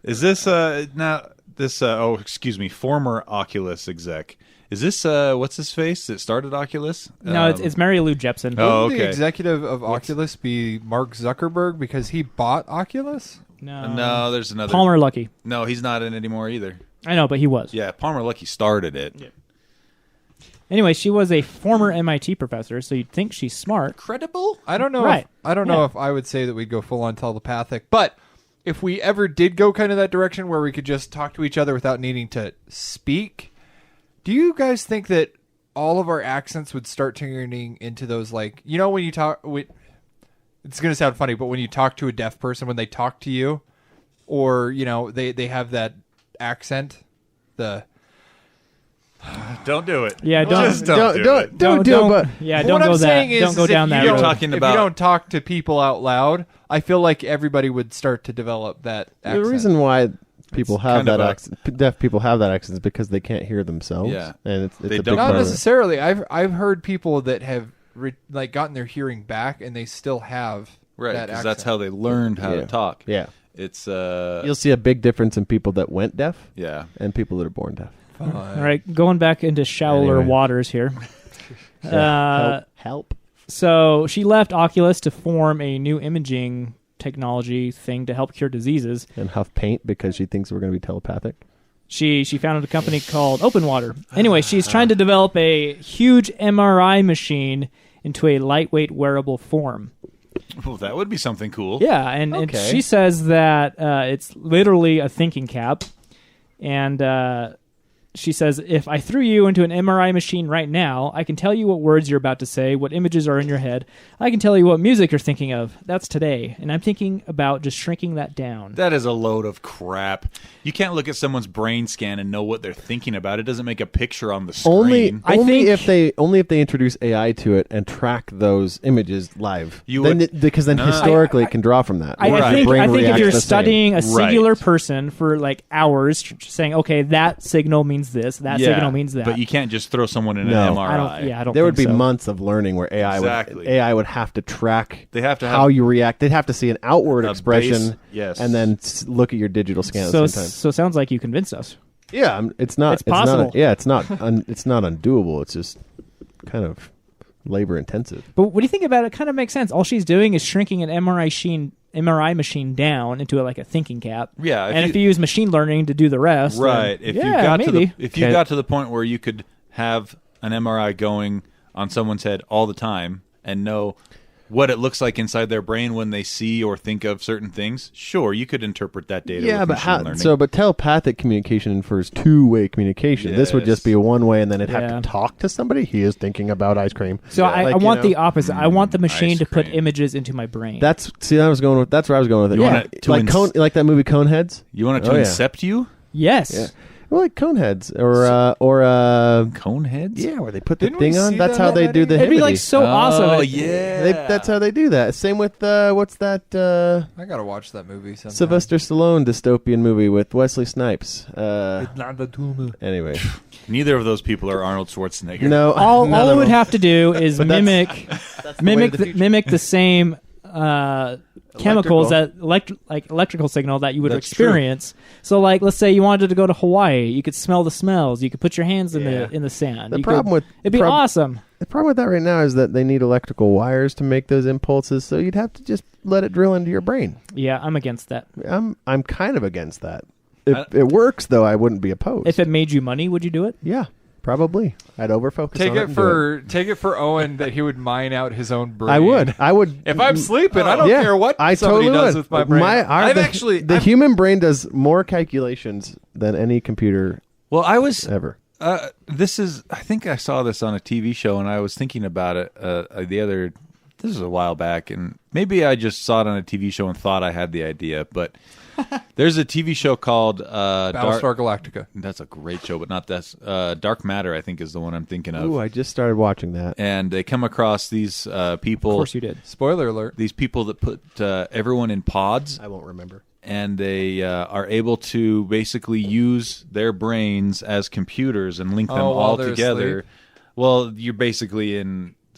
Speaker 1: Is this now this former Oculus Exec? Is this what's his face that started Oculus?
Speaker 3: No, it's Mary Lou Jepsen.
Speaker 1: Oh,
Speaker 2: Wouldn't the
Speaker 1: okay.
Speaker 2: executive of Oculus be Mark Zuckerberg because he bought Oculus?
Speaker 1: No, there's another.
Speaker 3: Palmer Luckey.
Speaker 1: No, he's not in anymore either.
Speaker 3: I know, but he was.
Speaker 1: Yeah, Palmer Luckey started it.
Speaker 3: Yeah. Anyway, she was a former MIT professor, so you'd think she's smart.
Speaker 1: Credible?
Speaker 2: I don't know.
Speaker 3: Right.
Speaker 2: I don't know if I would say that we'd go full on telepathic, but if we ever did go kind of that direction where we could just talk to each other without needing to speak, do you guys think that all of our accents would start turning into those, like, you know, when you talk, it's going to sound funny, but when you talk to a deaf person, when they talk to you, or, you know, they have that accent,
Speaker 1: Don't do it.
Speaker 3: Yeah,
Speaker 1: Just
Speaker 3: don't
Speaker 1: do it.
Speaker 4: Don't do it. But
Speaker 3: yeah,
Speaker 2: But
Speaker 3: don't
Speaker 2: what
Speaker 3: go
Speaker 2: I'm
Speaker 3: that.
Speaker 2: saying is,
Speaker 3: Don't go
Speaker 2: is
Speaker 3: down
Speaker 2: if
Speaker 3: that
Speaker 2: you
Speaker 3: road.
Speaker 2: don't-
Speaker 1: talking
Speaker 2: if
Speaker 1: about-
Speaker 2: you don't talk to people out loud, I feel like everybody would start to develop that accent.
Speaker 4: the reason why people have
Speaker 1: kind of
Speaker 4: that
Speaker 1: a-
Speaker 4: accent, deaf people have that accent, is because they can't hear themselves.
Speaker 1: Yeah.
Speaker 4: And it's
Speaker 1: They
Speaker 4: a big
Speaker 1: don't-
Speaker 2: Not
Speaker 4: part of it.
Speaker 2: necessarily. I've heard people that have gotten their hearing back and they still have
Speaker 1: Right,
Speaker 2: that
Speaker 1: because
Speaker 2: accent.
Speaker 1: that's how they learned how
Speaker 4: Yeah.
Speaker 1: to talk.
Speaker 4: Yeah.
Speaker 1: It's
Speaker 4: You'll see a big difference in people that went deaf
Speaker 1: yeah.
Speaker 4: and people that are born deaf.
Speaker 3: All right, going back into shallower
Speaker 4: Anyway.
Speaker 3: waters here.
Speaker 4: Help.
Speaker 3: So she left Oculus to form a new imaging technology thing to help cure diseases.
Speaker 4: And huff paint because she thinks we're going to be telepathic.
Speaker 3: She founded a company called Open Water. Anyway, she's trying to develop a huge MRI machine into a lightweight wearable form.
Speaker 1: Well, that would be something cool.
Speaker 3: Yeah, and
Speaker 4: Okay.
Speaker 3: she says that it's literally a thinking cap. And she says, if I threw you into an MRI machine right now, I can tell you what words you're about to say, what images are in your head. I can tell you what music you're thinking of. That's today. And I'm thinking about just shrinking that down.
Speaker 1: That is a load of crap. You can't look at someone's brain scan and know what they're thinking about. It doesn't make a picture on the screen.
Speaker 3: I think-
Speaker 4: if they introduce AI to it and track those images live.
Speaker 1: You
Speaker 4: then
Speaker 1: would-
Speaker 4: because then historically it can draw from that.
Speaker 3: I
Speaker 1: Right.
Speaker 3: think
Speaker 4: Brain
Speaker 3: if
Speaker 4: reacts
Speaker 3: you're
Speaker 4: the same.
Speaker 3: studying a singular
Speaker 1: Right.
Speaker 3: person for like hours, saying, okay, that signal means this, that signal means that.
Speaker 1: But you can't just throw someone in
Speaker 4: No.
Speaker 1: an MRI.
Speaker 3: I don't
Speaker 4: there would be
Speaker 3: think so.
Speaker 4: months of learning where
Speaker 1: Exactly.
Speaker 4: AI would have to track
Speaker 1: They have to have
Speaker 4: how you react. They'd have to see an outward
Speaker 1: a
Speaker 4: expression,
Speaker 1: base- yes.
Speaker 4: and then look at your digital scan at the same time.
Speaker 3: So it sounds like you convinced us.
Speaker 4: Yeah, it's not.
Speaker 3: It's possible.
Speaker 4: It's not undoable. It's just kind of labor intensive.
Speaker 3: But what do you think about it? It kind of makes sense. All she's doing is shrinking an MRI machine down into like a thinking cap.
Speaker 1: Yeah,
Speaker 3: And if you use machine learning to do the rest,
Speaker 1: Right.
Speaker 3: then,
Speaker 1: If
Speaker 3: yeah,
Speaker 1: you got
Speaker 3: maybe.
Speaker 1: got to the point where you could have an MRI going on someone's head all the time and know what it looks like inside their brain when they see or think of certain things, sure, you could interpret that data.
Speaker 4: Yeah,
Speaker 1: with
Speaker 4: but
Speaker 1: machine learning.
Speaker 4: But telepathic communication infers two-way communication. This would just
Speaker 1: Yes.
Speaker 4: be a one-way, and then it'd
Speaker 3: Yeah.
Speaker 4: have to talk to somebody. He is thinking about ice cream.
Speaker 3: So I
Speaker 4: Like,
Speaker 3: want
Speaker 4: you know,
Speaker 3: the opposite. I want the machine
Speaker 1: ice
Speaker 3: to put
Speaker 1: cream.
Speaker 3: images into my brain.
Speaker 4: That's where I was going with it.
Speaker 1: You want it to
Speaker 4: like
Speaker 1: ins-
Speaker 4: like that movie Coneheads.
Speaker 1: you want it to
Speaker 4: Oh, yeah.
Speaker 1: incept you?
Speaker 3: yes.
Speaker 4: Yeah. Well, like Coneheads or
Speaker 1: Coneheads?
Speaker 4: yeah, where they put the
Speaker 2: Didn't we
Speaker 4: thing on.
Speaker 2: see
Speaker 4: That's
Speaker 2: that
Speaker 4: how they do the.
Speaker 3: It'd be like
Speaker 4: himity.
Speaker 3: so awesome.
Speaker 1: Oh,
Speaker 3: It-
Speaker 1: yeah.
Speaker 4: That's how they do that. Same with what's that
Speaker 2: I gotta watch that movie sometime.
Speaker 4: Sylvester Stallone dystopian movie with Wesley Snipes. Anyway,
Speaker 1: Neither of those people are Arnold Schwarzenegger.
Speaker 4: no.
Speaker 3: all
Speaker 4: none
Speaker 3: all it
Speaker 4: of
Speaker 3: would
Speaker 4: them.
Speaker 3: have to do is
Speaker 4: But that's-
Speaker 3: mimic
Speaker 4: That's the way
Speaker 3: mimic
Speaker 4: of the
Speaker 3: the,
Speaker 4: future.
Speaker 3: mimic the same chemicals that electrical signal that you would
Speaker 4: That's true.
Speaker 3: experience. So, like, let's say you wanted to go to Hawaii, you could smell the smells. You could put your hands in
Speaker 4: Yeah.
Speaker 3: the sand.
Speaker 4: The
Speaker 3: You
Speaker 4: problem with
Speaker 3: it'd be awesome.
Speaker 4: The problem with that right now is that they need electrical wires to make those impulses, so you'd have to just let it drill into your brain.
Speaker 3: Yeah, I'm against that.
Speaker 4: I'm kind of against that. If it works, though, I wouldn't be opposed.
Speaker 3: If it made you money, would you do it?
Speaker 4: Yeah, probably. I'd overfocus
Speaker 2: Take
Speaker 4: on it.
Speaker 2: it
Speaker 4: and
Speaker 2: for Owen that he would mine out his own
Speaker 4: do
Speaker 2: brain.
Speaker 4: it. I would.
Speaker 2: If I'm sleeping, I don't
Speaker 4: Yeah,
Speaker 2: care what
Speaker 4: I
Speaker 2: somebody
Speaker 4: totally
Speaker 2: does
Speaker 4: would.
Speaker 2: with my brain.
Speaker 4: The human brain does more calculations than any computer
Speaker 1: Well, I was.
Speaker 4: ever.
Speaker 1: I think I saw this on a TV show, and I was thinking about it this is a while back, and maybe I just saw it on a TV show and thought I had the idea, but there's a TV show called
Speaker 2: Battlestar Galactica.
Speaker 1: That's a great show, but not that. Dark Matter, I think, is the one I'm thinking of.
Speaker 4: Ooh, I just started watching that.
Speaker 1: And they come across these people.
Speaker 3: Of course you did.
Speaker 2: Spoiler alert.
Speaker 1: These people that put everyone in pods,
Speaker 4: I won't remember.
Speaker 1: and they are able to basically use their brains as computers and link them
Speaker 2: while
Speaker 1: all
Speaker 2: they're
Speaker 1: together.
Speaker 2: asleep?
Speaker 1: Well, you're basically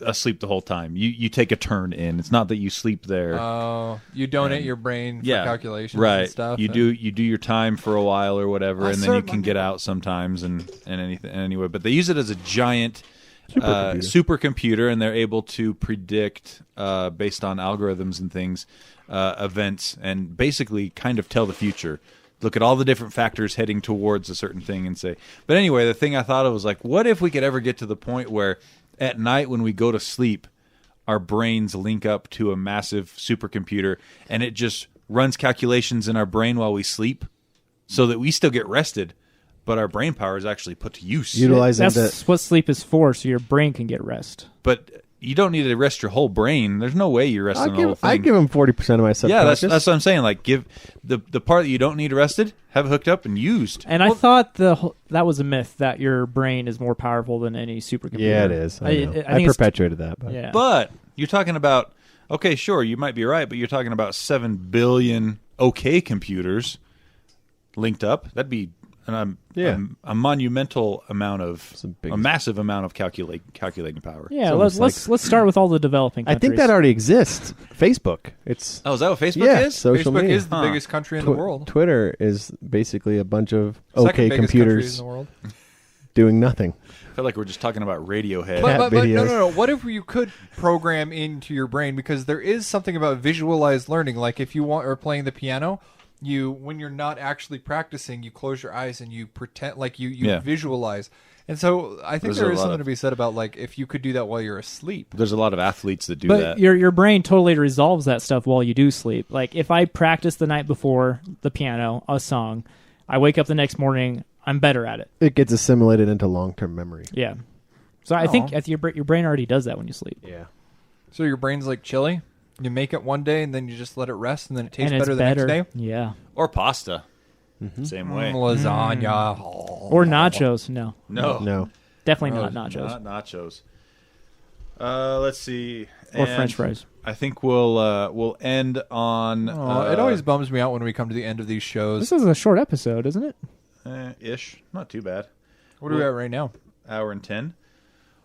Speaker 1: asleep the whole time. You take a turn in. It's not that you sleep there.
Speaker 2: Oh, you donate your brain for calculations
Speaker 1: right.
Speaker 2: and stuff.
Speaker 1: You do your time for a while or whatever,
Speaker 2: I
Speaker 1: and then you
Speaker 2: serve
Speaker 1: can
Speaker 2: my-
Speaker 1: get out sometimes and anything anyway. But they use it as a giant
Speaker 4: Supercomputer.
Speaker 1: supercomputer, and they're able to predict based on algorithms and things events, and basically kind of tell the future. Look at all the different factors heading towards a certain thing and say. But anyway, the thing I thought of was like, what if we could ever get to the point where at night when we go to sleep, our brains link up to a massive supercomputer and it just runs calculations in our brain while we sleep so that we still get rested, but our brain power is actually put to use.
Speaker 4: Utilizing
Speaker 3: That's what sleep is for, so your brain can get rest.
Speaker 1: But you don't need to rest your whole brain. There's no way you're resting the whole thing.
Speaker 4: I give him 40% of my
Speaker 1: yeah,
Speaker 4: subconscious.
Speaker 1: that's what I'm saying. Like, give the part that you don't need rested, have it hooked up and used.
Speaker 3: And I thought that was a myth that your brain is more powerful than any supercomputer.
Speaker 4: Yeah, it is. I know.
Speaker 3: think
Speaker 4: I
Speaker 3: it's-
Speaker 4: perpetuated that. But.
Speaker 3: Yeah.
Speaker 1: But you're talking about, okay, sure, you might be right, but you're talking about 7 billion okay computers linked up. That'd be a monumental amount of, a massive amount of calculating power.
Speaker 3: Yeah,
Speaker 4: It's
Speaker 3: let's start with all the developing
Speaker 4: I
Speaker 3: countries.
Speaker 4: think that already exists. Facebook. It's
Speaker 1: Oh, is that what Facebook
Speaker 4: yeah,
Speaker 1: is?
Speaker 4: social
Speaker 2: Facebook
Speaker 4: media.
Speaker 2: is the biggest country in the world.
Speaker 4: Twitter is basically a bunch of
Speaker 2: Second
Speaker 4: okay
Speaker 2: biggest country in
Speaker 4: computers
Speaker 2: the world.
Speaker 4: doing nothing.
Speaker 1: I feel like we're just talking about Radiohead.
Speaker 2: But
Speaker 4: videos.
Speaker 2: no. What if you could program into your brain? Because there is something about visualized learning. Like if you are playing the piano, when you're not actually practicing, you close your eyes and you pretend like you
Speaker 1: Yeah.
Speaker 2: visualize. And so I think
Speaker 1: There's
Speaker 2: there
Speaker 1: a
Speaker 2: is
Speaker 1: lot
Speaker 2: something
Speaker 1: of-
Speaker 2: to be said about like if you could do that while you're asleep.
Speaker 1: There's a lot of athletes that do
Speaker 3: But
Speaker 1: that.
Speaker 3: your brain totally resolves that stuff while you do sleep. Like if I practice the night before the piano, a song, I wake up the next morning, I'm better at it.
Speaker 4: It gets assimilated into long-term memory.
Speaker 3: Yeah. So I think your brain already does that when you sleep.
Speaker 4: Yeah.
Speaker 2: So your brain's like chili. You make it one day and then you just let it rest and then it tastes
Speaker 3: And it's
Speaker 2: better the next day.
Speaker 3: Yeah.
Speaker 1: Or pasta. Same way.
Speaker 2: Lasagna.
Speaker 3: Or nachos. No.
Speaker 4: No.
Speaker 3: Definitely not nachos.
Speaker 1: Not nachos. Let's see.
Speaker 3: Or
Speaker 1: And
Speaker 3: French fries.
Speaker 1: I think we'll end on
Speaker 2: Oh, it always bums me out when we come to the end of these shows.
Speaker 3: This is a short episode, isn't it?
Speaker 1: ish. Not too bad.
Speaker 2: What are we at right now?
Speaker 1: Hour and 10.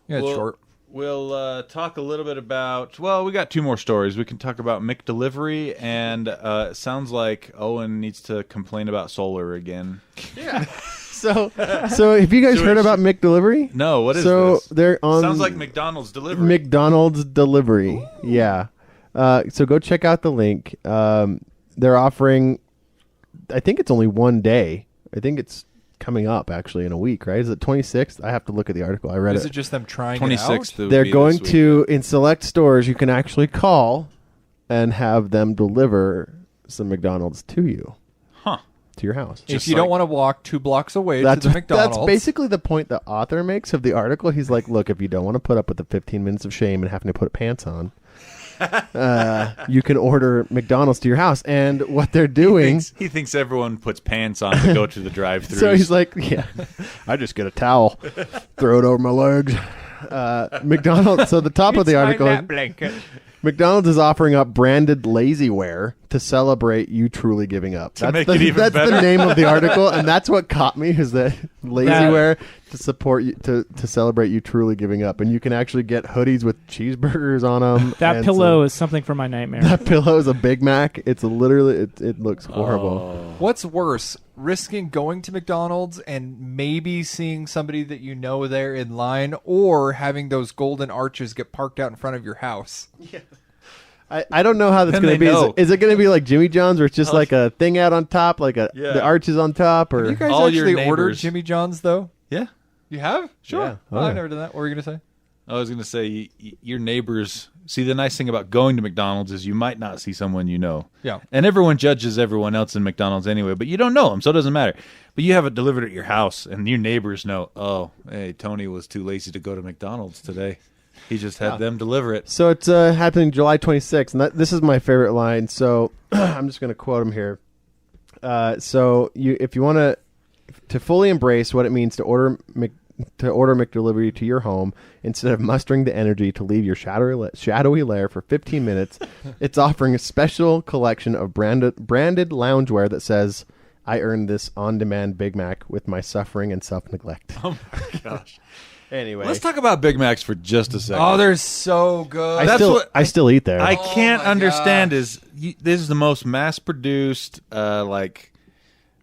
Speaker 2: Yeah, it's
Speaker 1: Well,
Speaker 2: short.
Speaker 1: We'll talk a little bit about. Well, we got 2 more stories. We can talk about McDelivery, and it sounds like Owen needs to complain about solar again.
Speaker 4: So have you guys heard about McDelivery?
Speaker 1: No, what is
Speaker 4: so
Speaker 1: this?
Speaker 4: they're on
Speaker 1: Sounds like McDonald's delivery.
Speaker 4: McDonald's delivery. Yeah. So go check out the link. They're offering. I think it's only one day. I think it's coming up actually in a week, right? Is it 26th? I have to look at the article. I read
Speaker 2: Is
Speaker 4: it.
Speaker 2: it just them trying
Speaker 1: 26th.
Speaker 2: it out?
Speaker 4: They're going to in select stores. You can actually call and have them deliver some McDonald's to you.
Speaker 1: Huh.
Speaker 4: To your house.
Speaker 2: If you don't want to walk 2 blocks away to
Speaker 4: That's
Speaker 2: the McDonald's.
Speaker 4: That's basically the point the author makes of the article. He's like, look, if you don't want to put up with the 15 minutes of shame and having to put pants on, you can order McDonald's to your house. And what they're doing...
Speaker 1: He thinks everyone puts pants on to go to the drive-thru.
Speaker 4: So he's like, yeah, I just get a towel, throw it over my legs. McDonald's, so the top of the article...
Speaker 2: blanket.
Speaker 4: McDonald's is offering up branded lazy-wear to celebrate you truly giving up.
Speaker 1: Make it even
Speaker 4: that's
Speaker 1: better.
Speaker 4: the name of the article, and that's what caught me, is that lazy-wear to support you, to celebrate you truly giving up. And you can actually get hoodies with cheeseburgers on them.
Speaker 3: That pillow is something for my nightmare.
Speaker 4: That pillow is a Big Mac. It's literally, it looks horrible.
Speaker 2: What's worse, risking going to McDonald's and maybe seeing somebody that you know there in line, or having those golden arches get parked out in front of your house? Yeah.
Speaker 4: I don't know how that's
Speaker 1: Then
Speaker 4: going to
Speaker 1: they
Speaker 4: be.
Speaker 1: know.
Speaker 4: Is it going to be like Jimmy John's, where it's just like a thing out on top, like the arches on top? Or
Speaker 2: Have you guys
Speaker 1: All your
Speaker 2: actually ordered
Speaker 1: neighbors.
Speaker 2: Jimmy John's, though?
Speaker 1: Yeah.
Speaker 2: You have? Sure.
Speaker 4: Yeah.
Speaker 2: Oh, I've never done that. What were you going to say?
Speaker 1: I was going to say, your neighbors... See, the nice thing about going to McDonald's is you might not see someone you know.
Speaker 2: Yeah.
Speaker 1: And everyone judges everyone else in McDonald's anyway, but you don't know them, so it doesn't matter. But you have it delivered at your house, and your neighbors know, oh, hey, Tony was too lazy to go to McDonald's today. He just had them deliver it.
Speaker 4: So it's happening July 26th, and this is my favorite line. So I'm just going to quote him here. So if you want to fully embrace what it means to order McDelivery to your home, instead of mustering the energy to leave your shadowy lair for 15 minutes, it's offering a special collection of branded loungewear that says, "I earned this on-demand Big Mac with my suffering and self-neglect."
Speaker 1: Oh, my gosh.
Speaker 4: Anyway,
Speaker 1: Let's talk about Big Macs for just a second.
Speaker 2: Oh, they're so good.
Speaker 4: I still eat there.
Speaker 1: I can't
Speaker 2: my
Speaker 1: understand
Speaker 2: gosh.
Speaker 1: this is the most mass-produced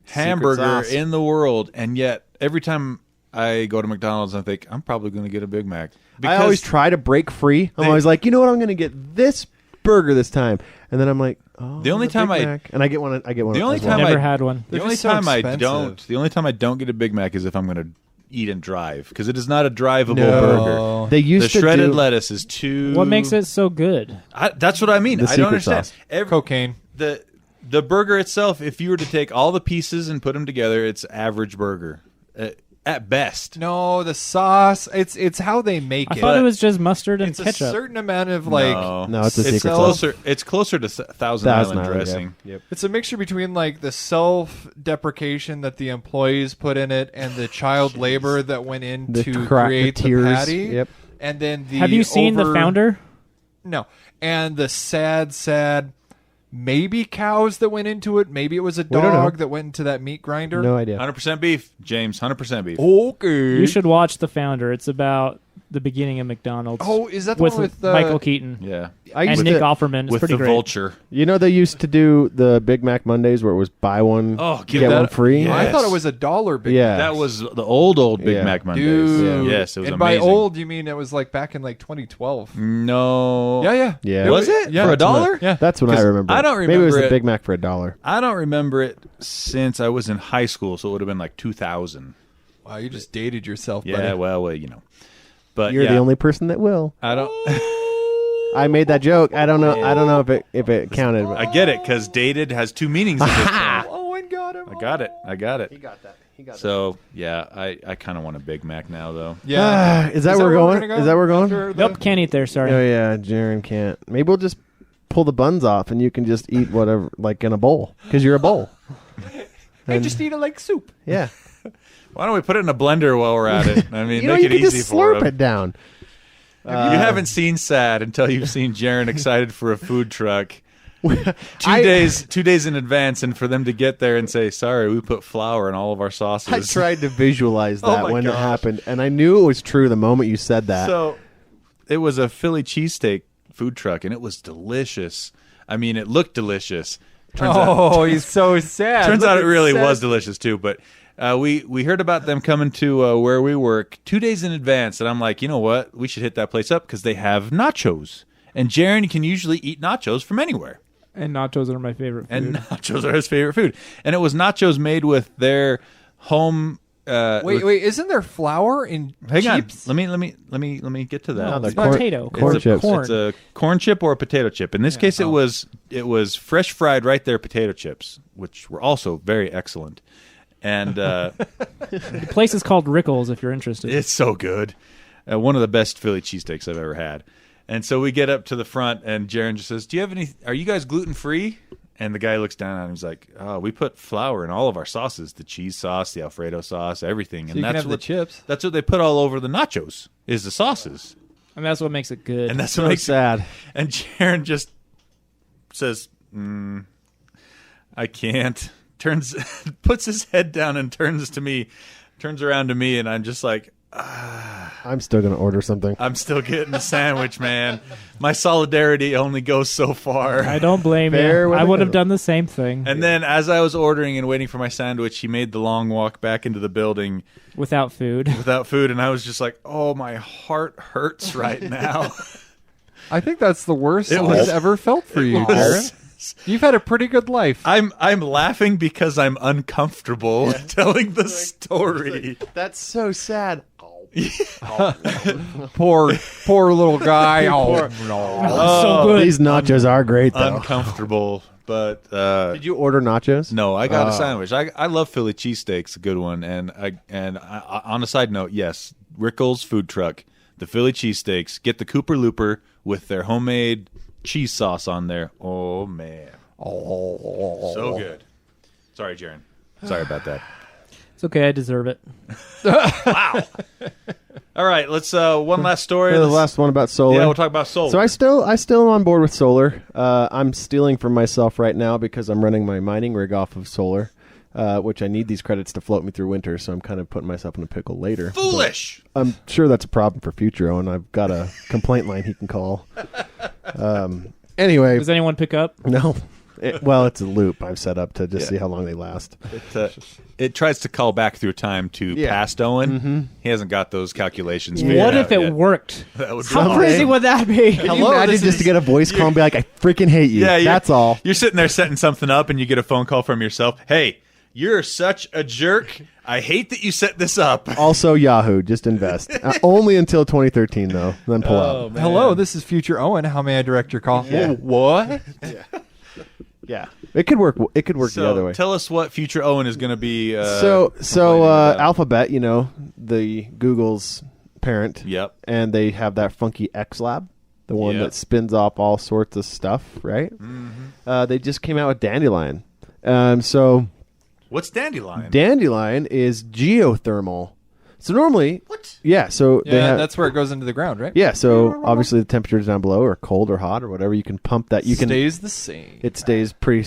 Speaker 1: hamburger
Speaker 4: sauce.
Speaker 1: in the world, and yet every time I go to McDonald's, I think I'm probably going to get a Big Mac.
Speaker 4: I always try to break free. I'm always like, you know what? I'm going to get this burger this time, and then I'm like, oh,
Speaker 1: The only
Speaker 4: Big
Speaker 1: time
Speaker 4: Mac. And I get one.
Speaker 1: The only
Speaker 4: as well.
Speaker 1: time
Speaker 3: Never had one.
Speaker 1: The
Speaker 2: They're
Speaker 1: only
Speaker 2: just so
Speaker 1: time
Speaker 2: expensive.
Speaker 1: the only time I don't get a Big Mac is if I'm going to eat and drive, because it is not a drivable
Speaker 2: No.
Speaker 1: burger.
Speaker 4: They used
Speaker 1: The
Speaker 4: to
Speaker 1: shredded
Speaker 4: do,
Speaker 1: lettuce is too.
Speaker 3: What makes it so good?
Speaker 1: That's what I mean.
Speaker 4: The
Speaker 1: I don't
Speaker 4: secret
Speaker 1: understand.
Speaker 4: sauce.
Speaker 2: Cocaine.
Speaker 1: The burger itself, if you were to take all the pieces and put them together, it's average burger at best.
Speaker 2: No, the sauce. It's how they make
Speaker 3: I
Speaker 2: it.
Speaker 3: thought it was just mustard and
Speaker 2: It's a
Speaker 3: ketchup.
Speaker 2: certain amount of
Speaker 4: No, it's a secret
Speaker 2: sauce.
Speaker 1: It's closer to Thousand
Speaker 4: Thousand
Speaker 1: Island
Speaker 4: Island,
Speaker 1: dressing.
Speaker 4: yeah. Yep.
Speaker 2: It's a mixture between the self-deprecation that the employees put in it and the child labor that went in
Speaker 4: The
Speaker 2: to
Speaker 4: cra-
Speaker 2: create
Speaker 4: the
Speaker 2: the
Speaker 4: tears.
Speaker 2: patty.
Speaker 4: Yep.
Speaker 2: And then the
Speaker 3: Have you seen the founder?
Speaker 2: No. And the sad maybe cows that went into it. Maybe it was a
Speaker 4: don't know.
Speaker 2: dog that went into that meat grinder.
Speaker 4: No idea.
Speaker 1: 100% beef, James. 100% beef.
Speaker 2: Okay.
Speaker 3: You should watch the founder. It's about the beginning of McDonald's.
Speaker 2: Oh, is that the
Speaker 3: with
Speaker 2: one with
Speaker 3: Michael Keaton
Speaker 1: Yeah,
Speaker 4: I
Speaker 3: and
Speaker 4: used
Speaker 3: Nick
Speaker 4: to,
Speaker 3: Offerman. It's
Speaker 1: with
Speaker 3: pretty
Speaker 1: the
Speaker 3: great.
Speaker 1: vulture.
Speaker 4: You know, they used to do the Big Mac Mondays where it was buy one,
Speaker 1: Oh,
Speaker 4: get
Speaker 1: give
Speaker 4: one
Speaker 1: that-
Speaker 4: free.
Speaker 1: Yeah.
Speaker 2: I thought it was $1 Big
Speaker 4: Yeah.
Speaker 1: That was the old Big
Speaker 4: Yeah.
Speaker 1: Mac Mondays.
Speaker 2: Dude.
Speaker 1: Yes, it was
Speaker 2: and
Speaker 1: amazing.
Speaker 2: by old, you mean it was back in 2012.
Speaker 1: No.
Speaker 2: Yeah.
Speaker 4: Yeah.
Speaker 1: Was it?
Speaker 2: Yeah.
Speaker 1: For $1?
Speaker 2: Yeah.
Speaker 4: That's when I
Speaker 1: 'Cause
Speaker 4: remember.
Speaker 1: I don't
Speaker 4: Maybe it was
Speaker 1: remember
Speaker 4: a
Speaker 1: it.
Speaker 4: Big Mac for $1.
Speaker 1: I don't remember it since I was in high school, so it would have been 2000.
Speaker 2: Wow, you just dated yourself,
Speaker 1: Yeah,
Speaker 2: buddy.
Speaker 1: well, you know. But
Speaker 4: You're
Speaker 1: yeah,
Speaker 4: the only person that will.
Speaker 1: I don't.
Speaker 4: I made that joke. I don't know. I don't know if it counted. But
Speaker 1: I get it, because dated has two meanings at this point.
Speaker 2: Owen got him.
Speaker 1: I got it.
Speaker 4: He got that. He got
Speaker 1: So yeah, I kind of want a Big Mac now, though.
Speaker 2: Yeah.
Speaker 4: Is that where we're going? Is that where we're going?
Speaker 2: After the-
Speaker 3: Nope, can't eat there. Sorry.
Speaker 4: Oh yeah, Jaron can't. Maybe we'll just pull the buns off, and you can just eat whatever, in a bowl, because you're a bowl.
Speaker 2: Hey, just eat it like soup.
Speaker 4: Yeah,
Speaker 1: Why don't we put it in a blender while we're at it? I mean,
Speaker 4: you know,
Speaker 1: make
Speaker 4: you
Speaker 1: it
Speaker 4: can
Speaker 1: easy
Speaker 4: just
Speaker 1: for
Speaker 4: slurp
Speaker 1: him.
Speaker 4: it down.
Speaker 1: You haven't seen sad until you've seen Jaron excited for a food truck. 2 days in advance, and for them to get there and say, "Sorry, we put flour in all of our sauces."
Speaker 4: I tried to visualize that
Speaker 1: my
Speaker 4: when it
Speaker 1: gosh.
Speaker 4: happened, and I knew it was true the moment you said that.
Speaker 1: So it was a Philly cheesesteak food truck, and it was delicious. I mean, it looked delicious. Turns
Speaker 2: He's so sad.
Speaker 1: Turns
Speaker 2: Look
Speaker 1: out it
Speaker 2: at
Speaker 1: really
Speaker 2: sad-
Speaker 1: was delicious too. But we heard about them coming to where we work 2 days in advance, and I'm like, you know what? We should hit that place up because they have nachos, and Jaron can usually eat nachos from anywhere.
Speaker 3: And nachos are my favorite food.
Speaker 1: And nachos are his favorite food. And it was nachos made with their home.
Speaker 2: Wait! Isn't there flour in
Speaker 1: Hang
Speaker 2: chips?
Speaker 1: on. Let me get to that.
Speaker 4: No,
Speaker 3: it's
Speaker 4: the corn-
Speaker 3: potato.
Speaker 4: corn
Speaker 3: It's
Speaker 4: chips.
Speaker 3: Corn.
Speaker 1: It's a corn chip or a potato chip. In this case, it was fresh fried right there potato chips, which were also very excellent. And
Speaker 3: The place is called Rickles, if you're interested.
Speaker 1: it's so good. One of the best Philly cheesesteaks I've ever had. And so we get up to the front, and Jaron just says, are you guys gluten-free? And the guy looks down at him. He's like, we put flour in all of our sauces, the cheese sauce, the Alfredo sauce, everything.
Speaker 2: So
Speaker 1: and
Speaker 2: you
Speaker 1: that's
Speaker 2: can have
Speaker 1: what
Speaker 2: the chips.
Speaker 1: That's what they put all over the nachos, is the sauces.
Speaker 3: And that's what makes it good.
Speaker 1: And that's
Speaker 4: So
Speaker 1: what makes
Speaker 4: sad.
Speaker 1: And Jaron just says, I can't. Puts his head down and turns around to me, and I'm just like,
Speaker 4: I'm still going to order something.
Speaker 1: I'm still getting a sandwich, man. My solidarity only goes so far.
Speaker 3: I don't blame
Speaker 4: Fair
Speaker 3: you.
Speaker 4: way
Speaker 3: I
Speaker 4: to
Speaker 3: would have
Speaker 4: go.
Speaker 3: done the same thing
Speaker 1: And then as I was ordering and waiting for my sandwich, he made the long walk back into the building
Speaker 3: without food.
Speaker 1: without food, and I was just like, oh, my heart hurts right now.
Speaker 2: I think that's the worst
Speaker 1: It
Speaker 2: he's
Speaker 1: was-
Speaker 2: ever felt for you, Jaron. You've had a pretty good life.
Speaker 1: I'm laughing because I'm uncomfortable telling the story.
Speaker 4: That's so sad.
Speaker 2: Poor little guy. Oh, no.
Speaker 3: So good.
Speaker 4: These nachos are great, though.
Speaker 1: Uncomfortable, but
Speaker 4: Did you order nachos?
Speaker 1: no, I got a sandwich. I love Philly cheesesteaks, a good one. And I, on a side note, yes, Rickles food truck, the Philly cheesesteaks. Get the Cooper Looper with their homemade cheese sauce on there. Oh man, so good. Sorry, Jaron. Sorry about that.
Speaker 3: It's okay. I deserve it.
Speaker 1: Wow. All right, let's one last story.
Speaker 4: The last one about solar.
Speaker 1: Yeah, we'll talk about solar.
Speaker 4: So I still am on board with solar. I'm stealing from myself right now because I'm running my mining rig off of solar, which I need these credits to float me through winter. So I'm kind of putting myself in a pickle later.
Speaker 1: Foolish.
Speaker 4: But I'm sure that's a problem for Futuro, and I've got a complaint line he can call. Anyway,
Speaker 3: Does anyone pick up?
Speaker 4: no. It's a loop I've set up to just see how long they last.
Speaker 1: It tries to call back through time to
Speaker 4: Yeah.
Speaker 1: past Owen. He hasn't got those calculations figured
Speaker 3: What
Speaker 1: out
Speaker 3: if it
Speaker 1: yet.
Speaker 3: worked?
Speaker 1: That would be
Speaker 3: How
Speaker 4: Okay.
Speaker 3: crazy would that be?
Speaker 4: Hello,
Speaker 2: imagine
Speaker 4: just to get a voice call and be like, I freaking hate you.
Speaker 1: Yeah,
Speaker 4: That's all.
Speaker 1: You're sitting there setting something up, and you get a phone call from yourself. Hey, you're such a jerk. I hate that you set this up.
Speaker 4: Also, Yahoo, just invest. Only until 2013, though. Then pull out.
Speaker 2: Hello, this is future Owen. How may I direct your call?
Speaker 4: Yeah.
Speaker 1: What?
Speaker 4: Yeah, it could work. It could work the other way.
Speaker 1: Tell us what future Owen is going to be.
Speaker 4: So
Speaker 1: complaining about.
Speaker 4: Alphabet, the Google's parent.
Speaker 1: Yep.
Speaker 4: And they have that funky X Lab, the one
Speaker 1: Yep.
Speaker 4: that spins off all sorts of stuff, right? Mm-hmm. They just came out with Dandelion. So
Speaker 1: What's Dandelion?
Speaker 4: Dandelion is geothermal. So normally,
Speaker 1: What?
Speaker 4: yeah. So they
Speaker 2: Yeah,
Speaker 4: have,
Speaker 2: that's where it goes into the ground, right?
Speaker 4: yeah. So obviously the temperatures down below are cold or hot or whatever. You can pump that. You can.
Speaker 2: Stays the same.
Speaker 4: It stays pretty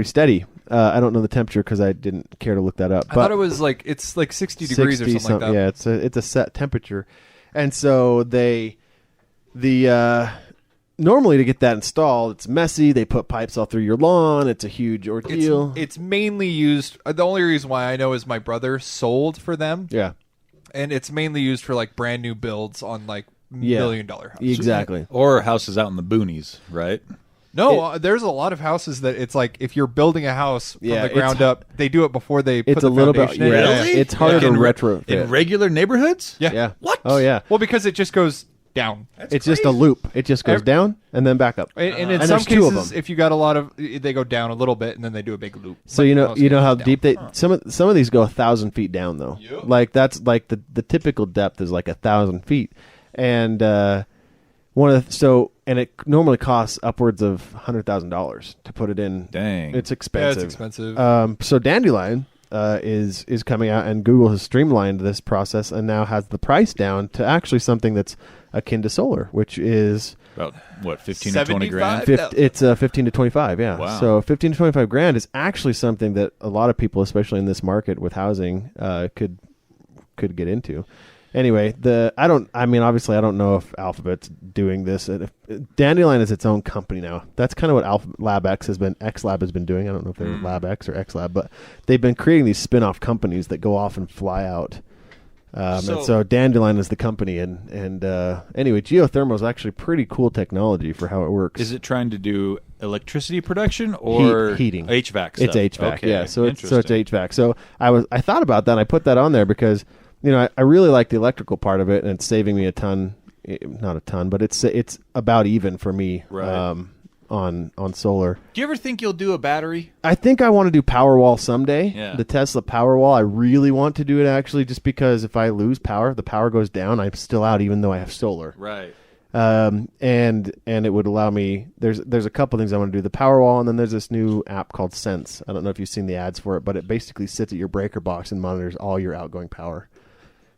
Speaker 4: steady. I don't know the temperature because I didn't care to look that up.
Speaker 2: I thought it was it's like 60 degrees or
Speaker 4: 60
Speaker 2: something like that.
Speaker 4: Yeah, it's a set temperature, and so normally to get that installed, it's messy. They put pipes all through your lawn. It's a huge ordeal.
Speaker 2: It's mainly used. The only reason why I know is my brother sold for them,
Speaker 4: yeah,
Speaker 2: and it's mainly used for like brand new builds on like
Speaker 4: Yeah.
Speaker 2: $1 million houses.
Speaker 4: exactly.
Speaker 1: Or houses out in the boonies, right?
Speaker 2: No, there's a lot of houses that it's like if you're building a house from
Speaker 4: Yeah,
Speaker 2: the ground
Speaker 4: it's-
Speaker 2: up, they do it before they put
Speaker 4: It's
Speaker 2: the
Speaker 4: a little bit.
Speaker 2: foundation in.
Speaker 4: Yeah,
Speaker 1: Really?
Speaker 4: it's harder
Speaker 1: Like
Speaker 4: to
Speaker 1: in re-
Speaker 4: retrofit.
Speaker 1: In regular neighborhoods?
Speaker 2: Yeah.
Speaker 4: Yeah.
Speaker 1: What?
Speaker 4: Oh yeah.
Speaker 2: Well, because it just goes down.
Speaker 4: It's just a loop. It just goes down and then back up.
Speaker 2: And in
Speaker 4: And
Speaker 2: some
Speaker 4: there's two of
Speaker 2: cases,
Speaker 4: them.
Speaker 2: if you got a lot of, they go down a little bit and then they do a big loop.
Speaker 4: So
Speaker 2: But
Speaker 4: you know
Speaker 2: most
Speaker 4: how
Speaker 2: goes
Speaker 4: deep
Speaker 2: down.
Speaker 4: some of these go 1,000 feet down though.
Speaker 2: Yep.
Speaker 4: Like that's like the typical depth is like 1,000 feet, and and it normally costs upwards of $100,000 to put it in.
Speaker 1: Dang.
Speaker 4: It's
Speaker 2: Yeah,
Speaker 4: expensive.
Speaker 2: it's expensive.
Speaker 4: So Dandelion is coming out, and Google has streamlined this process and now has the price down to actually something that's akin to solar, which is
Speaker 1: About, what, 15 or 20 grand?
Speaker 2: 75?
Speaker 4: it's 15 to 25. Yeah.
Speaker 1: Wow.
Speaker 4: So 15 to 25 grand is actually something that a lot of people, especially in this market with housing, could get into. Anyway, obviously I don't know if Alphabet's doing this. Dandelion is its own company now. That's kind of what X Lab has been doing. I don't know if they're Lab X or X Lab, but they've been creating these spin-off companies that go off and fly out. And so Dandelion is the company, and anyway, geothermal is actually pretty cool technology for how it works.
Speaker 1: Is it trying to do electricity production or
Speaker 4: Heating.
Speaker 1: HVAC
Speaker 4: It's
Speaker 1: stuff?
Speaker 4: HVAC,
Speaker 1: Okay.
Speaker 4: yeah. So it's
Speaker 1: Interesting.
Speaker 4: HVAC. So I thought about that. And I put that on there because I really like the electrical part of it, and it's saving me a ton. Not a ton, but it's about even for me.
Speaker 1: Right.
Speaker 4: On solar.
Speaker 1: Do you ever think you'll do a battery?
Speaker 4: I think I want to do Powerwall someday.
Speaker 1: Yeah.
Speaker 4: The Tesla Powerwall. I really want to do it actually, just because if I lose power, the power goes down. I'm still out, even though I have solar.
Speaker 1: Right.
Speaker 4: and it would allow me. There's a couple things I want to do. The Powerwall, and then there's this new app called Sense. I don't know if you've seen the ads for it, but it basically sits at your breaker box and monitors all your outgoing power.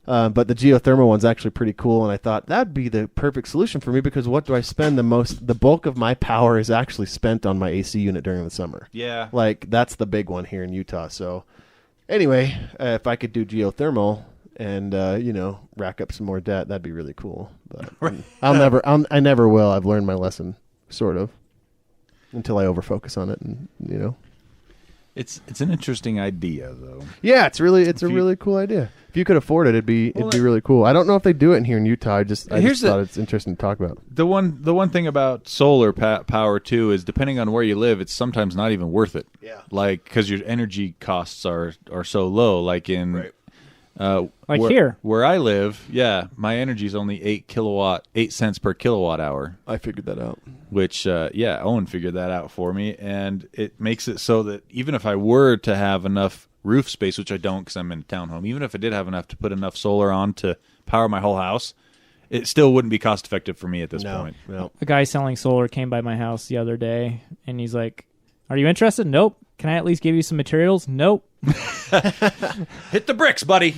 Speaker 4: But the geothermal one's actually pretty cool, and I thought that'd be the perfect solution for me because what do I spend the bulk of my power is actually spent on my AC unit during the summer.
Speaker 1: Yeah.
Speaker 4: Like, that's the big one here in Utah. So, anyway, if I could do geothermal and, rack up some more debt, that'd be really cool. But I never will. I've learned my lesson, sort of, until I overfocus on it and,
Speaker 1: It's an interesting idea, though.
Speaker 4: Yeah, it's a really cool idea. If you could afford it, it'd be really cool. I don't know if they do it in here in Utah. I just thought it's interesting to talk about.
Speaker 1: The one thing about solar power too is depending on where you live, it's sometimes not even worth it.
Speaker 4: Yeah,
Speaker 1: like because your energy costs are so low. Like in
Speaker 3: here
Speaker 1: where I live, my energy is only 8 cents per kilowatt hour.
Speaker 4: I figured that out.
Speaker 1: Which Owen figured that out for me, and it makes it so that even if I were to have enough roof space, which I don't because I'm in a townhome, even if I did have enough to put enough solar on to power my whole house, it still wouldn't be cost effective for me at this point.
Speaker 4: No.
Speaker 3: A guy selling solar came by my house the other day, and he's like, "Are you interested?" Nope. Can I at least give you some materials? Nope.
Speaker 1: Hit the bricks, buddy.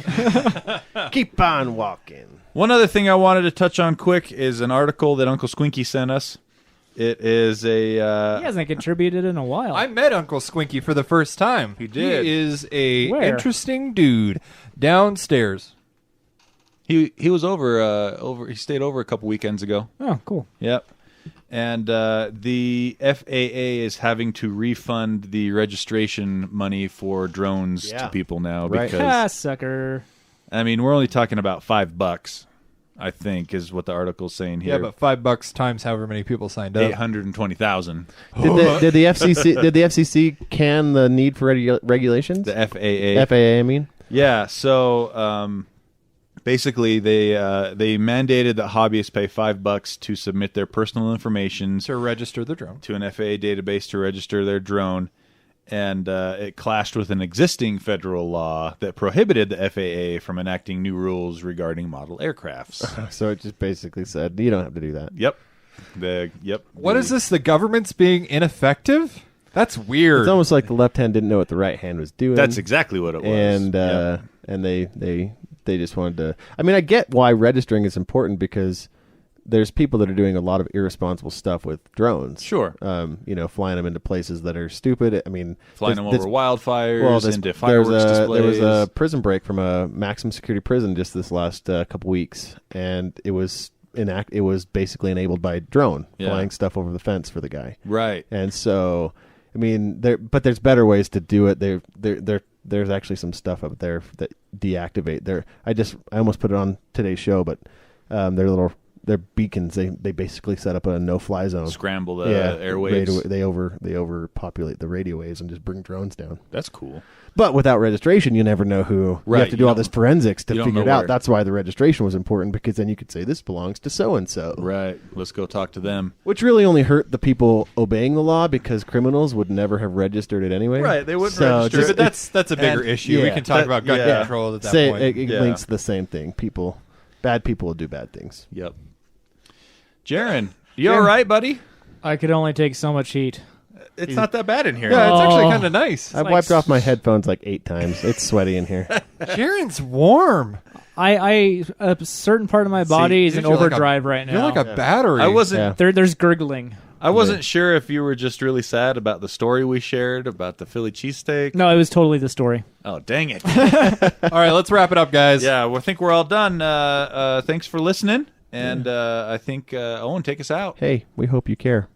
Speaker 4: Keep on walking.
Speaker 1: One other thing I wanted to touch on quick is an article that Uncle Squinky sent us. It is
Speaker 3: he hasn't contributed in a while.
Speaker 2: I met Uncle Squinky for the first time.
Speaker 1: He did.
Speaker 2: He is a
Speaker 3: Where?
Speaker 2: interesting dude. Downstairs.
Speaker 1: He was over. He stayed over a couple weekends ago.
Speaker 3: Oh, cool.
Speaker 1: Yep. And the FAA is having to refund the registration money for drones to people now because
Speaker 3: sucker.
Speaker 1: I mean we're only talking about $5. I think is what the article's saying here.
Speaker 2: Yeah, but $5 times however many people signed up.
Speaker 1: 820,000.
Speaker 4: Did the FCC can the need for regulations?
Speaker 1: The FAA.
Speaker 4: FAA, I mean.
Speaker 1: Yeah. So basically, they mandated that hobbyists pay $5 to submit their personal information
Speaker 2: to register the drone
Speaker 1: to an FAA database to register their drone. And it clashed with an existing federal law that prohibited the FAA from enacting new rules regarding model aircrafts.
Speaker 4: So it just basically said, you don't have to do that.
Speaker 1: Yep.
Speaker 2: What is this? The government's being ineffective? That's weird.
Speaker 4: It's almost like the left hand didn't know what the right hand was doing.
Speaker 1: That's exactly what it was.
Speaker 4: And they just wanted to... I mean, I get why registering is important because there's people that are doing a lot of irresponsible stuff with drones.
Speaker 1: Sure.
Speaker 4: Flying them into places that are stupid. I mean...
Speaker 1: Flying them over wildfires, into fireworks displays.
Speaker 4: There was a prison break from a maximum security prison just this last couple weeks, and it was basically enabled by drone, flying stuff over the fence for the guy.
Speaker 1: Right.
Speaker 4: And so, I mean, there's better ways to do it. There's actually some stuff up there that deactivate. I almost put it on today's show, but they're beacons. They basically set up a no-fly zone.
Speaker 1: Scramble the airwaves.
Speaker 4: They overpopulate the radio waves and just bring drones down.
Speaker 1: That's cool.
Speaker 4: But without registration, you never know who.
Speaker 1: Right.
Speaker 4: You have to do all this forensics to figure it out.
Speaker 1: Where.
Speaker 4: That's why the registration was important, because then you could say this belongs to so-and-so.
Speaker 1: Right. Let's go talk to them.
Speaker 4: Which really only hurt the people obeying the law, because criminals would never have registered it anyway.
Speaker 1: Right. They wouldn't register
Speaker 2: it. But that's a bigger issue. We can talk about gun control at that point.
Speaker 4: It links to the same thing. Bad people will do bad things.
Speaker 1: Yep. Jaron, you all right, buddy?
Speaker 3: I could only take so much heat.
Speaker 1: It's not that bad in here.
Speaker 2: Yeah, it's actually kind of nice.
Speaker 4: I've wiped off my headphones like 8 times. It's sweaty in here.
Speaker 2: Jaron's warm.
Speaker 3: A certain part of my body is in overdrive right now.
Speaker 2: You're like a battery.
Speaker 1: I wasn't.
Speaker 3: There's gurgling.
Speaker 1: I wasn't sure if you were just really sad about the story we shared about the Philly cheesesteak.
Speaker 3: No, it was totally the story.
Speaker 1: Oh, dang it.
Speaker 2: All right, let's wrap it up, guys.
Speaker 1: Yeah, well, I think we're all done. Thanks for listening. And I think, Owen, take us out.
Speaker 4: Hey, we hope you care.